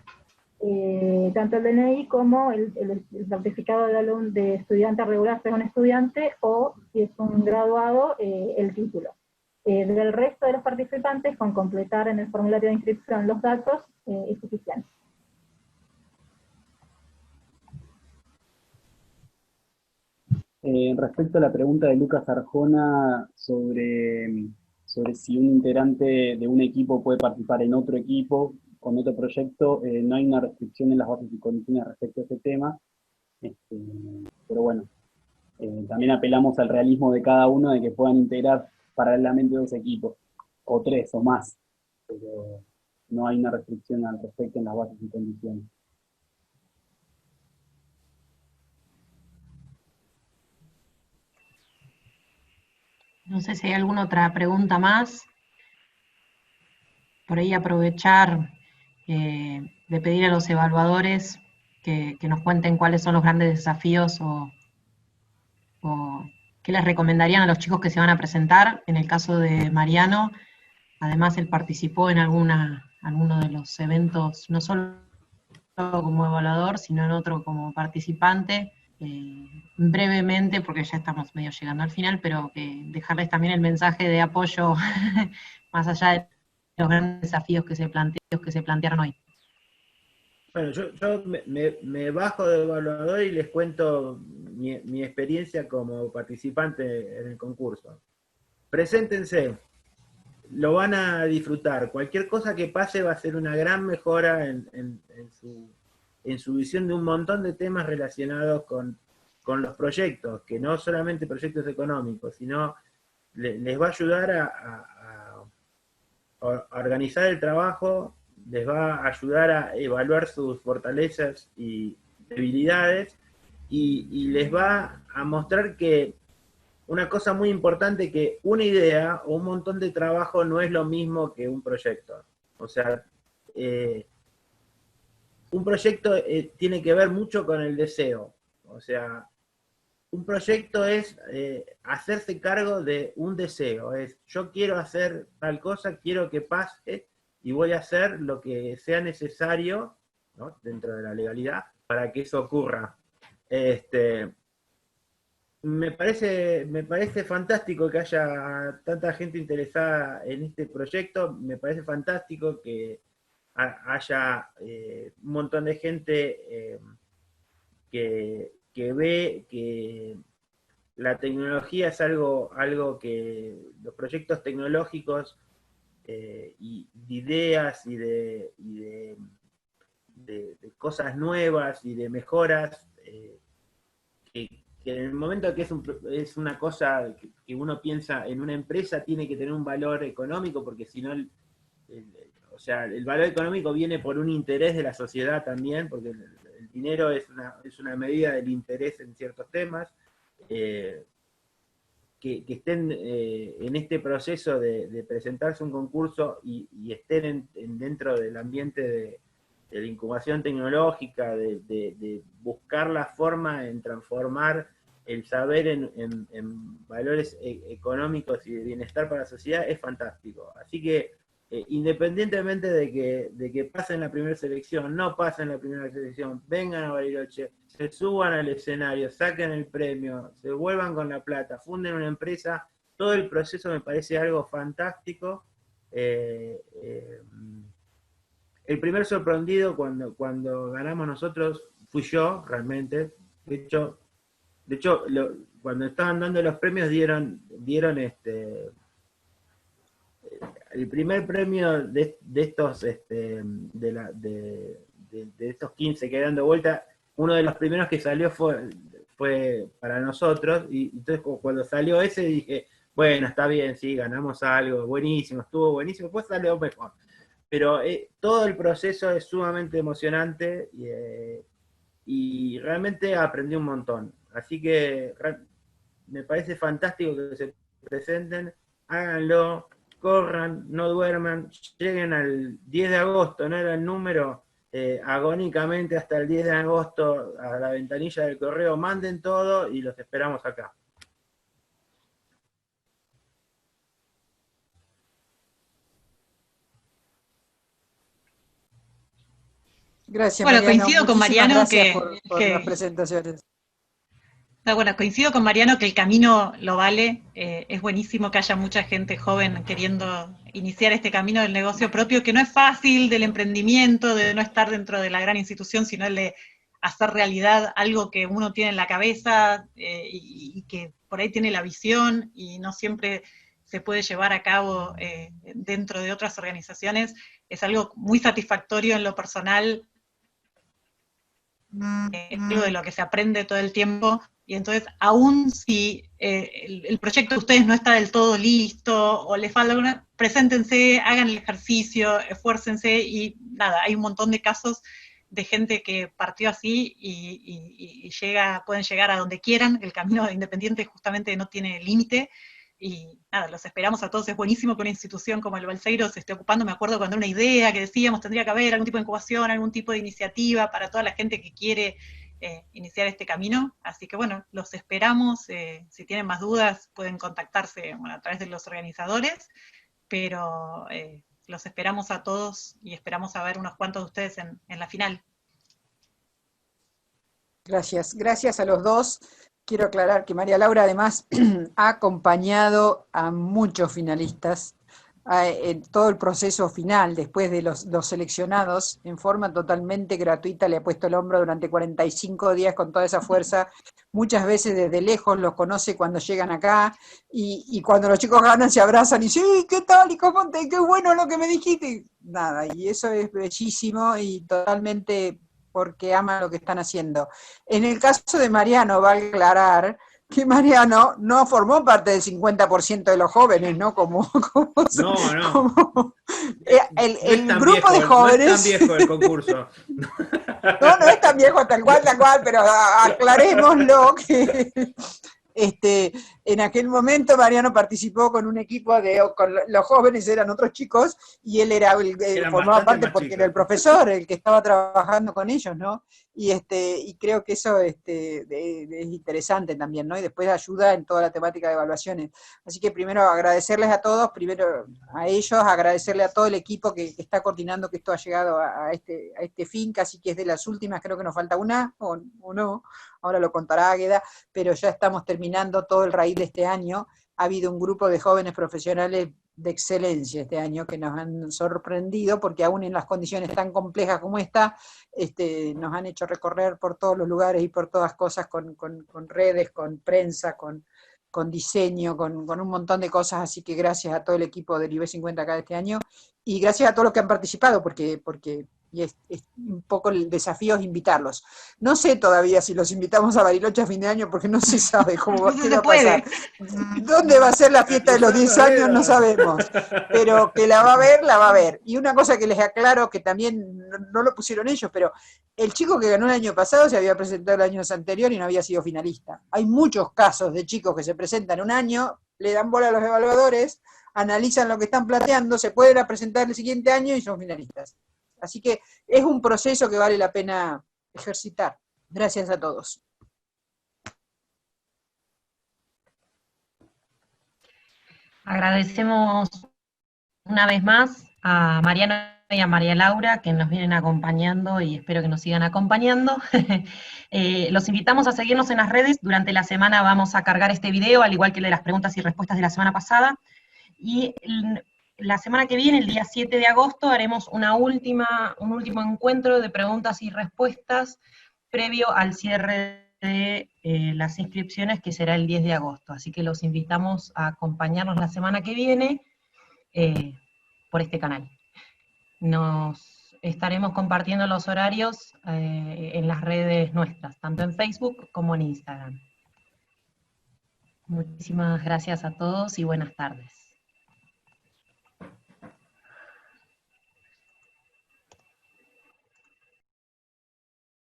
E: Tanto el DNI como el certificado de estudiante regular, sea un estudiante, o si es un graduado, el título. Del resto de los participantes, con completar en el formulario de inscripción los datos, es suficiente.
H: Respecto a la pregunta de Lucas Arjona sobre si un integrante de un equipo puede participar en otro equipo, con otro proyecto, no hay una restricción en las bases y condiciones respecto a ese tema, pero bueno, también apelamos al realismo de cada uno de que puedan integrar paralelamente dos equipos, o tres, o más, pero no hay una restricción al respecto en las bases y condiciones.
A: No sé si hay alguna otra pregunta más. Por ahí aprovechar de pedir a los evaluadores que nos cuenten cuáles son los grandes desafíos o qué les recomendarían a los chicos que se van a presentar. En el caso de Mariano, además él participó en alguno de los eventos, no solo como evaluador, sino en otro como participante. Brevemente, porque ya estamos medio llegando al final, pero dejarles también el mensaje de apoyo más allá de los grandes desafíos que se plantearon hoy.
D: Bueno, yo me bajo de evaluador y les cuento mi experiencia como participante en el concurso. Preséntense, lo van a disfrutar. Cualquier cosa que pase va a ser una gran mejora en su visión de un montón de temas relacionados con los proyectos, que no solamente proyectos económicos, sino les va a ayudar a organizar el trabajo, les va a ayudar a evaluar sus fortalezas y debilidades, y les va a mostrar que una cosa muy importante, que una idea o un montón de trabajo no es lo mismo que un proyecto. O sea, un proyecto tiene que ver mucho con el deseo. O sea, un proyecto es hacerse cargo de un deseo. Es, yo quiero hacer tal cosa, quiero que pase, y voy a hacer lo que sea necesario, ¿no?, dentro de la legalidad, para que eso ocurra. Me parece fantástico que haya tanta gente interesada en este proyecto. Me parece fantástico que haya un montón de gente que ve que la tecnología es algo que los proyectos tecnológicos y de ideas y de cosas nuevas y de mejoras, que en el momento que es una cosa que uno piensa en una empresa, tiene que tener un valor económico, porque si no, o sea, el valor económico viene por un interés de la sociedad también, porque el dinero es una medida del interés en ciertos temas. que estén en este proceso de presentarse un concurso y estén dentro del ambiente de la incubación tecnológica, de buscar la forma en transformar el saber en valores económicos y de bienestar para la sociedad, es fantástico. Así que, independientemente de que pasen la primera selección, no pasen la primera selección, vengan a Bariloche, se suban al escenario, saquen el premio, se vuelvan con la plata, funden una empresa, todo el proceso me parece algo fantástico. El primer sorprendido cuando ganamos nosotros fui yo, realmente. De hecho cuando estaban dando los premios dieron el primer premio de estos de estos 15 que dan de vuelta. Uno de los primeros que salió fue para nosotros, y entonces cuando salió ese dije, bueno, está bien, sí, ganamos algo, buenísimo, estuvo buenísimo, después salió mejor. Pero todo el proceso es sumamente emocionante y realmente aprendí un montón. Así que me parece fantástico que se presenten, háganlo, corran, no duerman, lleguen al 10 de agosto, no era el número, agónicamente hasta el 10 de agosto a la ventanilla del correo, manden todo y los esperamos acá.
B: Gracias,
C: Bueno,
B: Mariano.
C: coincido con
B: Muchísimas
C: Mariano
B: gracias por las presentaciones.
C: Bueno, coincido con Mariano que el camino lo vale. Es buenísimo que haya mucha gente joven queriendo iniciar este camino del negocio propio, que no es fácil, del emprendimiento, de no estar dentro de la gran institución, sino el de hacer realidad algo que uno tiene en la cabeza y que por ahí tiene la visión y no siempre se puede llevar a cabo dentro de otras organizaciones. Es algo muy satisfactorio en lo personal, es algo de lo que se aprende todo el tiempo. Y entonces, aún si el proyecto de ustedes no está del todo listo o les falta alguna, preséntense, hagan el ejercicio, esfuércense y nada, hay un montón de casos de gente que partió así y pueden llegar a donde quieran. El camino independiente justamente no tiene límite. Y nada, los esperamos a todos. Es buenísimo que una institución como el Balseiro se esté ocupando. Me acuerdo cuando era una idea que decíamos tendría que haber algún tipo de incubación, algún tipo de iniciativa para toda la gente que quiere iniciar este camino. Así que bueno, los esperamos. Si tienen más dudas pueden contactarse a través de los organizadores, pero los esperamos a todos y esperamos a ver unos cuantos de ustedes en la final.
B: Gracias, gracias a los dos. Quiero aclarar que María Laura además ha acompañado a muchos finalistas en todo el proceso final, después de los seleccionados, en forma totalmente gratuita, le ha puesto el hombro durante 45 días con toda esa fuerza. Muchas veces desde lejos los conoce cuando llegan acá, y cuando los chicos ganan se abrazan y dicen, sí, ¿qué tal? ¿Y cómo qué bueno lo que me dijiste? Nada, y eso es bellísimo y totalmente porque aman lo que están haciendo. En el caso de Mariano, va a aclarar que Mariano no formó parte del 50% de los jóvenes, ¿no? Como el grupo
D: viejo,
B: de jóvenes.
D: No es tan viejo el concurso.
B: No es tan viejo, tal cual, pero aclarémoslo que en aquel momento Mariano participó con un equipo con los jóvenes, eran otros chicos, y él formaba parte porque chicos. Era el profesor, el que estaba trabajando con ellos, ¿no? Y creo que eso es interesante también, ¿no? Y después ayuda en toda la temática de evaluaciones. Así que primero agradecerles a todos, primero a ellos, agradecerle a todo el equipo que está coordinando que esto ha llegado a este fin, casi que es de las últimas, creo que nos falta una, o no, ahora lo contará Águeda, pero ya estamos terminando todo el raíz de este año. Ha habido un grupo de jóvenes profesionales de excelencia este año que nos han sorprendido, porque aún en las condiciones tan complejas como esta, nos han hecho recorrer por todos los lugares y por todas cosas, con redes, con prensa, con diseño, con un montón de cosas. Así que gracias a todo el equipo del IB50 acá de este año, y gracias a todos los que han participado, porque y es un poco el desafío es invitarlos. No sé todavía si los invitamos a Bariloche a fin de año, porque no se sabe qué va a pasar. ¿Dónde va a ser la fiesta de los 10 años? No sabemos, pero que la va a ver, la va a ver. Y una cosa que les aclaro, que también no lo pusieron ellos, pero el chico que ganó el año pasado se había presentado el año anterior y no había sido finalista. Hay muchos casos de chicos que se presentan un año, le dan bola a los evaluadores, analizan lo que están planteando, se pueden presentar el siguiente año y son finalistas. Así que es un proceso que vale la pena ejercitar. Gracias a todos.
A: Agradecemos una vez más a Mariano y a María Laura que nos vienen acompañando y espero que nos sigan acompañando. Los invitamos a seguirnos en las redes. Durante la semana vamos a cargar este video, al igual que el de las preguntas y respuestas de la semana pasada. Y la semana que viene, el día 7 de agosto, haremos un último encuentro de preguntas y respuestas previo al cierre de las inscripciones, que será el 10 de agosto. Así que los invitamos a acompañarnos la semana que viene por este canal. Nos estaremos compartiendo los horarios en las redes nuestras, tanto en Facebook como en Instagram. Muchísimas gracias a todos y buenas tardes.